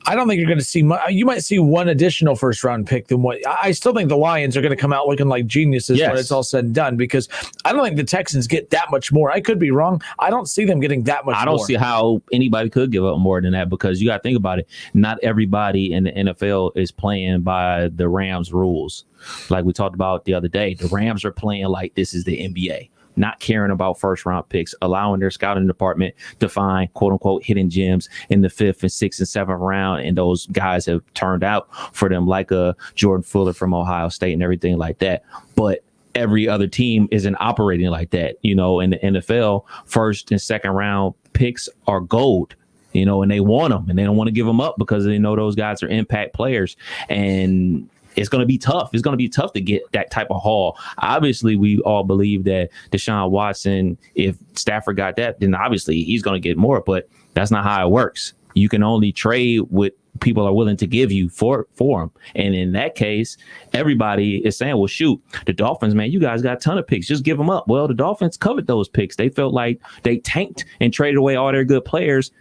I don't think you're going to see you might see one additional first round pick than what I still think the Lions are going to come out looking like geniuses when it's all said and done, because I don't think the Texans get that much more. I could be wrong. I don't see them getting that much more. I don't see how anybody could give up more than that, because you got to think about it. Not everybody in the NFL is playing by the Rams rules. Like we talked about the other day, the Rams are playing like this is the NBA. Not caring about first round picks, allowing their scouting department to find quote unquote hidden gems in the 5th and 6th and 7th round. And those guys have turned out for them, like a Jordan Fuller from Ohio State and everything like that. But every other team isn't operating like that. In the NFL, 1st and 2nd round picks are gold, and they want them and they don't want to give them up because they know those guys are impact players. And it's going to be tough. It's going to be tough to get that type of haul. Obviously, we all believe that Deshaun Watson, if Stafford got that, then obviously he's going to get more. But that's not how it works. You can only trade what people are willing to give you for him. And in that case, everybody is saying, well, shoot, the Dolphins, man, you guys got a ton of picks. Just give them up. Well, the Dolphins covered those picks. They felt like they tanked and traded away all their good players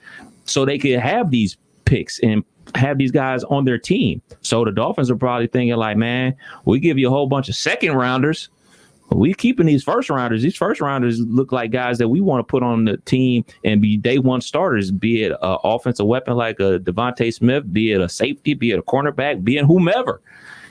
so they could have these picks and have these guys on their team. So the Dolphins are probably thinking like, man, we give you a whole bunch of 2nd rounders. We keeping these 1st rounders. These 1st rounders look like guys that we want to put on the team and be day one starters, be it an offensive weapon like a Devontae Smith, be it a safety, be it a cornerback, be it whomever.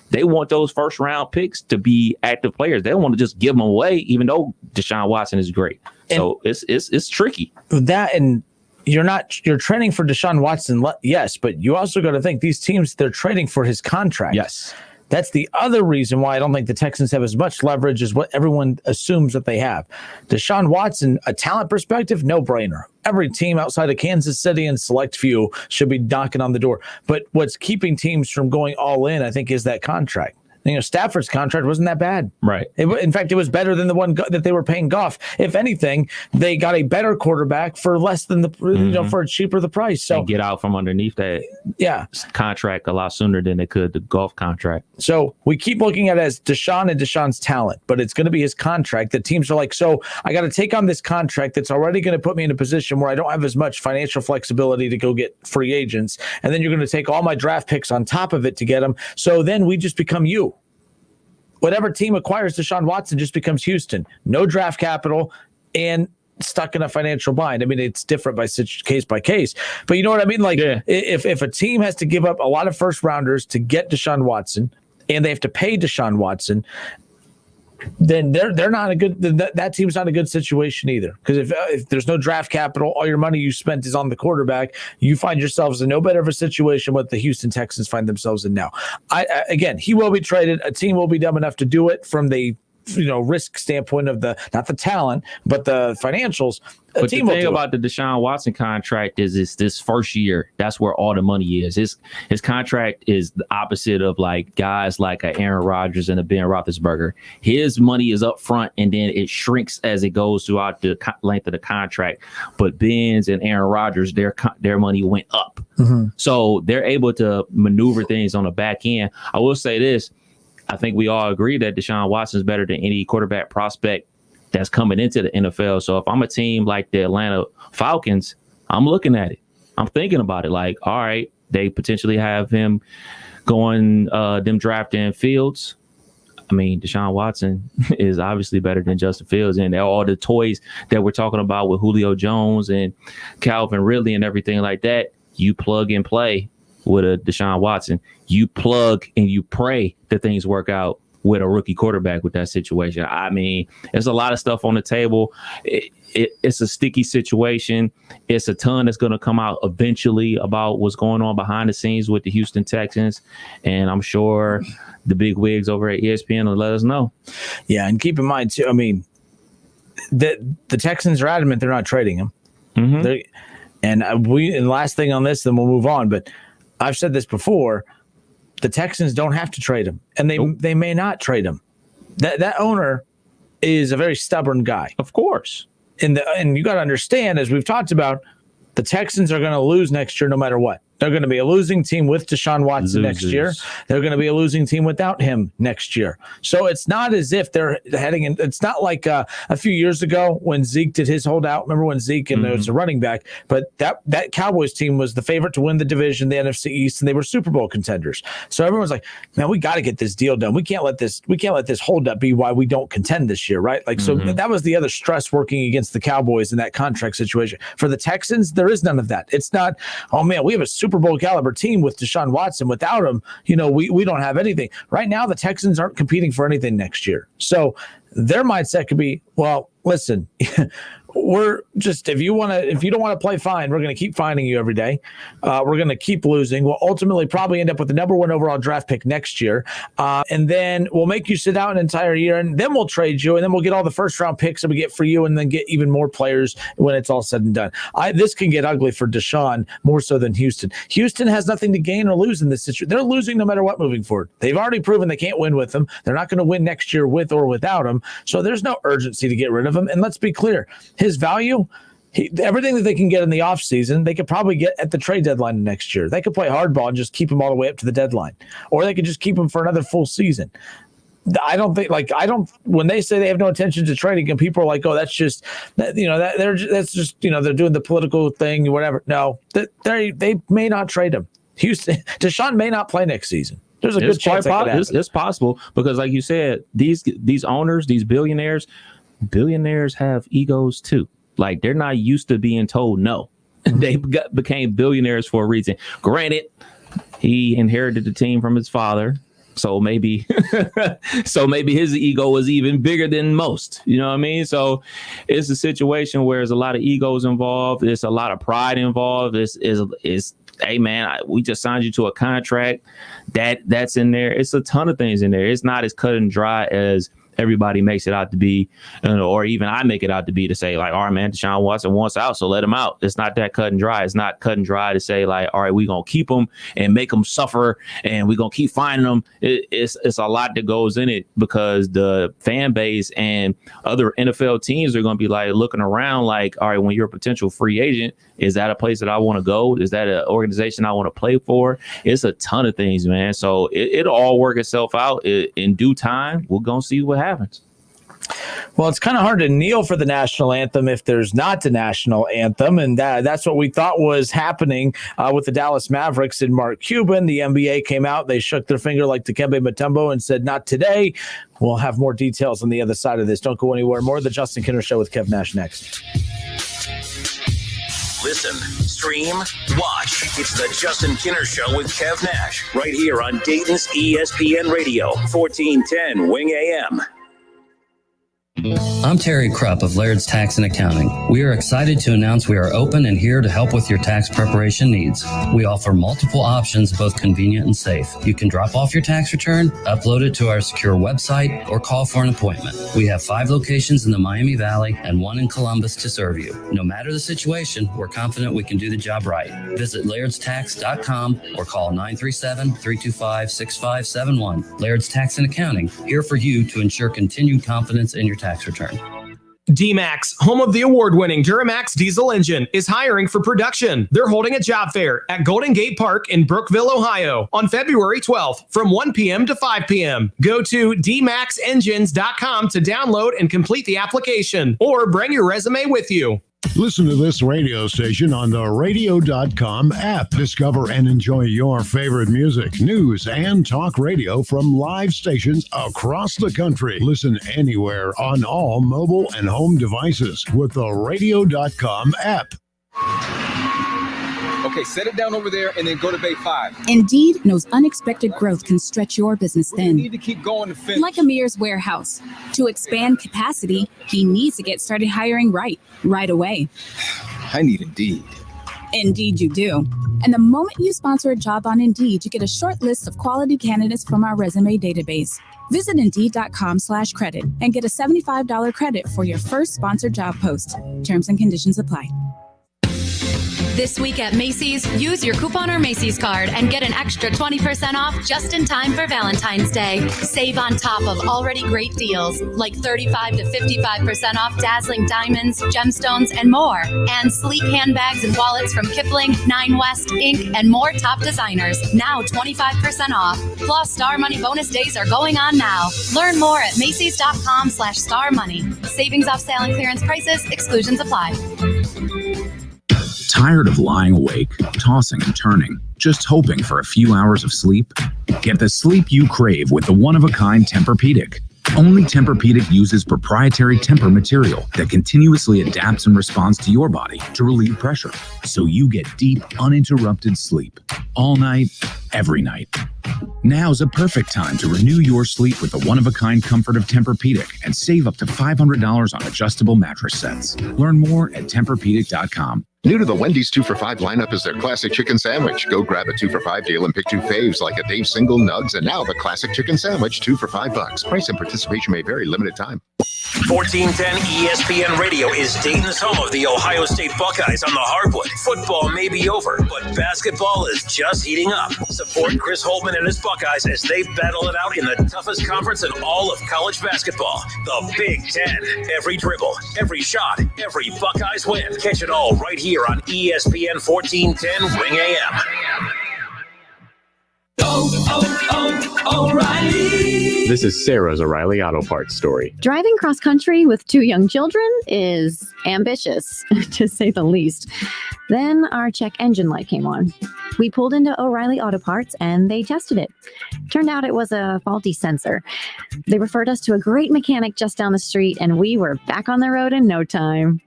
They want those 1st round picks to be active players. They don't want to just give them away, even though Deshaun Watson is great. So it's tricky. That, and you're trading for Deshaun Watson, yes, but you also got to think these teams, they're trading for his contract. Yes. That's the other reason why I don't think the Texans have as much leverage as what everyone assumes that they have. Deshaun Watson, a talent perspective, no brainer. Every team outside of Kansas City and select few should be knocking on the door. But what's keeping teams from going all in, I think, is that contract. Stafford's contract wasn't that bad. Right. In fact, it was better than the one that they were paying Goff. If anything, they got a better quarterback for less than for cheaper the price. So and get out from underneath that contract a lot sooner than they could the Goff contract. So we keep looking at it as Deshaun and Deshaun's talent, but it's going to be his contract that teams are like, so I got to take on this contract that's already going to put me in a position where I don't have as much financial flexibility to go get free agents. And then you're going to take all my draft picks on top of it to get them. So then we just become you. Whatever team acquires Deshaun Watson just becomes Houston. No draft capital and stuck in a financial bind. I mean, it's different by case by case. But you know what I mean? Like, if a team has to give up a lot of 1st rounders to get Deshaun Watson and they have to pay Deshaun Watson, then they're not a good. That team's not a good situation either. Because if there's no draft capital, all your money you spent is on the quarterback. You find yourselves in no better of a situation what the Houston Texans find themselves in now. Again, he will be traded. A team will be dumb enough to do it from the risk standpoint of not the talent, but the financials. But the thing about the Deshaun Watson contract is it's this first year. That's where all the money is. His contract is the opposite of like guys like a Aaron Rodgers and a Ben Roethlisberger. His money is up front and then it shrinks as it goes throughout the length of the contract. But Ben's and Aaron Rodgers, their money went up. Mm-hmm. So they're able to maneuver things on the back end. I will say this. I think we all agree that Deshaun Watson is better than any quarterback prospect that's coming into the NFL. So if I'm a team like the Atlanta Falcons, I'm looking at it. I'm thinking about it like, all right, they potentially have him going, them drafting Fields. I mean, Deshaun Watson is obviously better than Justin Fields. And all the toys that we're talking about with Julio Jones and Calvin Ridley and everything like that, you plug and play with a Deshaun Watson. You plug and you pray that things work out with a rookie quarterback with that situation. I mean, there's a lot of stuff on the table. It's a sticky situation. It's a ton that's going to come out eventually about what's going on behind the scenes with the Houston Texans. And I'm sure the big wigs over at ESPN will let us know. Yeah, and keep in mind, too, I mean, the Texans are adamant they're not trading him. Mm-hmm. And last thing on this, then we'll move on. But I've said this before. The Texans don't have to trade him, and they may not trade him. That owner is a very stubborn guy. Of course. And you got to understand, as we've talked about, the Texans are going to lose next year no matter what. They're going to be a losing team with Deshaun Watson next year. They're going to be a losing team without him next year. So it's not as if they're heading in. It's not like a few years ago when Zeke did his holdout. Remember when Zeke and there was a running back, but that Cowboys team was the favorite to win the division, the NFC East, and they were Super Bowl contenders. So everyone's like, man, we got to get this deal done. We can't let this holdup be why we don't contend this year, right? Like, so that was the other stress working against the Cowboys in that contract situation. For the Texans, there is none of that. It's not, oh man, we have a Super Bowl caliber team with Deshaun Watson. Without him, we don't have anything. Right now, the Texans aren't competing for anything next year. So their mindset could be, well, listen, we're just, if you don't want to play fine, we're going to keep finding you every day. We're going to keep losing. We'll ultimately probably end up with the number 1 overall draft pick next year. And then we'll make you sit out an entire year, and then we'll trade you, and then we'll get all the first round picks that we get for you, and then get even more players when it's all said and done. This can get ugly for Deshaun more so than Houston. Houston has nothing to gain or lose in this situation. They're losing no matter what moving forward. They've already proven they can't win with him. They're not going to win next year with or without him. So there's no urgency to get rid of him. And let's be clear, his value, everything that they can get in the offseason, they could probably get at the trade deadline next year. They could play hardball and just keep him all the way up to the deadline, or they could just keep him for another full season. When they say they have no intention to trading him, people are like, oh, that's just, they're doing the political thing, whatever. No, they may not trade him. Deshaun may not play next season. There's a good chance that could happen. It's possible because, like you said, these owners, these billionaires have egos too. Like, they're not used to being told no. They became billionaires for a reason. Granted, he inherited the team from his father, so maybe his ego was even bigger than most. You know what I mean? So it's a situation where there's a lot of egos involved. There's a lot of pride involved. Is hey man, we just signed you to a contract that's in there. It's a ton of things in there. It's not as cut and dry as everybody makes it out to be, or even I make it out to be, to say like, all right, man, Deshaun Watson wants out, so let him out. It's not that cut and dry. It's not cut and dry to say like, all right, we're going to keep him and make him suffer, and we're going to keep finding him. It's a lot that goes in it, because the fan base and other NFL teams are going to be like looking around like, all right, when you're a potential free agent, is that a place that I want to go? Is that an organization I want to play for? It's a ton of things, man. So it'll all work itself out in due time. We're going to see what happens. Well, it's kind of hard to kneel for the national anthem if there's not a national anthem, and that's what we thought was happening with the Dallas Mavericks and Mark Cuban. The NBA came out, they shook their finger like Dikembe Mutombo and said, not today. We'll have more details on the other side of this. Don't go anywhere. More of the Justin Kinner Show with Kev Nash next. Listen, stream, watch. It's the Justin Kinner Show with Kev Nash, right here on Dayton's ESPN Radio, 1410 Wing AM. I'm Terry Krupp of Laird's Tax and Accounting. We are excited to announce we are open and here to help with your tax preparation needs. We offer multiple options, both convenient and safe. You can drop off your tax return, upload it to our secure website, or call for an appointment. We have 5 locations in the Miami Valley and 1 in Columbus to serve you. No matter the situation, we're confident we can do the job right. Visit lairdstax.com or call 937-325-6571. Laird's Tax and Accounting, here for you to ensure continued confidence in your tax return. D-Max, home of the award-winning Duramax diesel engine, is hiring for production. They're holding a job fair at Golden Gate Park in Brookville, Ohio on February 12th from 1 p.m. to 5 p.m. Go to dmaxengines.com to download and complete the application, or bring your resume with you. Listen to this radio station on the radio.com app. Discover and enjoy your favorite music, news, and talk radio from live stations across the country. Listen anywhere on all mobile and home devices with the radio.com app. Okay, set it down over there and then go to bay 5. Indeed knows unexpected growth can stretch your business thin. We need to keep going to finish. Like Amir's warehouse. To expand capacity, he needs to get started hiring right away. I need Indeed. Indeed you do. And the moment you sponsor a job on Indeed, you get a short list of quality candidates from our resume database. Visit Indeed.com/credit and get a $75 credit for your first sponsored job post. Terms and conditions apply. This week at Macy's, use your coupon or Macy's card and get an extra 20% off just in time for Valentine's Day. Save on top of already great deals like 35 to 55% off dazzling diamonds, gemstones, and more. And sleek handbags and wallets from Kipling, Nine West, Inc., and more top designers. Now 25% off. Plus, Star Money bonus days are going on now. Learn more at Macy's.com/StarMoney. Savings off sale and clearance prices. Exclusions apply. Tired of lying awake, tossing and turning, just hoping for a few hours of sleep? Get the sleep you crave with the one-of-a-kind Tempur-Pedic. Only Tempur-Pedic uses proprietary Tempur material that continuously adapts and responds to your body to relieve pressure, so you get deep, uninterrupted sleep. All night, every night. Now's a perfect time to renew your sleep with the one-of-a-kind comfort of Tempur-Pedic and save up to $500 on adjustable mattress sets. Learn more at TempurPedic.com. New to the Wendy's 2 for $5 lineup is their classic chicken sandwich. Go grab a 2 for $5 deal and pick 2 faves like a Dave Single Nugs and now the classic chicken sandwich 2 for $5. Price and participation may vary. Limited time. 1410 ESPN Radio is Dayton's home of the Ohio State Buckeyes on the hardwood. Football may be over, but basketball is just heating up. Support Chris Holtman and his Buckeyes as they battle it out in the toughest conference in all of college basketball, the Big Ten. Every dribble, every shot, every Buckeyes win. Catch it all right here on ESPN 1410 Wing AM. O'Reilly. This is Sarah's O'Reilly Auto Parts story. Driving cross country with 2 young children is ambitious, to say the least. Then our check engine light came on. We pulled into O'Reilly Auto Parts and they tested it. Turned out it was a faulty sensor. They referred us to a great mechanic just down the street and we were back on the road in no time.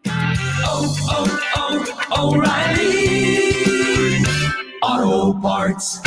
O'Reilly Auto Parts.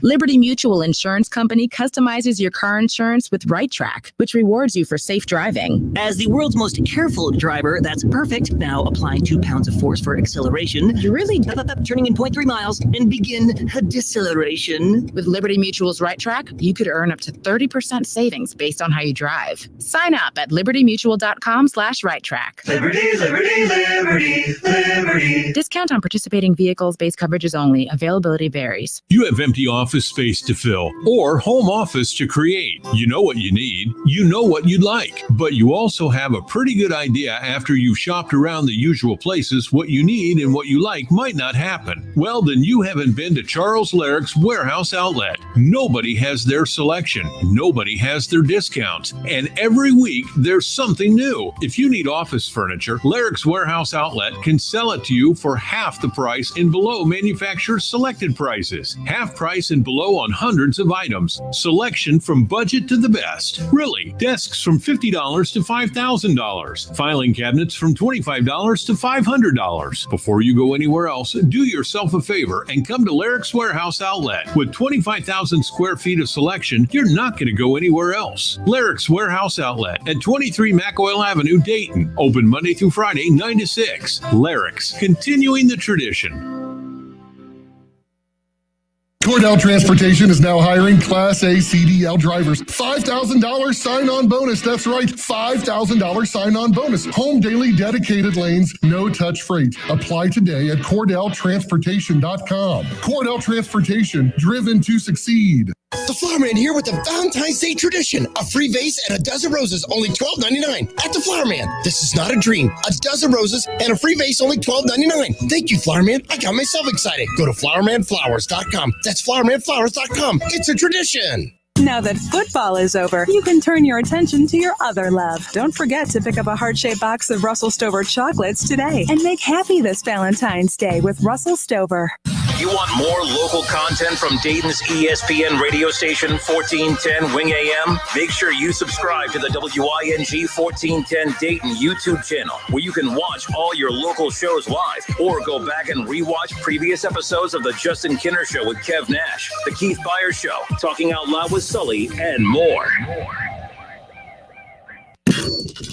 Liberty Mutual Insurance Company customizes your car insurance with Right Track, which rewards you for safe driving. As the world's most careful driver, that's perfect. Now applying 2 pounds of force for acceleration. You're really turning in 0.3 miles and begin a deceleration. With Liberty Mutual's Right Track, you could earn up to 30% savings based on how you drive. Sign up at libertymutual.com/righttrack. Liberty, liberty, liberty, liberty. Discount on participating vehicles, base coverages only. Availability varies. You have empty office space to fill or home office to create. You know what you need. You know what you'd like. But you also have a pretty good idea after you've shopped around the usual places what you need and what you like might not happen. Well, then you haven't been to Charles Larrick's Warehouse Outlet. Nobody has their selection. Nobody has their discounts. And every week there's something new. If you need office furniture, Larrick's Warehouse Outlet can sell it to you for half the price and below manufacturer's selected prices. Half price and below on hundreds of items. Selection from budget to the best. Really, desks from $50 to $5,000. Filing cabinets from $25 to $500. Before you go anywhere else, do yourself a favor and come to Larrick's Warehouse Outlet. With 25,000 square feet of selection, you're not going to go anywhere else. Larrick's Warehouse Outlet at 23 McOil Avenue, Dayton. Open Monday through Friday, 9 to 6. Larrick's, continuing the tradition. Cordell Transportation is now hiring Class A CDL drivers. $5,000 sign-on bonus. That's right, $5,000 sign-on bonus. Home daily dedicated lanes, no touch freight. Apply today at CordellTransportation.com. Cordell Transportation, driven to succeed. The Flower Man here with the Valentine's Day tradition. A free vase and a dozen roses, only $12.99 at the Flower Man. This is not a dream. A dozen roses and a free vase, only $12.99. Thank you, Flower Man. I got myself excited. Go to flowermanflowers.com. That's flowermanflowers.com. It's a tradition. Now that football is over, you can turn your attention to your other love. Don't forget to pick up a heart-shaped box of Russell Stover chocolates today and make happy this Valentine's Day with Russell Stover. You want more local content from Dayton's ESPN radio station 1410 Wing AM? Make sure you subscribe to the WING 1410 Dayton YouTube channel, where you can watch all your local shows live or go back and rewatch previous episodes of the Justin Kinner Show with Kev Nash, the Keith Byers Show, Talking Out Loud with Sully, and more.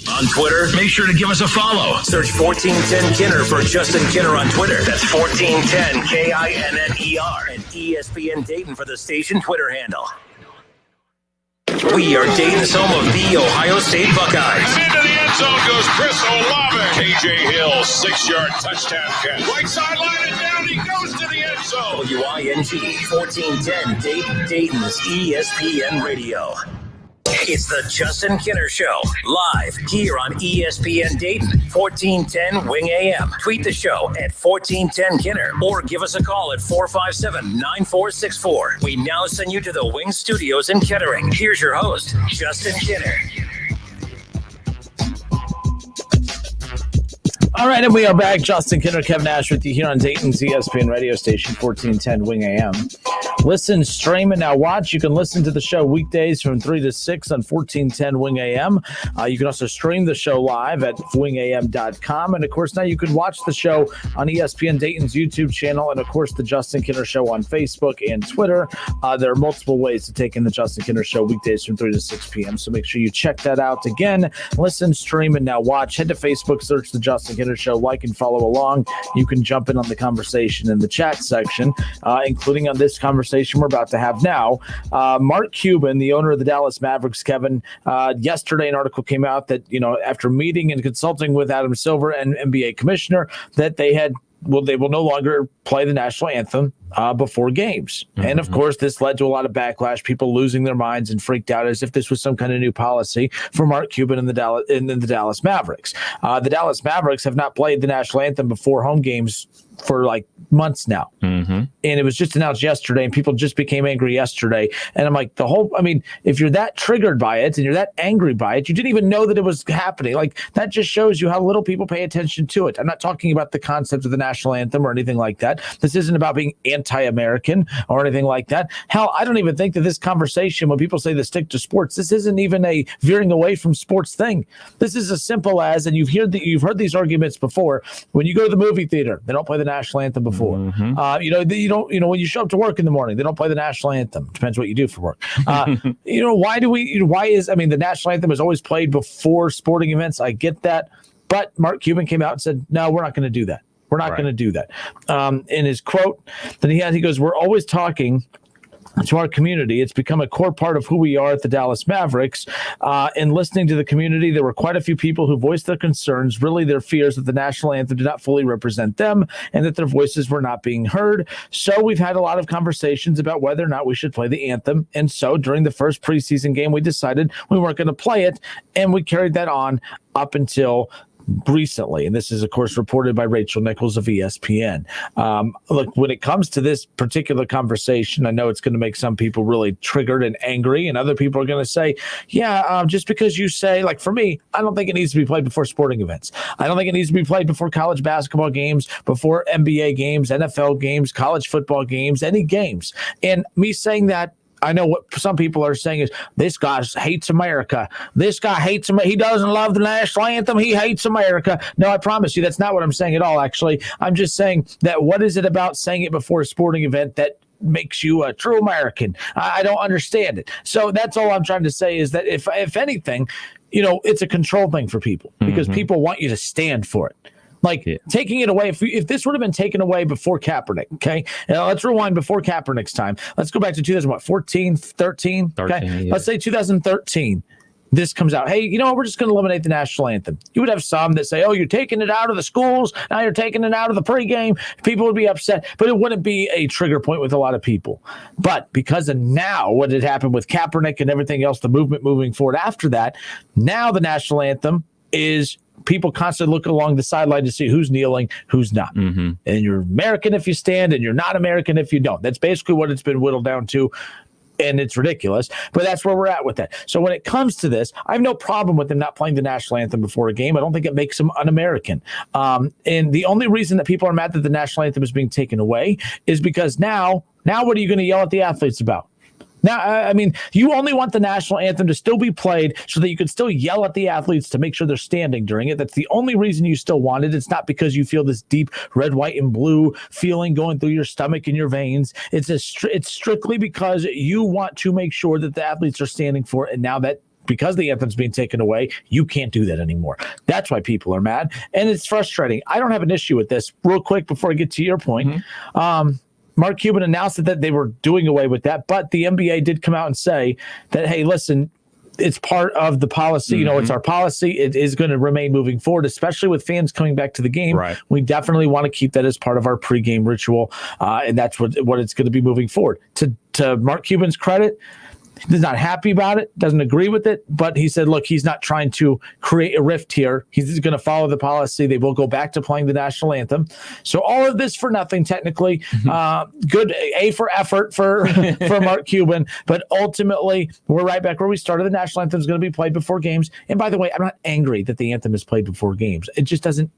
On Twitter, make sure to give us a follow. Search 1410 Kinner for Justin Kinner on Twitter. That's 1410 KINNER and ESPN Dayton for the station Twitter handle. We are Dayton's home of the Ohio State Buckeyes. And into the end zone goes Chris Olave. KJ Hill, 6-yard touchdown catch. Right sideline and down he goes to the end zone. WING 1410 Dayton's ESPN Radio. It's the Justin Kinner Show, live here on ESPN Dayton, 1410 Wing AM. Tweet the show at 1410 Kinner or give us a call at 457-9464. We now send you to the Wing Studios in Kettering. Here's your host, Justin Kinner. All right, and we are back. Justin Kinner, Kevin Nash with you here on Dayton's ESPN radio station, 1410 Wing AM. Listen, stream, and now watch. You can listen to the show weekdays from 3 to 6 on 1410 Wing AM. You can also stream the show live at wingam.com. And, of course, now you can watch the show on ESPN Dayton's YouTube channel and, of course, the Justin Kinner Show on Facebook and Twitter. There are multiple ways to take in the Justin Kinner Show weekdays from 3 to 6 p.m., so make sure you check that out. Again, listen, stream, and now watch. Head to Facebook, search the Justin Kinner Show, like and follow along. You can jump in on the conversation in the chat section, including on this conversation we're about to have now. Mark Cuban, the owner of the Dallas Mavericks, Kevin, yesterday an article came out that, after meeting and consulting with Adam Silver and NBA commissioner, that they will no longer play the national anthem before games. Mm-hmm. And, of course, this led to a lot of backlash, people losing their minds and freaked out as if this was some kind of new policy for Mark Cuban and the Dallas Mavericks. The Dallas Mavericks have not played the national anthem before home games for like months now. Mm-hmm. And it was just announced yesterday, and people just became angry yesterday. And I'm like, if you're that triggered by it and you're that angry by it, you didn't even know that it was happening. Like, that just shows you how little people pay attention to it. I'm not talking about the concept of the national anthem or anything like that. This isn't about being anti-American or anything like that. Hell, I don't even think that this conversation, when people say to stick to sports, this isn't even a veering away from sports thing. This is as simple as, and you've heard these arguments before, when you go to the movie theater, they don't play the national anthem before. Mm-hmm. When you show up to work in the morning, they don't play the national anthem. Depends what you do for work. The national anthem is always played before sporting events. I get that. But Mark Cuban came out and said, no, we're not going to do that. We're not going to do that. In his quote that he goes, we're always talking to our community. It's become a core part of who we are at the Dallas Mavericks. And listening to the community, there were quite a few people who voiced their concerns, really their fears that the national anthem did not fully represent them and that their voices were not being heard. So we've had a lot of conversations about whether or not we should play the anthem. And so during the first preseason game, we decided we weren't going to play it. And we carried that on up until recently, and this is, of course, reported by Rachel Nichols of ESPN. Look, when it comes to this particular conversation, I know it's going to make some people really triggered and angry, and other people are going to say, just because you say, like for me, I don't think it needs to be played before sporting events. I don't think it needs to be played before college basketball games, before NBA games, NFL games, college football games, any games. And me saying that, I know what some people are saying is this guy hates America. This guy hates America. He doesn't love the national anthem. He hates America. No, I promise you that's not what I'm saying at all, actually. I'm just saying that what is it about saying it before a sporting event that makes you a true American? I don't understand it. So that's all I'm trying to say is that if anything, it's a control thing for people because people want you to stand for it. Taking it away, if this would have been taken away before Kaepernick, okay? Now, let's rewind before Kaepernick's time. Let's go back to 2014, 13? Okay, yeah. Let's say 2013. This comes out. Hey, we're just going to eliminate the national anthem. You would have some that say, oh, you're taking it out of the schools. Now you're taking it out of the pregame. People would be upset, but it wouldn't be a trigger point with a lot of people. But because of now what had happened with Kaepernick and everything else, the movement moving forward after that, now the national anthem is people constantly look along the sideline to see who's kneeling, who's not. Mm-hmm. And you're American if you stand, and you're not American if you don't. That's basically what it's been whittled down to. And it's ridiculous, but that's where we're at with that. So when it comes to this, I have no problem with them not playing the national anthem before a game. I don't think it makes them un-American. And the only reason that people are mad that the national anthem is being taken away is because now what are you going to yell at the athletes about? Now, you only want the national anthem to still be played so that you can still yell at the athletes to make sure they're standing during it. That's the only reason you still want it. It's not because you feel this deep red, white, and blue feeling going through your stomach and your veins. It's strictly because you want to make sure that the athletes are standing for it. And now that because the anthem's being taken away, you can't do that anymore. That's why people are mad. And it's frustrating. I don't have an issue with this. Real quick before I get to your point. Mm-hmm. Mark Cuban announced that they were doing away with that, but the NBA did come out and say that, hey, listen, it's part of the policy. You know, it's our policy. It is going to remain moving forward, especially with fans coming back to the game. Right. We definitely want to keep that as part of our pregame ritual, and that's what it's going to be moving forward. To Mark Cuban's credit, he's not happy about it, doesn't agree with it, but he said, look, he's not trying to create a rift here. He's going to follow the policy. They will go back to playing the national anthem. So all of this for nothing, technically. Good A for effort for Mark Cuban, but ultimately we're right back where we started. The national anthem is going to be played before games. And by the way, I'm not angry that the anthem is played before games. It just doesn't.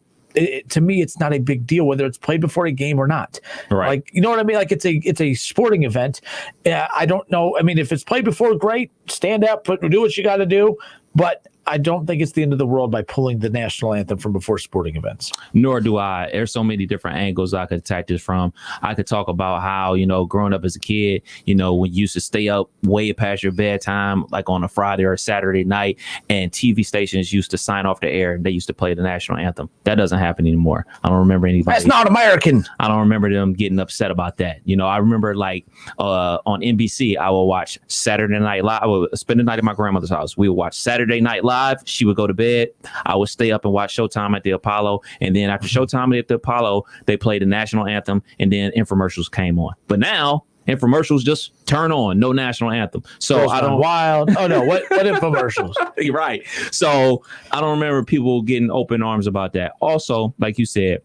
To me, it's not a big deal whether it's played before a game or not. Right. Like, you know what I mean? Like, it's a sporting event. I don't know. I mean, if it's played before, great. Stand up, do what you got to do. But I don't think it's the end of the world by pulling the national anthem from before sporting events. Nor do I. There's so many different angles I could attack this from. I could talk about how, you know, growing up as a kid, you know, when you used to stay up way past your bedtime, like on a Friday or a Saturday night, and TV stations used to sign off the air and they used to play the national anthem. That doesn't happen anymore. I don't remember anybody. That's not American. I don't remember them getting upset about that. You know, I remember like on NBC, I would watch Saturday Night Live. I would spend the night at my grandmother's house. We would watch Saturday Night Live. She would go to bed. I would stay up and watch Showtime at the Apollo. And then after Showtime at the Apollo, they played the national anthem and then infomercials came on. But now infomercials just turn on, no national anthem. So I don't wild. Oh no, what infomercials? You're right. So I don't remember people getting open arms about that. Also, like you said,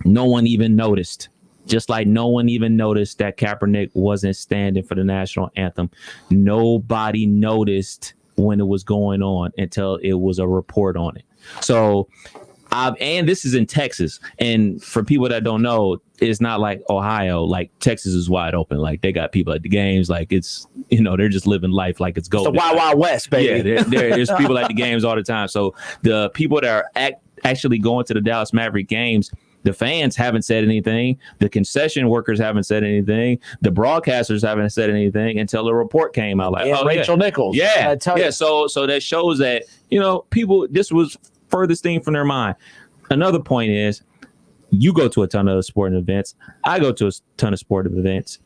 no one even noticed. Just like no one even noticed that Kaepernick wasn't standing for the national anthem. Nobody noticed when it was going on until it was a report on it. So, and this is in Texas. And for people that don't know, it's not like Ohio. Like Texas is wide open. Like they got people at the games. Like it's, you know, they're just living life like it's golden. It's the Wild Wild West, baby. Yeah, there's people at the games all the time. So the people that are actually going to the Dallas Maverick games, the fans haven't said anything. The concession workers haven't said anything. The broadcasters haven't said anything until the report came out. Like, Rachel Nichols. Yeah. So that shows that, you know, people, this was furthest thing from their mind. Another point is you go to a ton of sporting events. I go to a ton of sporting events.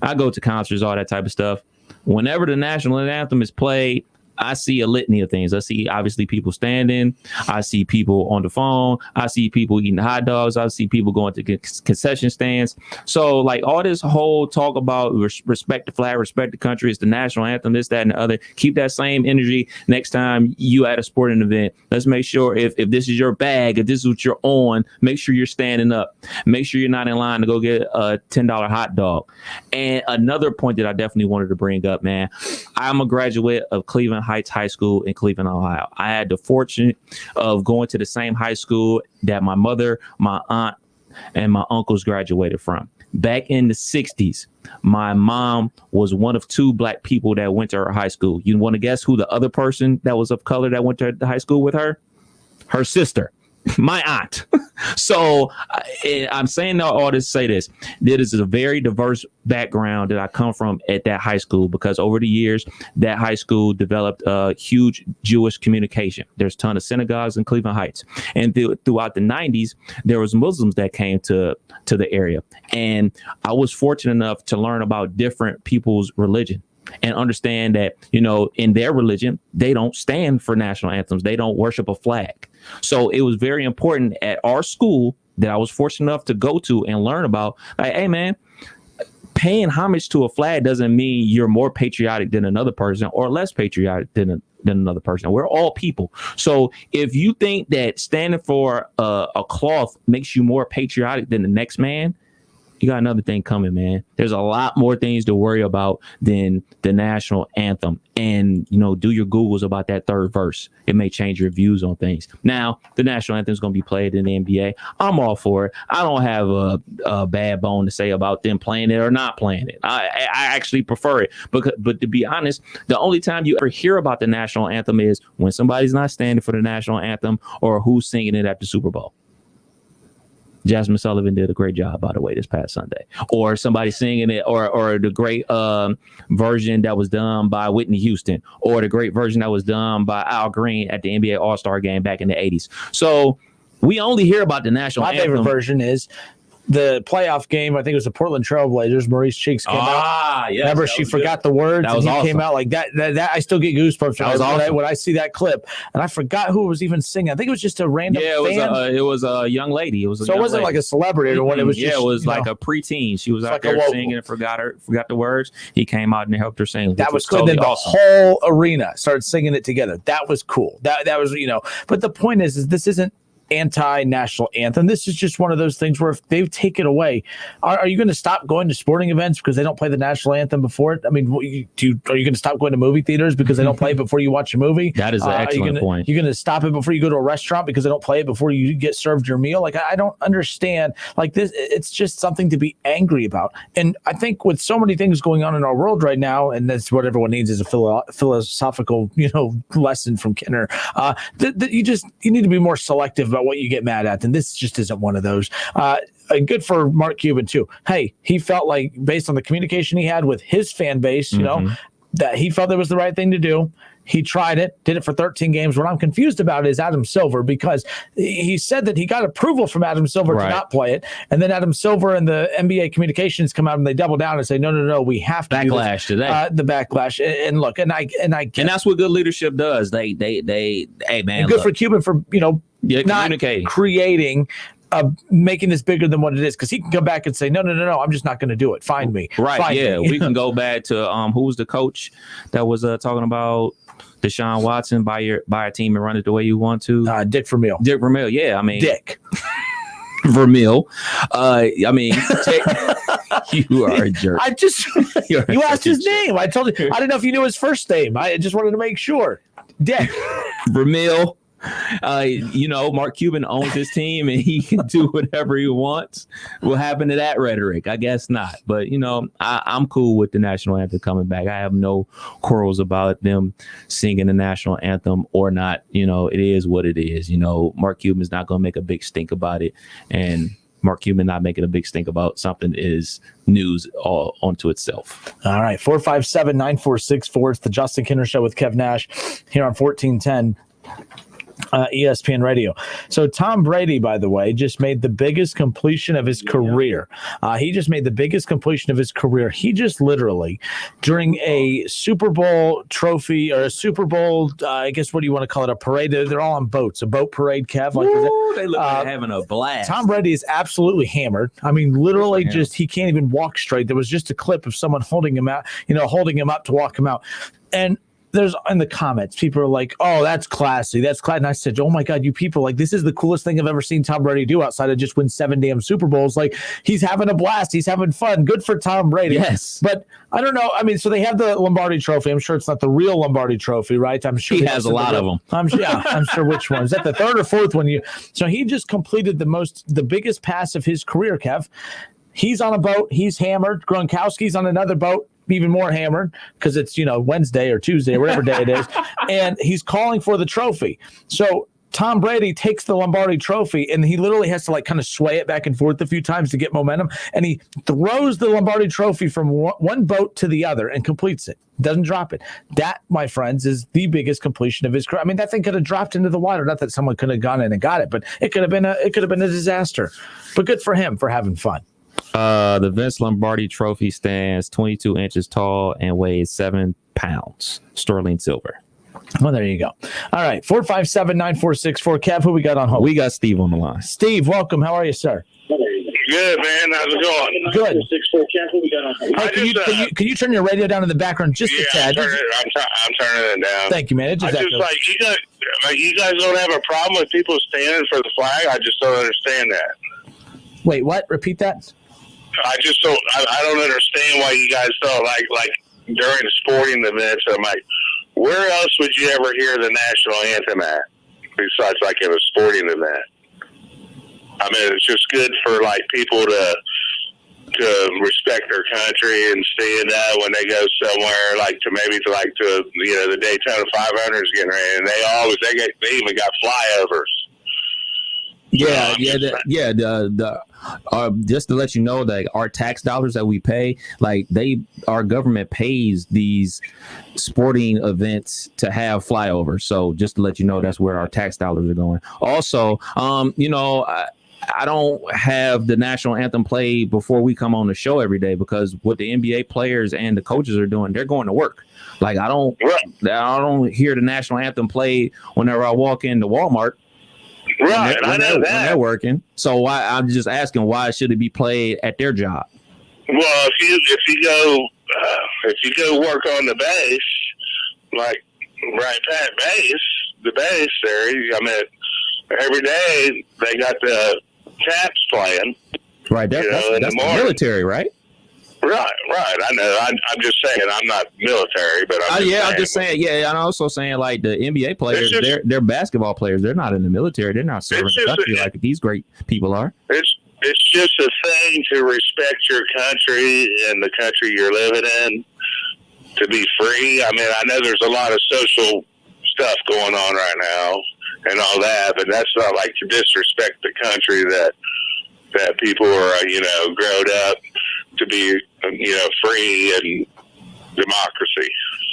I go to concerts, all that type of stuff. Whenever the national anthem is played, I see a litany of things. I see obviously people standing. I see people on the phone. I see people eating hot dogs. I see people going to concession stands. So like all this whole talk about respect the flag, respect the country, it's the national anthem, this, that, and the other. Keep that same energy next time you at a sporting event. Let's make sure if this is your bag, if this is what you're on, make sure you're standing up. Make sure you're not in line to go get a $10 hot dog. And another point that I definitely wanted to bring up, man, I'm a graduate of Cleveland Heights High School in Cleveland, Ohio. I had the fortune of going to the same high school that my mother, my aunt, and my uncles graduated from. Back in the 60s, my mom was one of two black people that went to her high school. You want to guess who the other person that was of color that went to the high school with her? Her sister. My aunt. So I'm saying all this to say this. There is a very diverse background that I come from at that high school because over the years, that high school developed a huge Jewish communication. There's a ton of synagogues in Cleveland Heights. And throughout the 90s, there was Muslims that came to the area. And I was fortunate enough to learn about different people's religion and understand that, you know, in their religion, they don't stand for national anthems. They don't worship a flag. So it was very important at our school that I was fortunate enough to go to and learn about, like, hey, man, paying homage to a flag doesn't mean you're more patriotic than another person or less patriotic than another person. We're all people. So if you think that standing for a cloth makes you more patriotic than the next man, you got another thing coming, man. There's a lot more things to worry about than the national anthem. And, you know, do your Googles about that third verse. It may change your views on things. Now, the national anthem is going to be played in the NBA. I'm all for it. I don't have a bad bone to say about them playing it or not playing it. I actually prefer it. But to be honest, the only time you ever hear about the national anthem is when somebody's not standing for the national anthem or who's singing it at the Super Bowl. Jasmine Sullivan did a great job, by the way, this past Sunday. Or somebody singing it, or the great version that was done by Whitney Houston, or the great version that was done by Al Green at the NBA All-Star game back in the 80s. So we only hear about the national anthem. My favorite version is the playoff game. I think it was the Portland Trailblazers. Maurice Cheeks came out. Yes, remember, she forgot the words. That was and he awesome. came out like that. That I still get goosebumps Awesome. when I see that clip. And I forgot who was even singing. I think it was just a random fan. It was a young lady. It was So it wasn't like a celebrity or what. It was just, it was like a preteen. She was out there singing and forgot the words. He came out and helped her sing. That was cool. Totally Then the awesome. whole arena started singing it together. That was cool. That was, but the point is this isn't anti-national anthem. This is just one of those things where if they take it away, are you going to stop going to sporting events because they don't play the national anthem before it? I mean, are you going to stop going to movie theaters because they don't play it before you watch a movie? That is an excellent point. You're going to stop it before you go to a restaurant because they don't play it before you get served your meal? Like, I don't understand. Like this, it's just something to be angry about. And I think with so many things going on in our world right now, and that's what everyone needs is a philosophical, lesson from Kinner. You need to be more selective about what you get mad at, and this just isn't one of those. Good for Mark Cuban too. Hey, he felt like based on the communication he had with his fan base, that he felt it was the right thing to do. He tried it, did it for 13 games. What I'm confused about is Adam Silver, because he said that he got approval from Adam Silver to not play it. And then Adam Silver and the NBA communications come out and they double down and say, no, we have to backlash today. The backlash. And look, and I get, and that's what good leadership does. They hey man, and good for Cuban for, not creating making this bigger than what it is, because he can come back and say no, I'm just not going to do it. Find me. Right. Find me. We can go back to who was the coach that was talking about Deshaun Watson, buy a team and run it the way you want to. Dick Vermeil. Yeah, I mean Dick Vermeil. You are a jerk. You asked his name. I told you. I didn't know if you knew his first name. I just wanted to make sure. Dick Vermeil. Mark Cuban owns his team and he can do whatever he wants. What happened to that rhetoric? I guess not. But, I'm cool with the national anthem coming back. I have no quarrels about them singing the national anthem or not. It is what it is. Mark Cuban's not going to make a big stink about it. And Mark Cuban not making a big stink about something is news all onto itself. All right. 457-9464. It's the Justin Kinner Show with Kev Nash here on 1410. ESPN Radio. So Tom Brady, by the way, just made the biggest completion of his career. He just made the biggest completion of his career. He just literally, during a Super Bowl trophy or a Super Bowl, I guess, what do you want to call it? A parade? They're all on boats. A boat parade, Kev. They look like having a blast. Tom Brady is absolutely hammered. I mean, literally he can't even walk straight. There was just a clip of someone holding him out, holding him up to walk him out. And there's in the comments, people are like, oh, that's classy. That's classy. And I said, oh my God, you people, like, this is the coolest thing I've ever seen Tom Brady do outside of just win 7 damn Super Bowls. Like, he's having a blast. He's having fun. Good for Tom Brady. Yes. But I don't know. I mean, so they have the Lombardi Trophy. I'm sure it's not the real Lombardi Trophy, right? I'm sure he has a lot of them. I'm sure which one. Is that the third or fourth one? So he just completed the biggest pass of his career, Kev. He's on a boat. He's hammered. Gronkowski's on another boat, even more hammered, because it's, Wednesday or Tuesday or whatever day it is. And he's calling for the trophy. So Tom Brady takes the Lombardi Trophy and he literally has to kind of sway it back and forth a few times to get momentum. And he throws the Lombardi Trophy from one boat to the other and completes it. Doesn't drop it. That, my friends, is the biggest completion of his career. I mean, that thing could have dropped into the water. Not that someone could have gone in and got it, but it could have been a disaster. But good for him for having fun. The Vince Lombardi Trophy stands 22 inches tall and weighs 7 pounds. Sterling silver. Well, there you go. All right, 457-9464. Kev, who we got on hold? We got Steve on the line. Steve, welcome. How are you, sir? Good, man. How's it going? Good. Hey, can you turn your radio down in the background just a tad? I'm turning it down. Thank you, man. It just you guys don't have a problem with people standing for the flag. I just don't understand that. Wait, what? Repeat that. I don't understand why you guys don't like during sporting events. I'm like, where else would you ever hear the national anthem at besides like in a sporting event? I mean, it's just good for like people to respect their country and stand up when they go somewhere, like to the Daytona 500 is getting ready, and they even got flyovers. Just to let you know that our tax dollars that we pay, our government pays these sporting events to have flyovers. So just to let you know, that's where our tax dollars are going. Also, I don't have the national anthem played before we come on the show every day, because what the NBA players and the coaches are doing, they're going to work. Like I don't hear the national anthem played whenever I walk into Walmart. Right, when they're working. So I'm just asking, why should it be played at their job? Well, if you go work on the base, like right past the base there, I mean, every day they got the taps playing. Right, that's the military, right? Right. I know. I'm just saying I'm not military, but I'm just saying. Yeah, I'm also saying like the NBA players, they're basketball players. They're not in the military. They're not serving the country like these great people are. It's just a thing to respect your country and the country you're living in, to be free. I mean, I know there's a lot of social stuff going on right now and all that, but that's not like to disrespect the country that people are, grown up to be, free and democracy.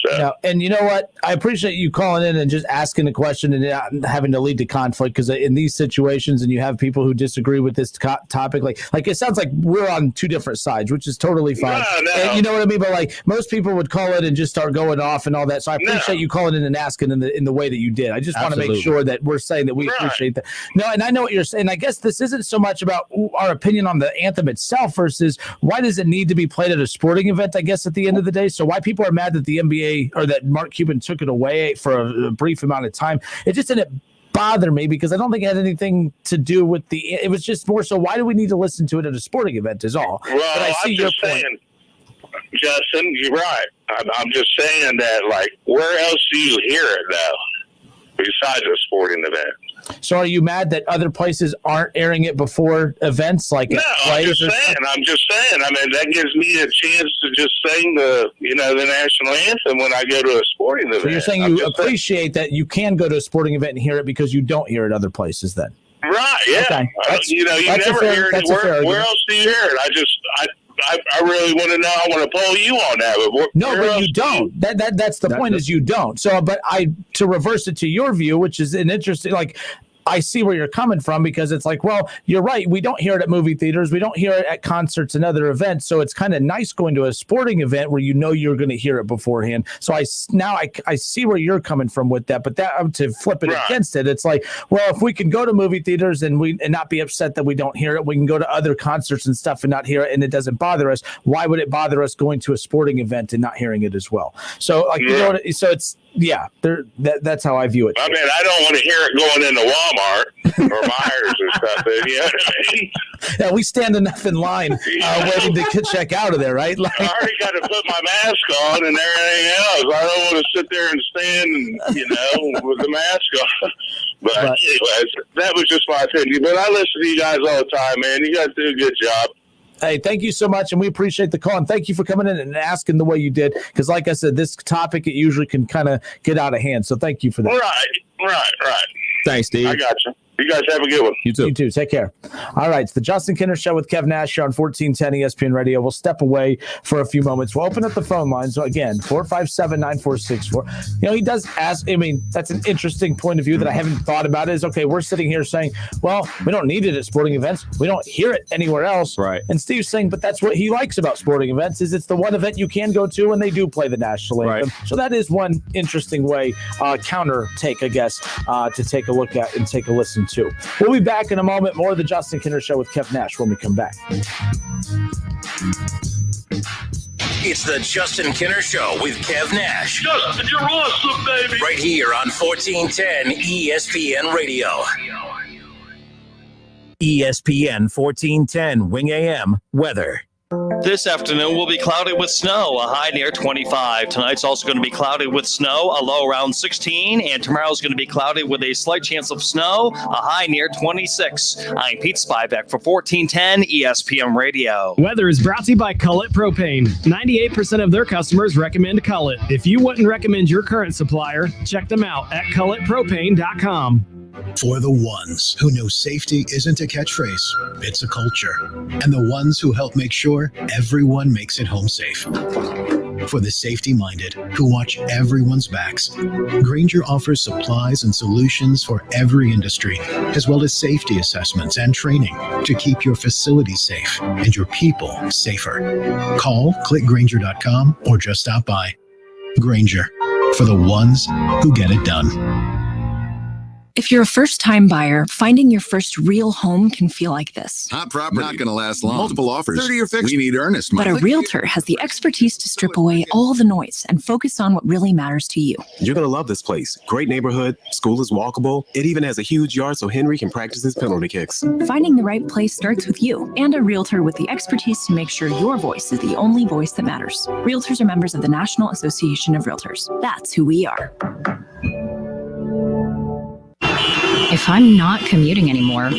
So. Yeah, and you know what? I appreciate you calling in and just asking the question and not having to lead to conflict, because in these situations, and you have people who disagree with this topic, like it sounds like we're on two different sides, which is totally fine. No. And you know what I mean? But like most people would call it and just start going off and all that. So I appreciate you calling in and asking in the way that you did. I just want to make sure that we're saying that we appreciate that. No, and I know what you're saying. I guess this isn't so much about our opinion on the anthem itself versus why does it need to be played at a sporting event, I guess, at the end of the day. So why people are mad that the NBA or that Mark Cuban took it away for a brief amount of time. It just didn't bother me because I don't think it had anything to do with it was just more so why do we need to listen to it at a sporting event is all. Well, but I see your point. Justin, you're right. I'm just saying that, like, where else do you hear it though, besides a sporting event? So are you mad that other places aren't airing it before events like No, I'm just saying. I mean, that gives me a chance to just sing the national anthem when I go to a sporting event. So you're saying you appreciate that you can go to a sporting event and hear it because you don't hear it other places then? Right, yeah. Okay. You never hear it. Where else do you hear it? I really want to know. I want to poll you on that. But you don't. That's the point is you don't. So, but to reverse it to your view, which is an interesting, like, I see where you're coming from because it's like, well, you're right. We don't hear it at movie theaters. We don't hear it at concerts and other events. So it's kind of nice going to a sporting event where you're going to hear it beforehand. So I see where you're coming from with that. But to flip it against it, it's like, well, if we can go to movie theaters and not be upset that we don't hear it, we can go to other concerts and stuff and not hear it, and it doesn't bother us. Why would it bother us going to a sporting event and not hearing it as well? So like, you know what? So it's. Yeah, that's how I view it. I mean, I don't want to hear it going into Walmart or Myers or something. You know what I mean? Yeah, we stand enough in line waiting to check out of there, right? Like, I already got to put my mask on and everything else. I don't want to sit there and stand, with the mask on. But anyways, that was just my opinion. But I listen to you guys all the time, man. You guys do a good job. Hey, thank you so much, and we appreciate the call, and thank you for coming in and asking the way you did, because like I said, this topic, it usually can kind of get out of hand, so thank you for that. Right. Thanks, Steve. I got you. You guys have a good one. You too. You too. Take care. All right. It's the Justin Kinner Show with Kev Nash here on 1410 ESPN Radio. We'll step away for a few moments. We'll open up the phone lines. So again, 457-9464. He does ask, I mean, that's an interesting point of view that I haven't thought about is, okay, we're sitting here saying, well, we don't need it at sporting events. We don't hear it anywhere else. Right. And Steve's saying, but that's what he likes about sporting events is it's the one event you can go to when they do play the national anthem. Right. So that is one interesting way, counter take, I guess, to take a look at and take a listen to. We'll be back in a moment. More of the Justin Kinner Show with Kev Nash when we come back. It's the Justin Kinner Show with Kev Nash. Justin, you're awesome, baby. Right here on 1410 ESPN Radio. ESPN 1410 Wing AM weather. This afternoon will be cloudy with snow, a high near 25. Tonight's also going to be cloudy with snow, a low around 16. And tomorrow's going to be cloudy with a slight chance of snow, a high near 26. I'm Pete Spivak for 1410 ESPN Radio. Weather is brought to you by Cullet Propane. 98% of their customers recommend Cullet. If you wouldn't recommend your current supplier, check them out at culletpropane.com. For the ones who know safety isn't a catchphrase, it's a culture. And the ones who help make sure everyone makes it home safe. For the safety-minded who watch everyone's backs, Grainger offers supplies and solutions for every industry, as well as safety assessments and training to keep your facilities safe and your people safer. Call, click Grainger.com, or just stop by. Grainger, for the ones who get it done. If you're a first-time buyer, finding your first real home can feel like this. Hot property. Not going to last long. Multiple offers. 30-year fixed. We need earnest money. But a realtor has the expertise to strip away all the noise and focus on what really matters to you. You're going to love this place. Great neighborhood. School is walkable. It even has a huge yard so Henry can practice his penalty kicks. Finding the right place starts with you and a realtor with the expertise to make sure your voice is the only voice that matters. Realtors are members of the National Association of Realtors. That's who we are. If I'm not commuting anymore,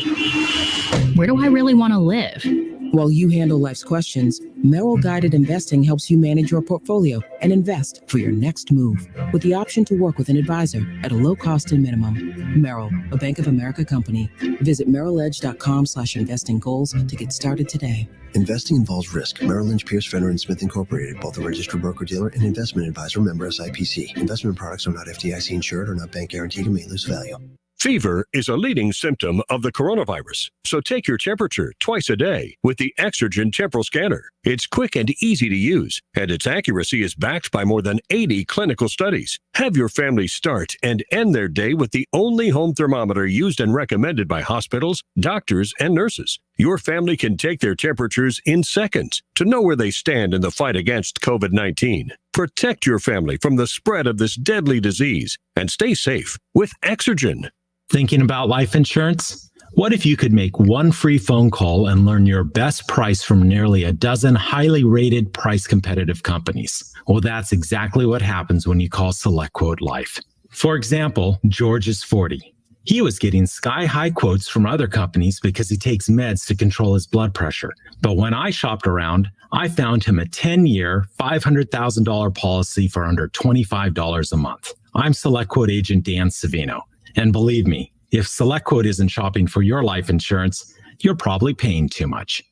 where do I really want to live? While you handle life's questions, Merrill Guided Investing helps you manage your portfolio and invest for your next move with the option to work with an advisor at a low cost and minimum. Merrill, a Bank of America company. Visit merrilledge.com/investing goals to get started today. Investing involves risk. Merrill Lynch, Pierce, Fenner & Smith Incorporated, both a registered broker-dealer and investment advisor, member SIPC. Investment products are not FDIC insured or not bank guaranteed and may lose value. Fever is a leading symptom of the coronavirus, so take your temperature twice a day with the Exergen Temporal Scanner. It's quick and easy to use, and its accuracy is backed by more than 80 clinical studies. Have your family start and end their day with the only home thermometer used and recommended by hospitals, doctors, and nurses. Your family can take their temperatures in seconds to know where they stand in the fight against COVID-19. Protect your family from the spread of this deadly disease and stay safe with Exergen. Thinking about life insurance? What if you could make one free phone call and learn your best price from nearly a dozen highly rated, price competitive companies? Well, that's exactly what happens when you call SelectQuote Life. For example, George is 40. He was getting sky-high quotes from other companies because he takes meds to control his blood pressure. But when I shopped around, I found him a 10-year, $500,000 policy for under $25 a month. I'm SelectQuote agent Dan Savino. And believe me, if SelectQuote isn't shopping for your life insurance, you're probably paying too much.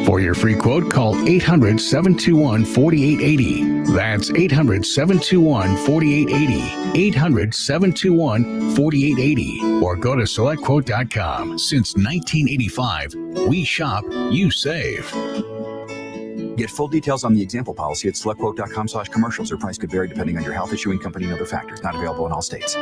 For your free quote, call 800-721-4880. That's 800-721-4880. 800-721-4880. Or go to SelectQuote.com. Since 1985, we shop, you save. Get full details on the example policy at SelectQuote.com/commercials. Or price could vary depending on your health, issuing company, and other factors. Not available in all states.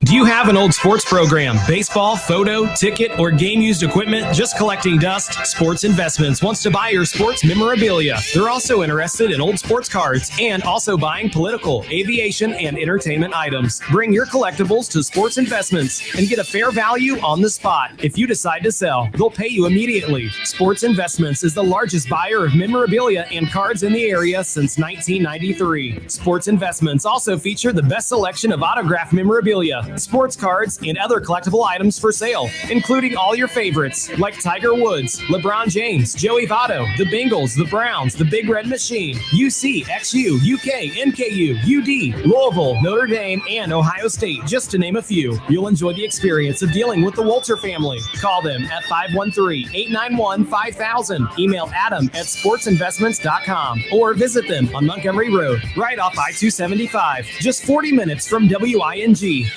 Do you have an old sports program, baseball, photo, ticket, or game-used equipment just collecting dust? Sports Investments wants to buy your sports memorabilia. They're also interested in old sports cards and also buying political, aviation, and entertainment items. Bring your collectibles to Sports Investments and get a fair value on the spot. If you decide to sell, they'll pay you immediately. Sports Investments is the largest buyer of memorabilia and cards in the area since 1993. Sports Investments also feature the best selection of autographed memorabilia, sports cards, and other collectible items for sale, including all your favorites like Tiger Woods, LeBron James, Joey Votto, the Bengals, the Browns, the Big Red Machine, UC, XU, UK, NKU, UD, Louisville, Notre Dame, and Ohio State, just to name a few. You'll enjoy the experience of dealing with the Walter family. Call them at 513-891-5000. Email adam@sportsinvestments.com or visit them on Montgomery Road, right off I-275, just 40 minutes from WING.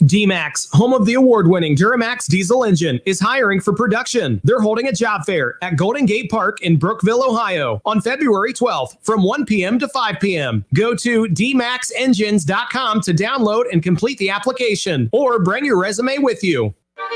D-Max, home of the award-winning Duramax diesel engine, is hiring for production. They're holding a job fair at Golden Gate Park in Brookville, Ohio on February 12th from 1 p.m. to 5 p.m. Go to dmaxengines.com to download and complete the application or bring your resume with you.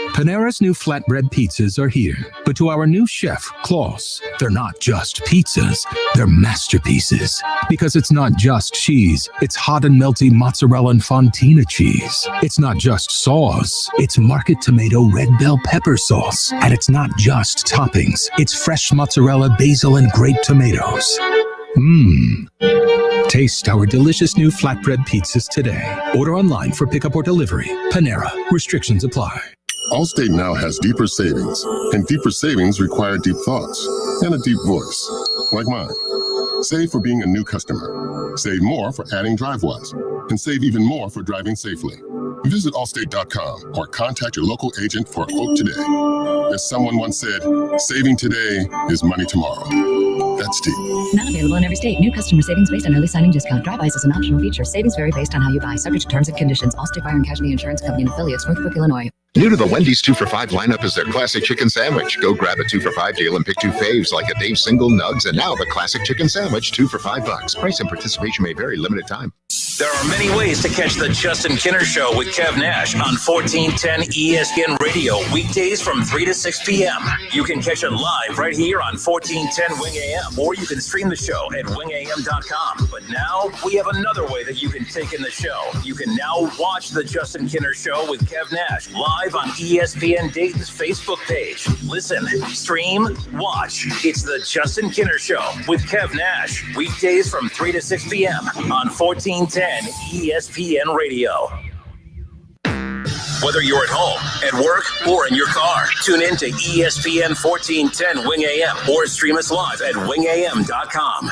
Panera's new flatbread pizzas are here. But to our new chef, Klaus, they're not just pizzas, they're masterpieces. Because it's not just cheese, it's hot and melty mozzarella and fontina cheese. It's not just sauce, it's market tomato red bell pepper sauce. And it's not just toppings, it's fresh mozzarella, basil, and grape tomatoes. Taste our delicious new flatbread pizzas today. Order online for pickup or delivery. Panera. Restrictions apply. Allstate now has deeper savings, and deeper savings require deep thoughts and a deep voice, like mine. Save for being a new customer. Save more for adding DriveWise, and save even more for driving safely. Visit Allstate.com or contact your local agent for a quote today. As someone once said, saving today is money tomorrow. That's deep. Not available in every state. New customer savings based on early signing discount. Drive-bys is an optional feature. Savings vary based on how you buy. Subject to terms and conditions. Allstate Fire and Casualty Insurance Company and affiliates. Northbrook, Illinois. New to the Wendy's 2 for $5 lineup is their classic chicken sandwich. Go grab a 2 for $5 deal and pick 2 faves like a Dave's Single Nugs and now the classic chicken sandwich 2 for $5. Price and participation may vary. Limited time. There are many ways to catch the Justin Kinner Show with Kev Nash on 1410 ESPN Radio, weekdays from 3 to 6 p.m. You can catch it live right here on 1410 Wing AM, or you can stream the show at wingam.com. But now we have another way that you can take in the show. You can now watch the Justin Kinner Show with Kev Nash live on ESPN Dayton's Facebook page. Listen, stream, watch. It's the Justin Kinner Show with Kev Nash, weekdays from 3 to 6 p.m. on 1410 ESPN Radio. Whether you're at home, at work, or in your car, tune in to ESPN 1410 Wing AM or stream us live at wingam.com.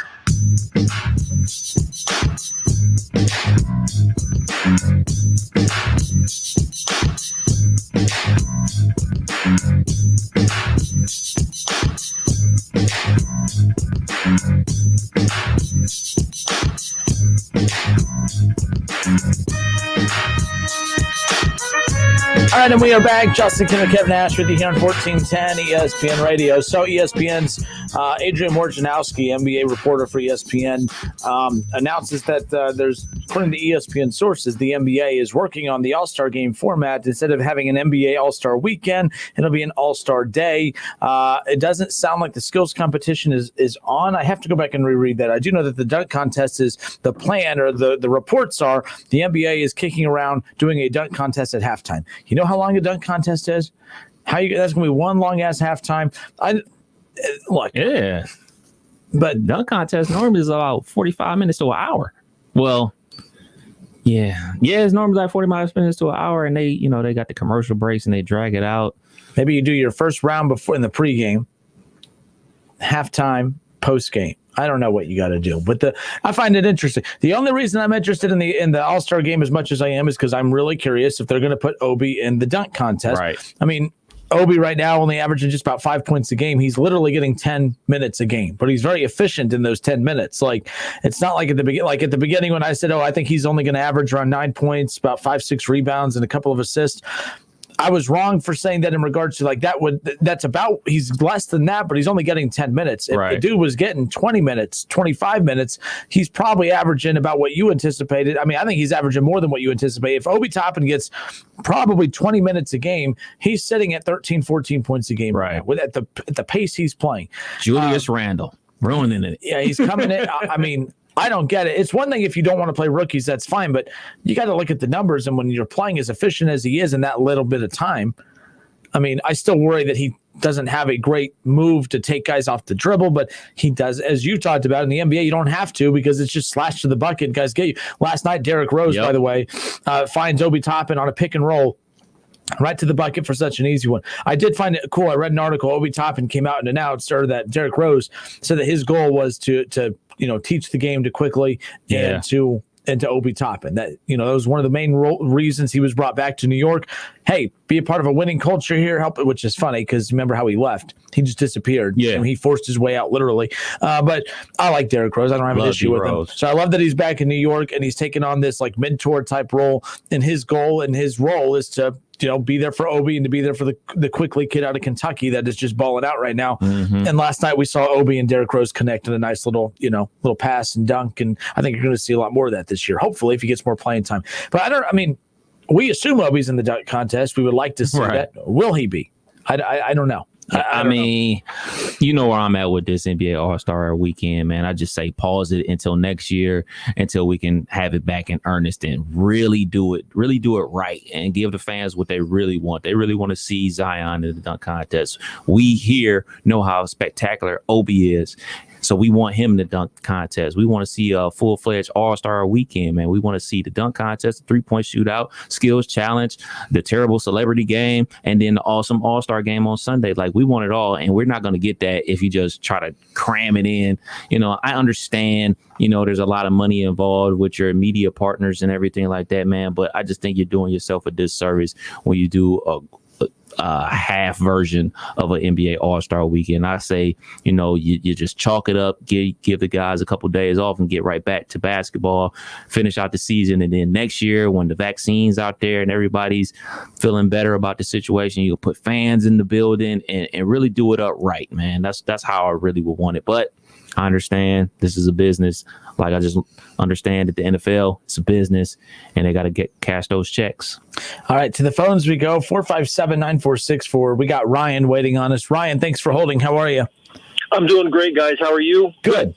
All right, and we are back. Justin Kinner, Kev Nash with you here on 1410 ESPN Radio. So ESPN's Adrian Wojnarowski, NBA reporter for ESPN, announces that there's, according to ESPN sources, the NBA is working on the All-Star Game format. Instead of having an NBA All-Star weekend, it'll be an All-Star Day. It doesn't sound like the skills competition is on. I have to go back and reread that. I do know that the dunk contest is the plan, or the reports are the NBA is kicking around doing a dunk contest at halftime. You know how long a dunk contest is? That's going to be one long ass halftime. Look, yeah, but dunk contest normally is about 45 minutes to an hour. Well, yeah, it's normally like 45 minutes to an hour, and they got the commercial breaks and they drag it out. Maybe you do your first round before in the pregame, halftime, postgame. I don't know what you got to do, but I find it interesting. The only reason I'm interested in the All-Star Game as much as I am is because I'm really curious if they're going to put Obi in the dunk contest. Right. I mean, Obi right now only averaging just about 5 points a game. He's literally getting 10 minutes a game, but he's very efficient in those 10 minutes. Like, it's not like at the beginning when I said, I think he's only going to average around 9 points, about 5-6 rebounds, and a couple of assists. I was wrong for saying that in regards to that's about, he's less than that, but he's only getting 10 minutes. If the dude was getting 20 minutes, 25 minutes, he's probably averaging about what you anticipated. I mean, I think he's averaging more than what you anticipate. If Obi Toppin gets probably 20 minutes a game, he's sitting at 13, 14 points a game right now, at the pace he's playing. Julius Randle ruining it. Yeah, he's coming in. I mean, I don't get it. It's one thing if you don't want to play rookies, that's fine, but you got to look at the numbers. And when you're playing as efficient as he is in that little bit of time, I mean, I still worry that he doesn't have a great move to take guys off the dribble, but he does, as you talked about in the NBA, you don't have to because it's just slash to the bucket. Guys get you. Last night, Derrick Rose, by the way, finds Obi Toppin on a pick and roll. Right to the bucket for such an easy one. I did find it cool. I read an article. Obi Toppin came out and announced, or that Derrick Rose said that his goal was to teach the game to quickly and to Obi Toppin. That that was one of the main reasons he was brought back to New York. Hey, be a part of a winning culture here. Help, which is funny because remember how he left? He just disappeared. Yeah, and he forced his way out literally. But I like Derrick Rose. I don't have an issue with him. So I love that he's back in New York and he's taking on this like mentor type role. And his goal and his role is to be there for Obi and to be there for the quickly kid out of Kentucky that is just balling out right now. Mm-hmm. And last night we saw Obi and Derrick Rose connect in a nice little pass and dunk. And I think you're going to see a lot more of that this year. Hopefully, if he gets more playing time. But we assume Obi's in the dunk contest. We would like to see that. Will he be? I don't know. I mean, you know where I'm at with this NBA All-Star weekend, man. I just say pause it until next year, until we can have it back in earnest and really do it right and give the fans what they really want. They really want to see Zion in the dunk contest. We here know how spectacular Obi is. So we want him to dunk contest. We want to see a full-fledged all-star weekend, man. We want to see the dunk contest, the three-point shootout, skills challenge, the terrible celebrity game, and then the awesome all-star game on Sunday. Like, we want it all, and we're not going to get that if you just try to cram it in. You know, I understand, you know, there's a lot of money involved with your media partners and everything like that, man, but I just think you're doing yourself a disservice when you do a half version of an NBA All-Star weekend. I say, you know, you just chalk it up, give the guys a couple days off and get right back to basketball, finish out the season. And then next year, when the vaccine's out there and everybody's feeling better about the situation, you'll put fans in the building and really do it up right, man. That's how I really would want it. But I understand this is a business. Like, I just understand that the NFL, it's a business, and they got to cash those checks. All right, to the phones we go, 457-9464. We got Ryan waiting on us. Ryan, thanks for holding. How are you? I'm doing great, guys. How are you? Good.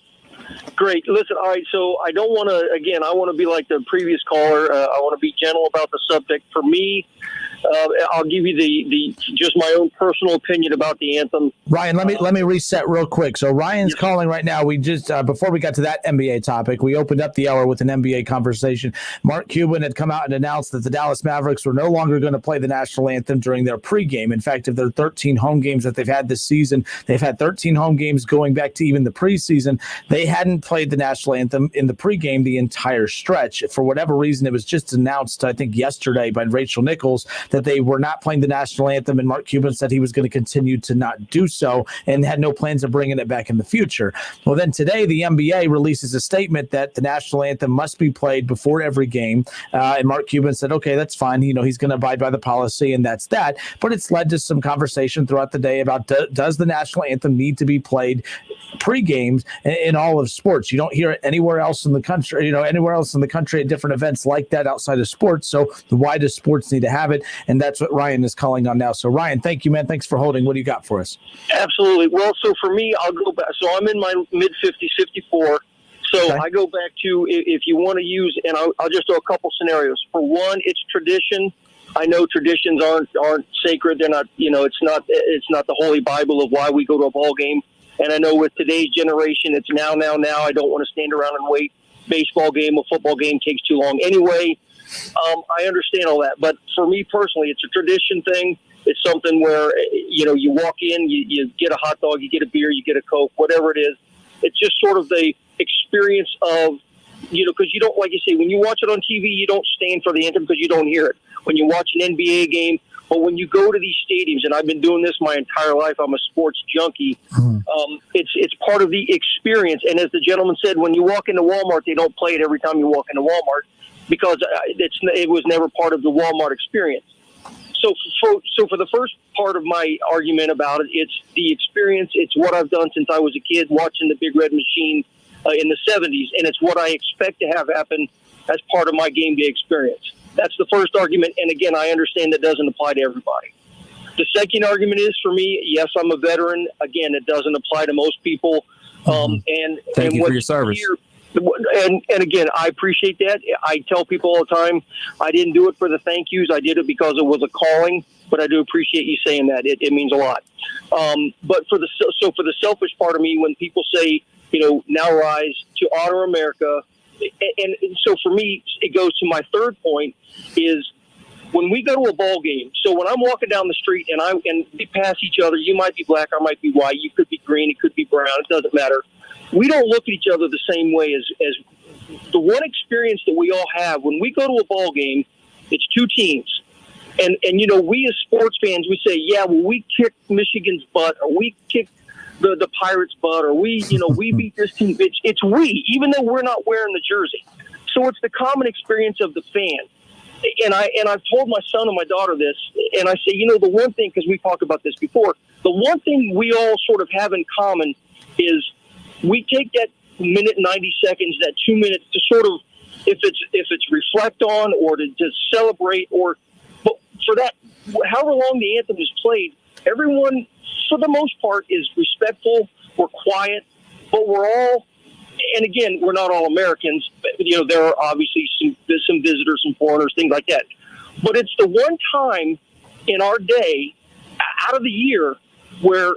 Great. Listen, all right, so I don't want to, again, I want to be like the previous caller. I want to be gentle about the subject. For me, I'll give you the just my own personal opinion about the anthem. Ryan, let me reset real quick. So Ryan's calling right now. We just before we got to that NBA topic, we opened up the hour with an NBA conversation. Mark Cuban had come out and announced that the Dallas Mavericks were no longer going to play the national anthem during their pregame. In fact, of their 13 home games that they've had this season, they've had 13 home games going back to even the preseason. They hadn't played the national anthem in the pregame the entire stretch. For whatever reason, it was just announced, I think, yesterday by Rachel Nichols that they were not playing the national anthem, and Mark Cuban said he was going to continue to not do so and had no plans of bringing it back in the future. Well, then today the NBA releases a statement that the national anthem must be played before every game, and Mark Cuban said, okay, that's fine. You know, he's going to abide by the policy, and that's that. But it's led to some conversation throughout the day about does the national anthem need to be played pre-games in all of sports? You don't hear it anywhere else in the country, anywhere else in the country at different events like that outside of sports. So why does sports need to have it? And that's what Ryan is calling on now. So Ryan, thank you, man. Thanks for holding. What do you got for us? Absolutely. Well, so for me, I'll go back. So I'm in my mid-50s, 54. So okay. I go back to, if you want to use, and I'll just do a couple scenarios. For one, it's tradition. I know traditions aren't sacred. They're not, it's not the Holy Bible of why we go to a ball game. And I know with today's generation, it's now. I don't want to stand around and wait. Baseball game, a football game takes too long. Anyway, I understand all that. But for me personally, it's a tradition thing. It's something where, you walk in, you get a hot dog, you get a beer, you get a Coke, whatever it is. It's just sort of the experience of, because you don't, like you say, when you watch it on TV, you don't stand for the anthem because you don't hear it. When you watch an NBA game, but when you go to these stadiums, and I've been doing this my entire life, I'm a sports junkie. It's part of the experience. And as the gentleman said, when you walk into Walmart, they don't play it every time you walk into Walmart because it was never part of the Walmart experience. So for the first part of my argument about it, it's the experience. It's what I've done since I was a kid watching the Big Red Machine in the 70s, and it's what I expect to have happen as part of my game day experience. That's the first argument, and again, I understand that doesn't apply to everybody. The second argument is, for me, yes, I'm a veteran. Again, it doesn't apply to most people. Thank you for your service. And again, I appreciate that. I tell people all the time, I didn't do it for the thank yous. I did it because it was a calling, but I do appreciate you saying that. It means a lot. But for the selfish part of me, when people say, now rise to honor America, and so for me, it goes to my third point is when we go to a ball game. So when I'm walking down the street and we pass each other, you might be black, I might be white, you could be green, it could be brown, it doesn't matter. We don't look at each other the same way as the one experience that we all have when we go to a ball game. It's two teams, and we as sports fans, we say, yeah, well, we kicked Michigan's butt, or we kicked the Pirates' butt, or we beat this team. It's we, even though we're not wearing the jersey. So it's the common experience of the fan. And I've told my son and my daughter this, and I say, the one thing, because we've talked about this before, the one thing we all sort of have in common is we take that minute, 90 seconds, that 2 minutes to sort of, if it's reflect on or to celebrate, but for that, however long the anthem is played, everyone, for the most part, is respectful. We're quiet, but we're all, and again, we're not all Americans. But, there are obviously some visitors, some foreigners, things like that. But it's the one time in our day, out of the year, where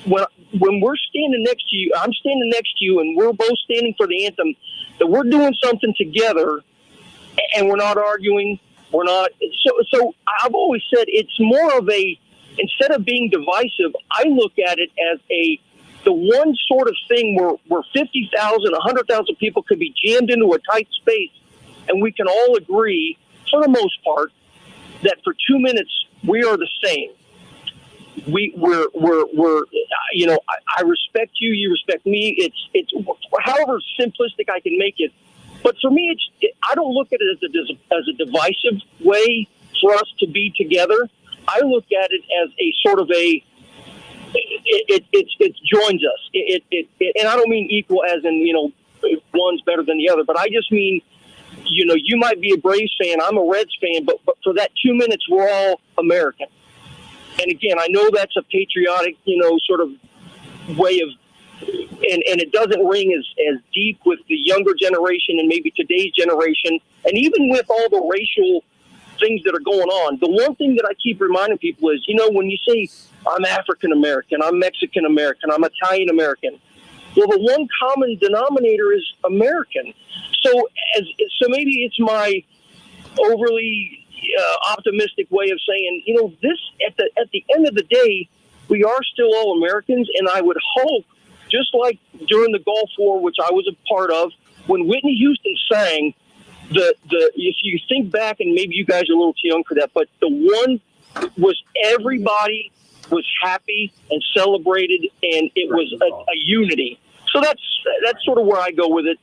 when we're standing next to you, I'm standing next to you, and we're both standing for the anthem, that we're doing something together, and we're not arguing. We're not. So I've always said it's more of a, instead of being divisive, I look at it as the one sort of thing where 50,000, 100,000 people could be jammed into a tight space, and we can all agree, for the most part, that for 2 minutes we are the same. We're you know, I respect you, you respect me. It's however simplistic I can make it. But for me, I don't look at it as a divisive way for us to be together. I look at it as a sort of it joins us. And I don't mean equal as in, you know, one's better than the other, but I just mean, you know, you might be a Braves fan, I'm a Reds fan, but for that 2 minutes, we're all American. And again, I know that's a patriotic, you know, sort of way of, and it doesn't ring as deep with the younger generation and maybe today's generation. And even with all the racial things that are going on, the one thing that I keep reminding people is, you know, when you say I'm African American, I'm Mexican American, I'm Italian American, well, the one common denominator is American. So maybe it's my overly optimistic way of saying, you know, this at the end of the day, we are still all Americans, and I would hope, just like during the Gulf War, which I was a part of, when Whitney Houston sang, if you think back, and maybe you guys are a little too young for that, but the one was everybody was happy and celebrated, and it was a unity. So that's sort of where I go with it.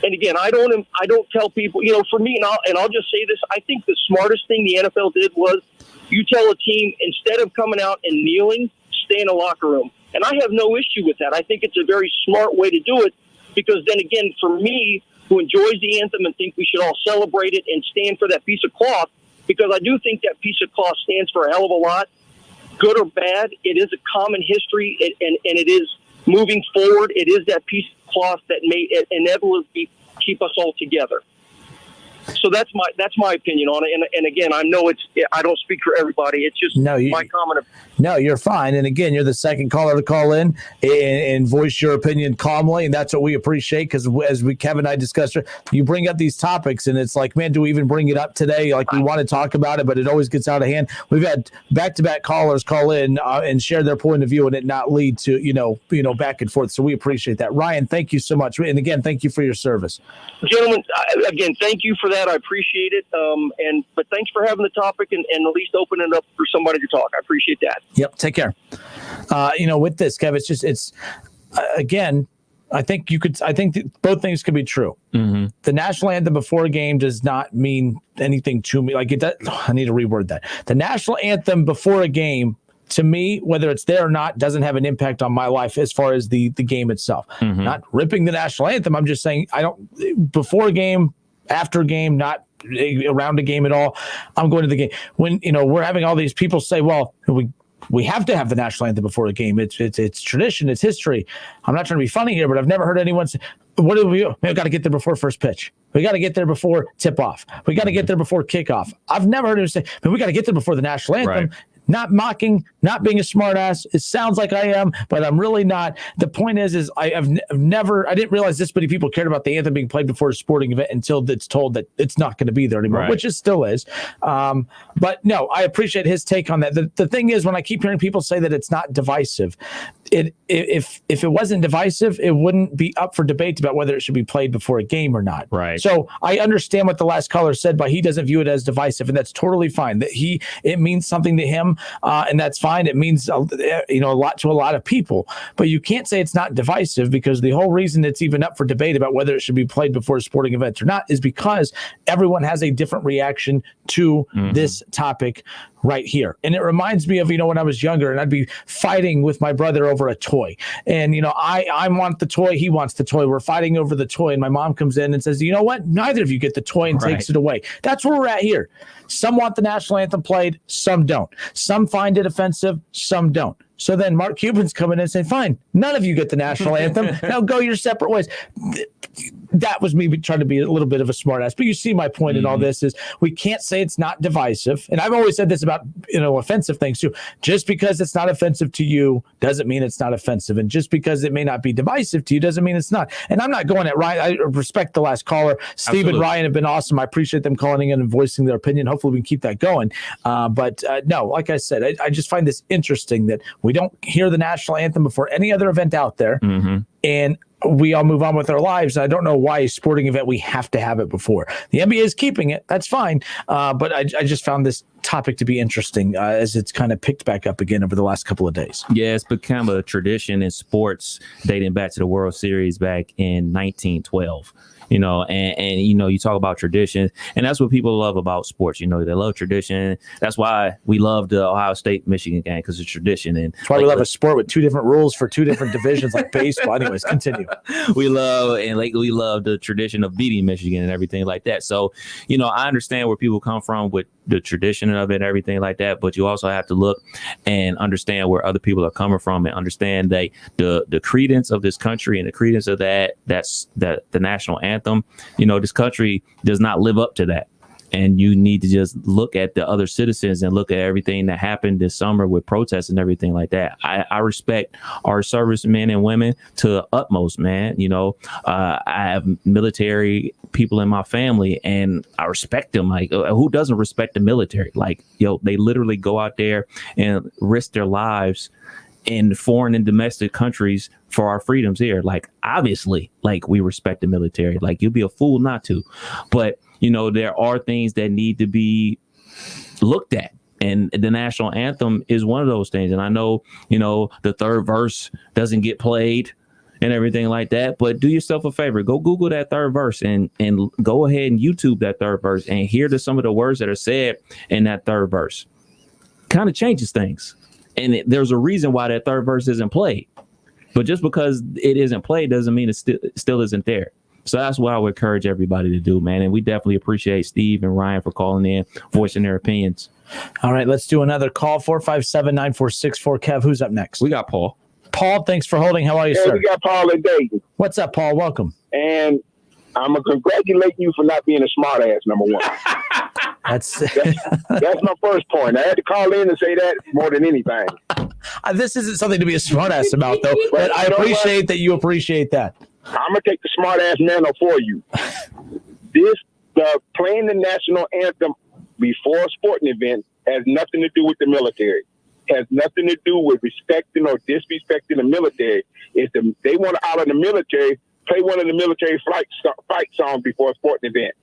And again, I don't tell people, you know, for me, and I'll just say this, I think the smartest thing the NFL did was you tell a team, instead of coming out and kneeling, stay in a locker room. And I have no issue with that. I think it's a very smart way to do it, because then again, for me, who enjoys the anthem and think we should all celebrate it and stand for that piece of cloth, because I do think that piece of cloth stands for a hell of a lot, good or bad. It is a common history, and it is moving forward. It is that piece of cloth that may inevitably keep us all together. So that's my opinion on it. And again, I know I don't speak for everybody. It's just my comment. No, you're fine. And again, you're the second caller to call in and voice your opinion calmly. And that's what we appreciate, because as Kevin and I discussed, you bring up these topics and it's like, man, do we even bring it up today? Like, we want to talk about it, but it always gets out of hand. We've had back-to-back callers call in and share their point of view, and it not lead to, you know, back and forth. So we appreciate that. Ryan, thank you so much. And again, thank you for your service. Gentlemen, again, thank you for that. I appreciate it. But thanks for having the topic and at least opening it up for somebody to talk. I appreciate that. Yep. Take care. With this, Kev, again, I think both things could be true. Mm-hmm. The national anthem before a game does not mean anything to me. Like, I need to reword that. The national anthem before a game, to me, whether it's there or not, doesn't have an impact on my life as far as the game itself. Mm-hmm. Not ripping the national anthem. I'm just saying, before a game, after a game, not around a game at all. I'm going to the game. When, we're having all these people say, well, we have to have the national anthem before a game. It's tradition. It's history. I'm not trying to be funny here, but I've never heard anyone say, what do we do? We got to get there before first pitch. We got to get there before tip off. We got to get there before kickoff. I've never heard anyone say, we got to get there before the national anthem. Right. Not mocking, not being a smartass. It sounds like I am, but I'm really not. The point is I didn't realize this many people cared about the anthem being played before a sporting event until it's told that it's not going to be there anymore, right. Which it still is. But no, I appreciate his take on that. The thing is, when I keep hearing people say that it's not divisive, if it wasn't divisive, it wouldn't be up for debate about whether it should be played before a game or not. Right. So I understand what the last caller said, but he doesn't view it as divisive, and that's totally fine. That it means something to him. And that's fine. It means a lot to a lot of people, but you can't say it's not divisive, because the whole reason it's even up for debate about whether it should be played before a sporting event or not is because everyone has a different reaction to this topic right here. And it reminds me of, when I was younger and I'd be fighting with my brother over a toy, and, I want the toy. He wants the toy. We're fighting over the toy. And my mom comes in and says, you know what? Neither of you get the toy, and takes it away. That's where we're at here. Some want the national anthem played. Some don't. Some find it offensive. Some don't. So then Mark Cuban's coming in and saying, fine, none of you get the national anthem. Now go your separate ways. That was me trying to be a little bit of a smartass. But you see my point in all this is we can't say it's not divisive. And I've always said this about, offensive things too. Just because it's not offensive to you doesn't mean it's not offensive. And just because it may not be divisive to you doesn't mean it's not. And I'm not going at Ryan. I respect the last caller. Steve and Ryan have been awesome. I appreciate them calling in and voicing their opinion. Hopefully we can keep that going. But no, like I said, I just find this interesting that we don't hear the national anthem before any other event out there. And we all move on with our lives. I don't know why a sporting event we have to have it before. The NBA is keeping it. That's fine. But I just found this topic to be interesting as it's kind of picked back up again over the last couple of days. Yeah, it's become a tradition in sports dating back to the World Series back in 1912. And you talk about tradition, and that's what people love about sports. They love tradition. That's why we love the Ohio State Michigan game, because it's tradition. And that's why we love a sport with two different rules for two different divisions like baseball. Anyways, continue. We love the tradition of beating Michigan and everything like that. So, I understand where people come from with the tradition of it and everything like that, but you also have to look and understand where other people are coming from and understand that the credence of this country and the credence of that's the national anthem. This country does not live up to that. And you need to just look at the other citizens and look at everything that happened this summer with protests and everything like that. I respect our servicemen and women to the utmost, man. I have military people in my family and I respect them. Like, who doesn't respect the military? Like, they literally go out there and risk their lives in foreign and domestic countries for our freedoms here. Like, obviously, we respect the military. Like, you'd be a fool not to. But, there are things that need to be looked at. And the national anthem is one of those things. And I know, the third verse doesn't get played and everything like that. But do yourself a favor. Go Google that third verse and go ahead and YouTube that third verse and hear some of the words that are said in that third verse. Kind of changes things. And there's a reason why that third verse isn't played. But just because it isn't played doesn't mean it still isn't there. So that's what I would encourage everybody to do, man. And we definitely appreciate Steve and Ryan for calling in, voicing their opinions. All right, let's do another call. 457-9464. Kev, who's up next? We got Paul. Paul, thanks for holding. How are you, sir? We got Paul in Dayton. What's up, Paul? Welcome. And I'm going to congratulate you for not being a smart ass, number one. That's my first point. I had to call in and say that more than anything. This isn't something to be a smart ass about, though. But I appreciate that you appreciate that. I'm going to take the smart ass mantle for you. Playing the national anthem before a sporting event has nothing to do with the military. Has nothing to do with respecting or disrespecting the military. They want to honor the military, play one of the military fight songs before a sporting event.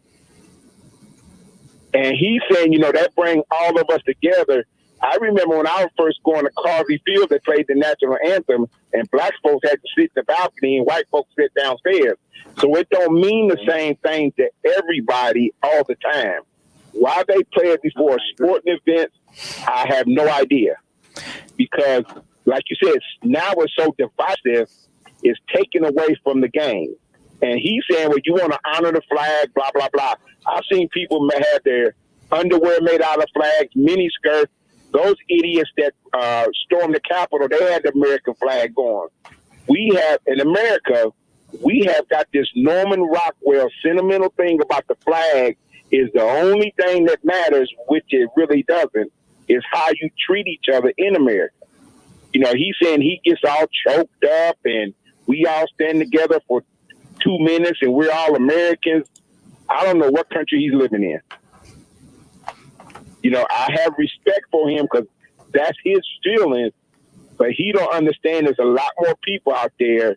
And he's saying, that brings all of us together. I remember when I was first going to Carvey Field, they played the national anthem, and black folks had to sit in the balcony and white folks sit downstairs. So it don't mean the same thing to everybody all the time. Why they play it before a sporting event, I have no idea. Because, like you said, now it's so divisive, it's taken away from the game. And he's saying, well, you want to honor the flag, blah, blah, blah. I've seen people have their underwear made out of flags, mini skirts. Those idiots that stormed the Capitol, they had the American flag going. In America, we have got this Norman Rockwell sentimental thing about the flag is the only thing that matters, which it really doesn't, is how you treat each other in America. He's saying he gets all choked up and we all stand together for 2 minutes and we're all Americans. I don't know what country he's living in. I have respect for him because that's his feelings, but he don't understand there's a lot more people out there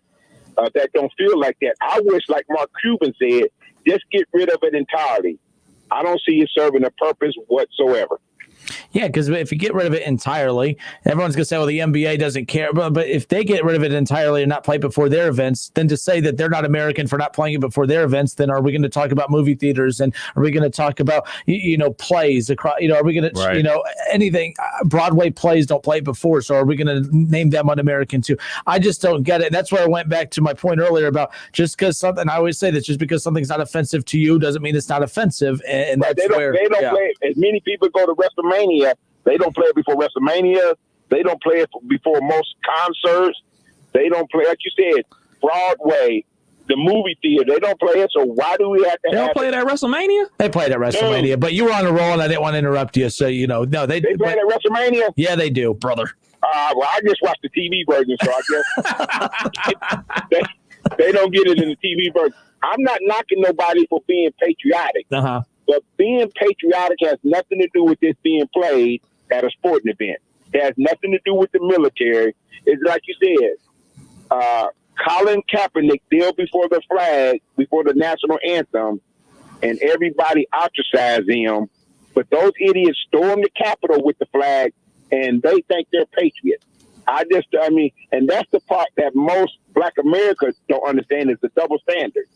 that don't feel like that. I wish, like Mark Cuban said, just get rid of it entirely. I don't see it serving a purpose whatsoever. Yeah, because if you get rid of it entirely, everyone's going to say, well, the NBA doesn't care. But if they get rid of it entirely and not play before their events, then to say that they're not American for not playing it before their events, then are we going to talk about movie theaters and are we going to talk about, plays across, are we going to, anything, Broadway plays don't play it before. So are we going to name them un-American too? I just don't get it. And that's where I went back to my point earlier about just because something, I always say that just because something's not offensive to you doesn't mean it's not offensive. And that's they don't play. As many people go to WrestleMania, they don't play it before WrestleMania. They don't play it before most concerts. They don't play, like you said, Broadway, the movie theater. They don't play it, so why do we have to They don't play it at WrestleMania? They played at WrestleMania, but you were on a roll, and I didn't want to interrupt you, so, no. They play it at WrestleMania? Yeah, they do, brother. Well, I just watched the TV version, so I guess they don't get it in the TV version. I'm not knocking nobody for being patriotic, but being patriotic has nothing to do with this being played at a sporting event. It has nothing to do with the military. It's like you said, Colin Kaepernick knelt before the flag, before the national anthem, and everybody ostracized him. But those idiots stormed the Capitol with the flag, and they think they're patriots. And that's the part that most Black Americans don't understand is the double standard.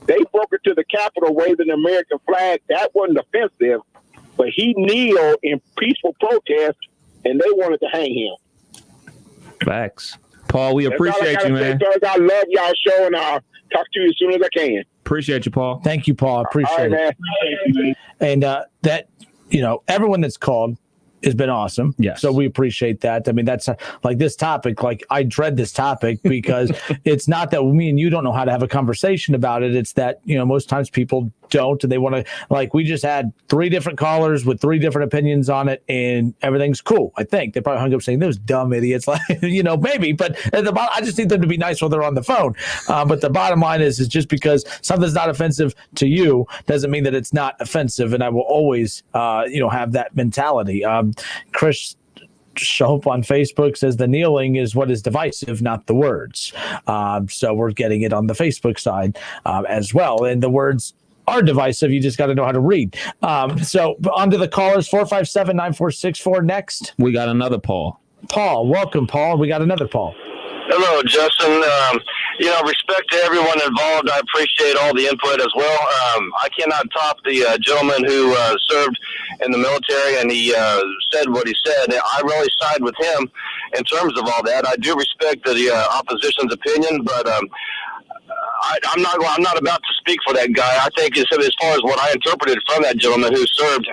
They broke it to the Capitol waving the American flag. That wasn't offensive, but he kneeled in peaceful protest, and they wanted to hang him. Facts. Paul, we appreciate you, man. I love y'all show, and I'll talk to you as soon as I can. Appreciate you, Paul. Thank you, Paul. I appreciate it. Man. And that, everyone that's called has been awesome. Yes. So we appreciate that. I mean, that's like this topic, like I dread this topic because it's not that me and you don't know how to have a conversation about it. It's that, most times people don't, and they want to, we just had 3 different callers with 3 different opinions on it, and everything's cool. I think they probably hung up saying those dumb idiots, maybe, but I just need them to be nice while they're on the phone. But the bottom line is just because something's not offensive to you doesn't mean that it's not offensive. And I will always, have that mentality. Chris Shope on Facebook says the kneeling is what is divisive, not the words. So we're getting it on the Facebook side as well. And the words are divisive. You just got to know how to read. So on to the callers, 457-9464. Next. We got another Paul. Paul, welcome, Paul. We got another Paul. Hello, Justin. Respect to everyone involved. I appreciate all the input as well. I cannot top the gentleman who served in the military, and he said what he said. I really side with him in terms of all that. I do respect the opposition's opinion, but I'm not about to speak for that guy. I think as far as what I interpreted from that gentleman who served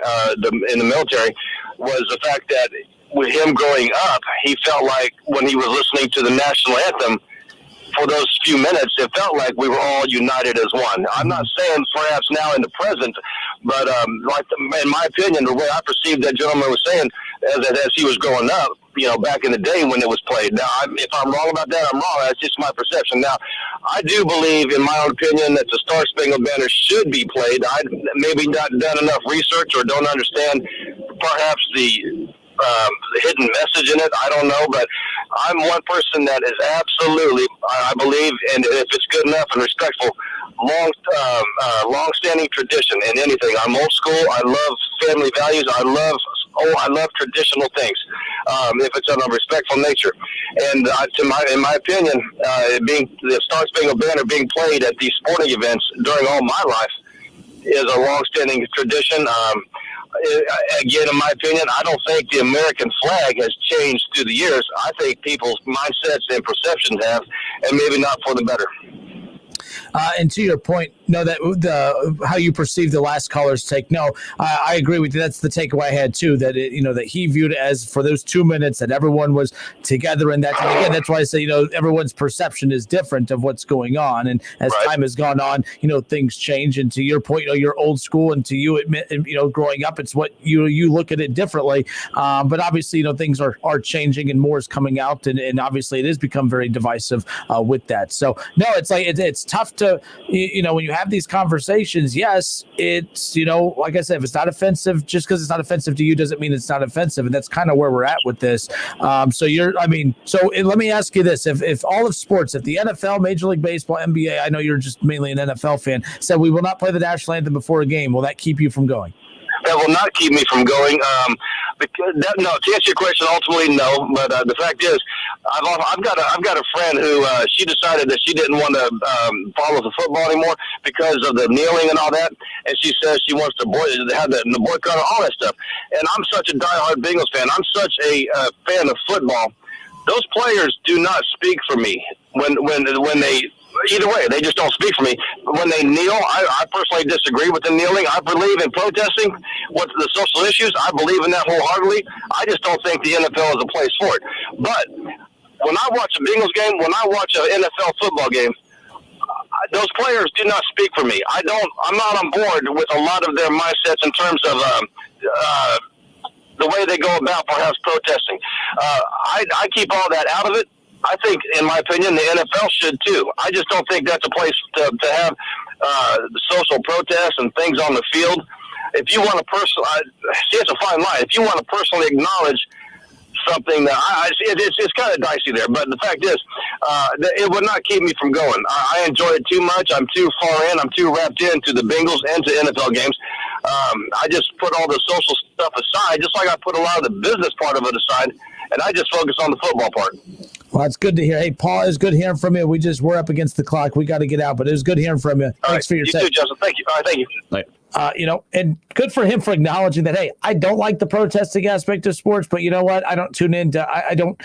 in the military was the fact that with him growing up, he felt like when he was listening to the national anthem for those few minutes, it felt like we were all united as one. I'm not saying perhaps now in the present, but in my opinion, the way I perceived that gentleman was saying as he was growing up, back in the day when it was played. Now, if I'm wrong about that, I'm wrong. That's just my perception. Now, I do believe, in my own opinion, that the Star Spangled Banner should be played. I maybe not done enough research or don't understand perhaps the hidden message in it. I don't know, but I'm one person that is absolutely, I believe, and if it's good enough and respectful, long-standing tradition in anything. I'm old school. I love family values. I love traditional things. If it's of a respectful nature, and in my opinion, being the Star Spangled Banner being played at these sporting events during all my life is a long-standing tradition. Again, in my opinion, I don't think the American flag has changed through the years. I think people's mindsets and perceptions have, and maybe not for the better. And to your point, that how you perceive the last caller's take. No, I agree with you. That's the takeaway I had too. That that he viewed it as for those 2 minutes that everyone was together, and that again, that's why I say everyone's perception is different of what's going on, and as time has gone on, things change. And to your point, you're old school, and to you admit, growing up, it's what you look at it differently. But obviously, things are changing, and more is coming out, and obviously it has become very divisive with that. So no, it's like it's tough to when you have these conversations, yes, it's, like I said, if it's not offensive, just because it's not offensive to you doesn't mean it's not offensive. And that's kind of where we're at with this. So let me ask you this. If all of sports, if the NFL, Major League Baseball, NBA, I know you're just mainly an NFL fan, said we will not play the national anthem before a game, will that keep you from going? That will not keep me from going. To answer your question, ultimately, no. But the fact is, I've got a friend who she decided that she didn't want to follow the football anymore because of the kneeling and all that, and she says she wants to have the boycott and all that stuff. And I'm such a diehard Bengals fan. I'm such a fan of football. Those players do not speak for me when they. Either way, they just don't speak for me. When they kneel, I personally disagree with the kneeling. I believe in protesting what the social issues, I believe in that wholeheartedly. I just don't think the NFL is a place for it. But when I watch a Bengals game, when I watch an NFL football game, those players do not speak for me. I'm not on board with a lot of their mindsets in terms of the way they go about perhaps protesting. I keep all that out of it. I think, in my opinion, the NFL should too. I just don't think that's a place to have social protests and things on the field. If you want to see, it's a fine line. If you want to personally acknowledge something that it's kind of dicey there, but the fact is, it would not keep me from going. I enjoy it too much. I'm too far in. I'm too wrapped into the Bengals and to NFL games. I just put all the social stuff aside, just like I put a lot of the business part of it aside, and I just focus on the football part. Well, it's good to hear. Hey, Paul, it's good hearing from you. We're up against the clock. We got to get out, but it was good hearing from you. Thanks for your time. You too, Justin. Thank you. All right, thank you. Right. And good for him for acknowledging that. Hey, I don't like the protesting aspect of sports, but you know what? I don't tune in to. I don't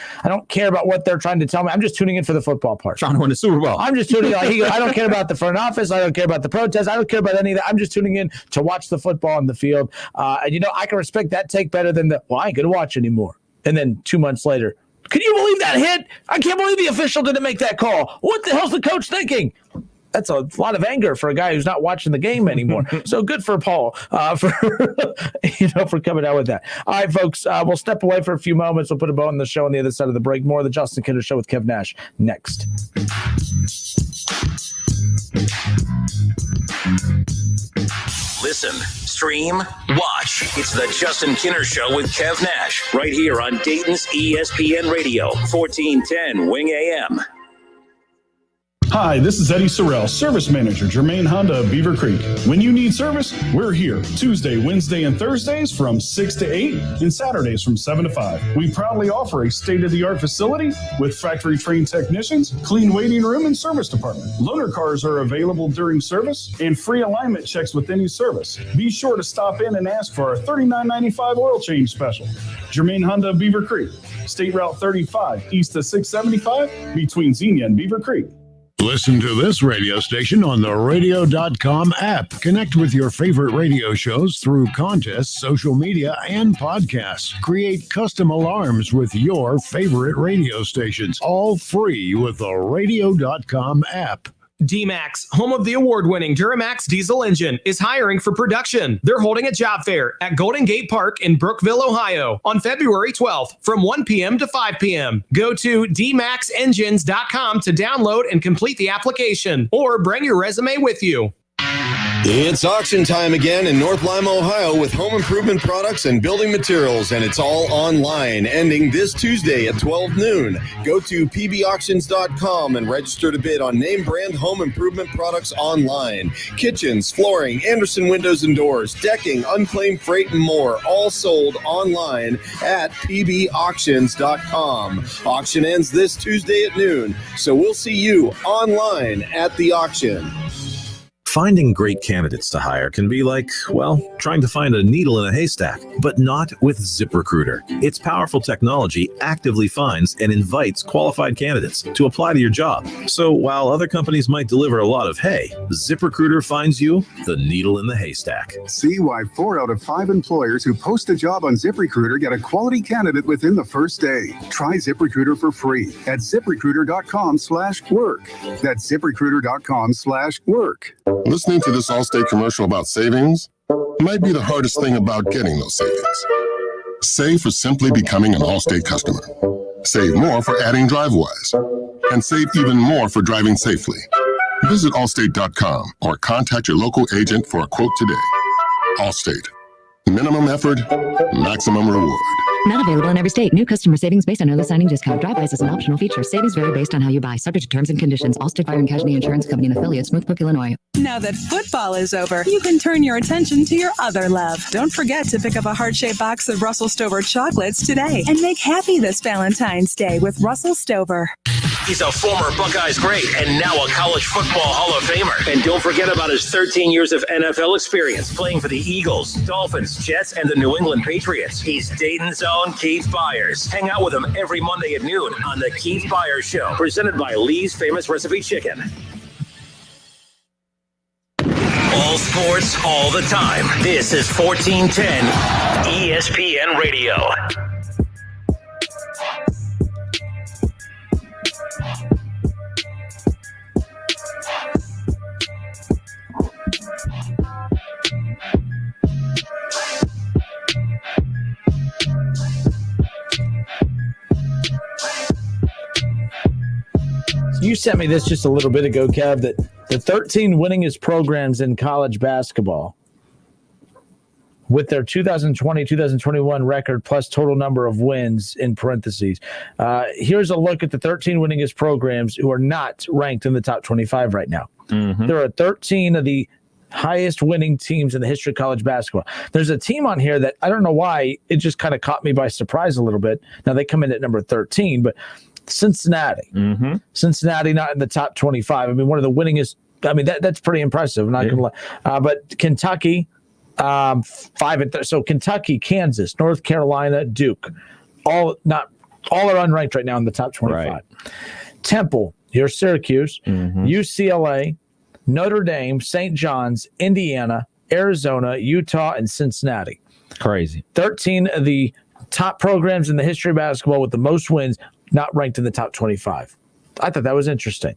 care about what they're trying to tell me. I'm just tuning in for the football part. Trying to win the Super Bowl. I'm just tuning in. I don't care about the front office. I don't care about the protests. I don't care about any of that. I'm just tuning in to watch the football on the field. And I can respect that take better than I ain't gonna watch anymore. And then 2 months later, can you believe that hit? I can't believe the official didn't make that call. What the hell's the coach thinking? That's a lot of anger for a guy who's not watching the game anymore. So good for Paul for coming out with that. All right, folks, we'll step away for a few moments. We'll put a bow on the show on the other side of the break. More of the Justin Kinner Show with Kev Nash next. Listen, stream, watch. It's the Justin Kinner Show with Kev Nash right here on Dayton's ESPN Radio, 1410 Wing AM. Hi, this is Eddie Sorrell, Service Manager, Germain Honda of Beaver Creek. When you need service, we're here Tuesday, Wednesday, and Thursdays from 6 to 8 and Saturdays from 7 to 5. We proudly offer a state-of-the-art facility with factory-trained technicians, clean waiting room, and service department. Loaner cars are available during service and free alignment checks with any service. Be sure to stop in and ask for our $39.95 oil change special. Germain Honda of Beaver Creek, State Route 35, east of 675, between Xenia and Beaver Creek. Listen to this radio station on the radio.com app. Connect with your favorite radio shows through contests, social media, and podcasts. Create custom alarms with your favorite radio stations, all free with the radio.com app. D-Max, home of the award-winning Duramax diesel engine, is hiring for production. They're holding a job fair at Golden Gate Park in Brookville, Ohio on February 12th from 1 p.m. to 5 p.m. Go to dmaxengines.com to download and complete the application, or bring your resume with you. It's auction time again in North Lima, Ohio with home improvement products and building materials, and it's all online, ending this Tuesday at 12 noon. Go to pbauctions.com and register to bid on name brand home improvement products online. Kitchens, flooring, Anderson windows and doors, decking, unclaimed freight, and more, all sold online at pbauctions.com. Auction ends this Tuesday at noon, so we'll see you online at the auction. Finding great candidates to hire can be like, well, trying to find a needle in a haystack, but not with ZipRecruiter. Its powerful technology actively finds and invites qualified candidates to apply to your job. So while other companies might deliver a lot of hay, ZipRecruiter finds you the needle in the haystack. See why 4 out of 5 employers who post a job on ZipRecruiter get a quality candidate within the first day. Try ZipRecruiter for free at ZipRecruiter.com/work. That's ZipRecruiter.com/work. Listening to this Allstate commercial about savings might be the hardest thing about getting those savings. Save for simply becoming an Allstate customer. Save more for adding DriveWise. And save even more for driving safely. Visit Allstate.com or contact your local agent for a quote today. Allstate. Minimum effort, maximum reward. Not available in every state. New customer savings based on early signing discount. Drive-bys is an optional feature. Savings vary based on how you buy. Subject to terms and conditions. Allstate Fire and Casualty Insurance Company and affiliates. Smoothbrook, Illinois. Now that football is over, you can turn your attention to your other love. Don't forget to pick up a heart-shaped box of Russell Stover chocolates today and make happy this Valentine's Day with Russell Stover. He's a former Buckeyes great and now a college football Hall of Famer. And don't forget about his 13 years of NFL experience playing for the Eagles, Dolphins, Jets, and the New England Patriots. He's Dayton's own Keith Byers. Hang out with him every Monday at noon on the Keith Byers Show, presented by Lee's Famous Recipe Chicken. All sports sports all the time. This is 1410 ESPN Radio. You sent me this just a little bit ago, Kev, that the 13 winningest programs in college basketball with their 2020-2021 record plus total number of wins in parentheses. Here's a look at the 13 winningest programs who are not ranked in the top 25 right now. There are 13 of the highest winning teams in the history of college basketball. There's a team on here that I don't know why, it just kind of caught me by surprise a little bit. Now they come in at number 13, but Cincinnati. Cincinnati not in the top 25. I mean, one of the winningest. I mean, that's pretty impressive. I'm not going to lie. But Kentucky, 5 and 3. So Kentucky, Kansas, North Carolina, Duke, all are unranked right now in the top 25. Right. Temple, here's Syracuse, UCLA, Notre Dame, St. John's, Indiana, Arizona, Utah, and Cincinnati. Crazy. 13 of the top programs in the history of basketball with the most wins not ranked in the top 25. I thought that was interesting.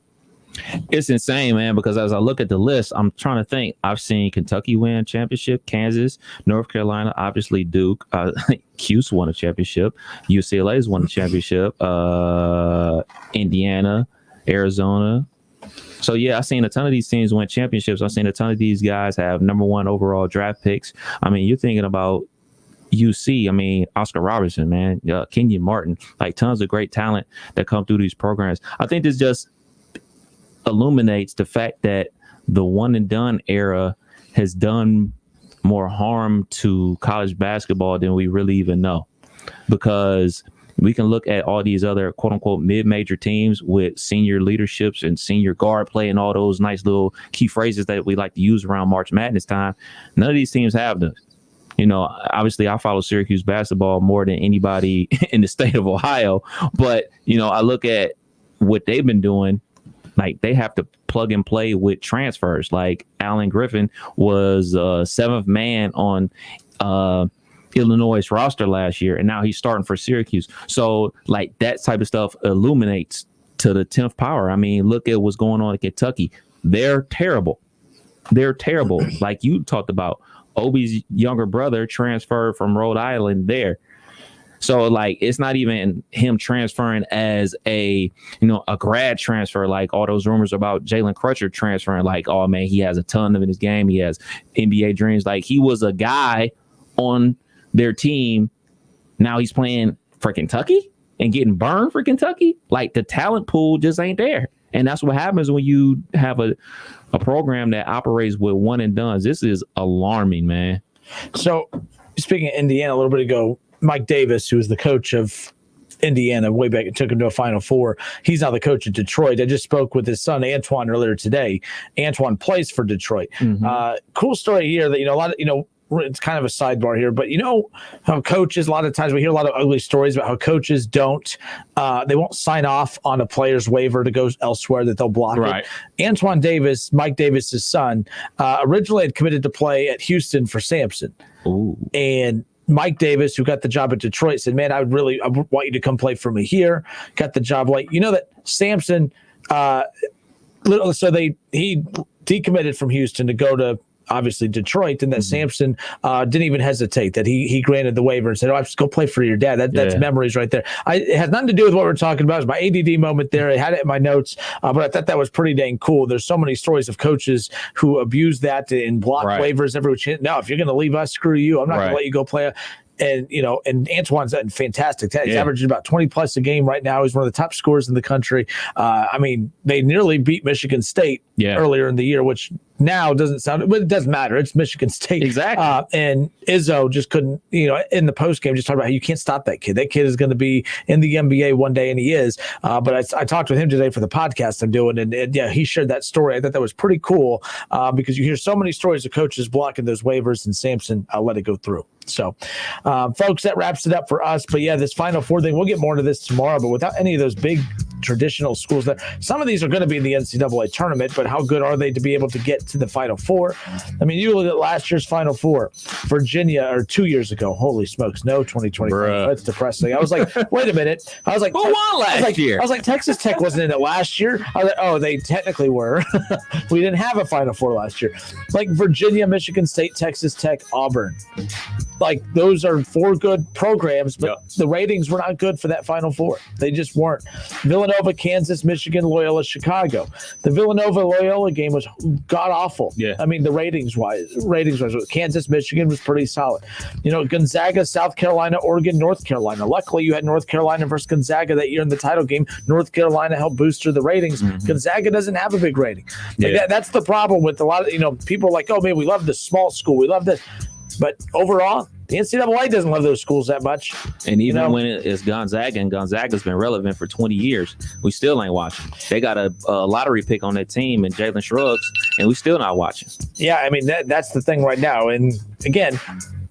It's insane, man, because as I look at the list, I'm trying to think. I've seen Kentucky win championship, Kansas, North Carolina, obviously Duke, Cuse won a championship, UCLA's won a championship, Indiana, Arizona. So, yeah, I've seen a ton of these teams win championships. I've seen a ton of these guys have number 1 overall draft picks. I mean, you're thinking about UC, I mean, Oscar Robertson, man, Kenyon Martin, like tons of great talent that come through these programs. I think this just illuminates the fact that the one and done era has done more harm to college basketball than we really even know, because we can look at all these other quote unquote mid-major teams with senior leaderships and senior guard play and all those nice little key phrases that we like to use around March Madness time. None of these teams have them. You know, obviously I follow Syracuse basketball more than anybody in the state of Ohio, but, you know, I look at what they've been doing. Like, they have to plug and play with transfers. Like, Alan Griffin was 7th man on Illinois' roster last year, and now he's starting for Syracuse. So, like, that type of stuff illuminates to the 10th power. I mean, look at what's going on in Kentucky. They're terrible. They're terrible. Like you talked about, Obi's younger brother transferred from Rhode Island there. So, like, it's not even him transferring as a grad transfer, like all those rumors about Jalen Crutcher transferring, like, oh, man, he has a ton of in his game. He has NBA dreams. Like, he was a guy on their team. Now he's playing for Kentucky and getting burned for Kentucky. Like, the talent pool just ain't there. And that's what happens when you have a program that operates with one and dones. This is alarming, man. So, speaking of Indiana a little bit ago, Mike Davis, who was the coach of Indiana way back and took him to a Final Four, he's now the coach of Detroit. I just spoke with his son, Antoine, earlier today. Antoine plays for Detroit. Cool story here that, a lot of, it's kind of a sidebar here, but how coaches, a lot of times we hear a lot of ugly stories about how coaches they won't sign off on a player's waiver to go elsewhere, that they'll block it. Antoine Davis, Mike Davis's son, originally had committed to play at Houston for Samson. And Mike Davis, who got the job at Detroit, said, man, I want you to come play for me here. Got the job. Like, that Samson, so he decommitted from Houston to go to, obviously, Detroit, and that Samson didn't even hesitate, that he granted the waiver and said, just go play for your dad. That's memories right there. It has nothing to do with what we're talking about. It's my ADD moment there. I had it in my notes, but I thought that was pretty dang cool. There's so many stories of coaches who abuse that and block waivers every chance. No, if you're going to leave us, screw you. I'm not going to let you go play. And Antoine's fantastic. He's averaging about 20 plus a game right now. He's one of the top scorers in the country. I mean, they nearly beat Michigan State earlier in the year, which now doesn't sound, but it doesn't matter. It's Michigan State. Exactly. And Izzo just couldn't, in the post game, just talk about how you can't stop that kid. That kid is going to be in the NBA one day, and he is. But I talked with him today for the podcast I'm doing, and he shared that story. I thought that was pretty cool because you hear so many stories of coaches blocking those waivers, and Samson let it go through. So, folks, that wraps it up for us. But, this Final Four thing, we'll get more into this tomorrow. But without any of those big traditional schools. That some of these are going to be in the NCAA tournament, but how good are they to be able to get to the Final Four? I mean, you look at last year's Final Four, Virginia, or 2 years ago. Holy smokes, no 2020. That's depressing. I was like, wait a minute. I was like, who won last year? I was like, Texas Tech wasn't in it last year. I was like, oh, they technically were. We didn't have a Final Four last year. Like Virginia, Michigan State, Texas Tech, Auburn. Like those are 4 good programs, but the ratings were not good for that Final Four. They just weren't. Villanova, Kansas, Michigan, Loyola, Chicago. The Villanova-Loyola game was god-awful. Yeah. I mean, the ratings-wise, Kansas, Michigan was pretty solid. You know, Gonzaga, South Carolina, Oregon, North Carolina. Luckily, you had North Carolina versus Gonzaga that year in the title game. North Carolina helped booster the ratings. Mm-hmm. Gonzaga doesn't have a big rating. Like that's the problem with a lot of, people are like, oh, man, we love this small school. We love this. But overall, the NCAA doesn't love those schools that much. And even when it's Gonzaga, and Gonzaga's been relevant for 20 years, we still ain't watching. They got a lottery pick on that team and Jalen Shrugs, and we still not watching. Yeah, I mean, that's the thing right now. And again,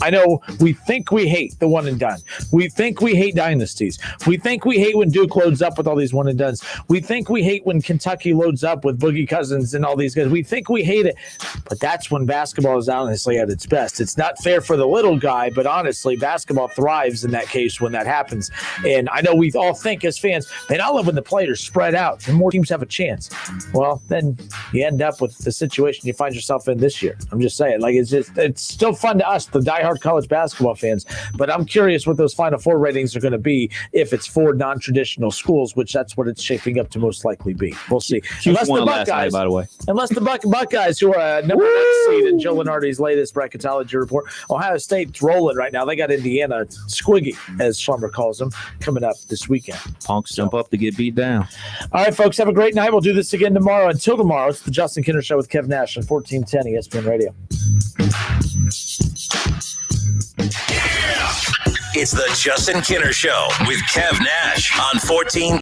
I know we think we hate the one and done. We think we hate dynasties. We think we hate when Duke loads up with all these one and dones. We think we hate when Kentucky loads up with Boogie Cousins and all these guys. We think we hate it. But that's when basketball is honestly at its best. It's not fair for the little guy, but honestly, basketball thrives in that case when that happens. And I know we all think as fans, man, I love when the players spread out and more teams have a chance. Well, then you end up with the situation you find yourself in this year. I'm just saying, like, it's still fun to us, the diehard college basketball fans, but I'm curious what those Final Four ratings are going to be if it's 4 non-traditional schools, which that's what it's shaping up to most likely be. We'll see. Unless the Buckeyes, last night, by the way. Unless the Buckeyes, who are number 1 seed in Joe Lenardi's latest bracketology report. Ohio State's rolling right now. They got Indiana squiggy, as Schlumber calls them, coming up this weekend. Punks jump up to get beat down. All right, folks, have a great night. We'll do this again tomorrow. Until tomorrow, it's the Justin Kinner Show with Kev Nash on 1410 ESPN Radio. It's the Justin Kinner Show with Kev Nash on 14.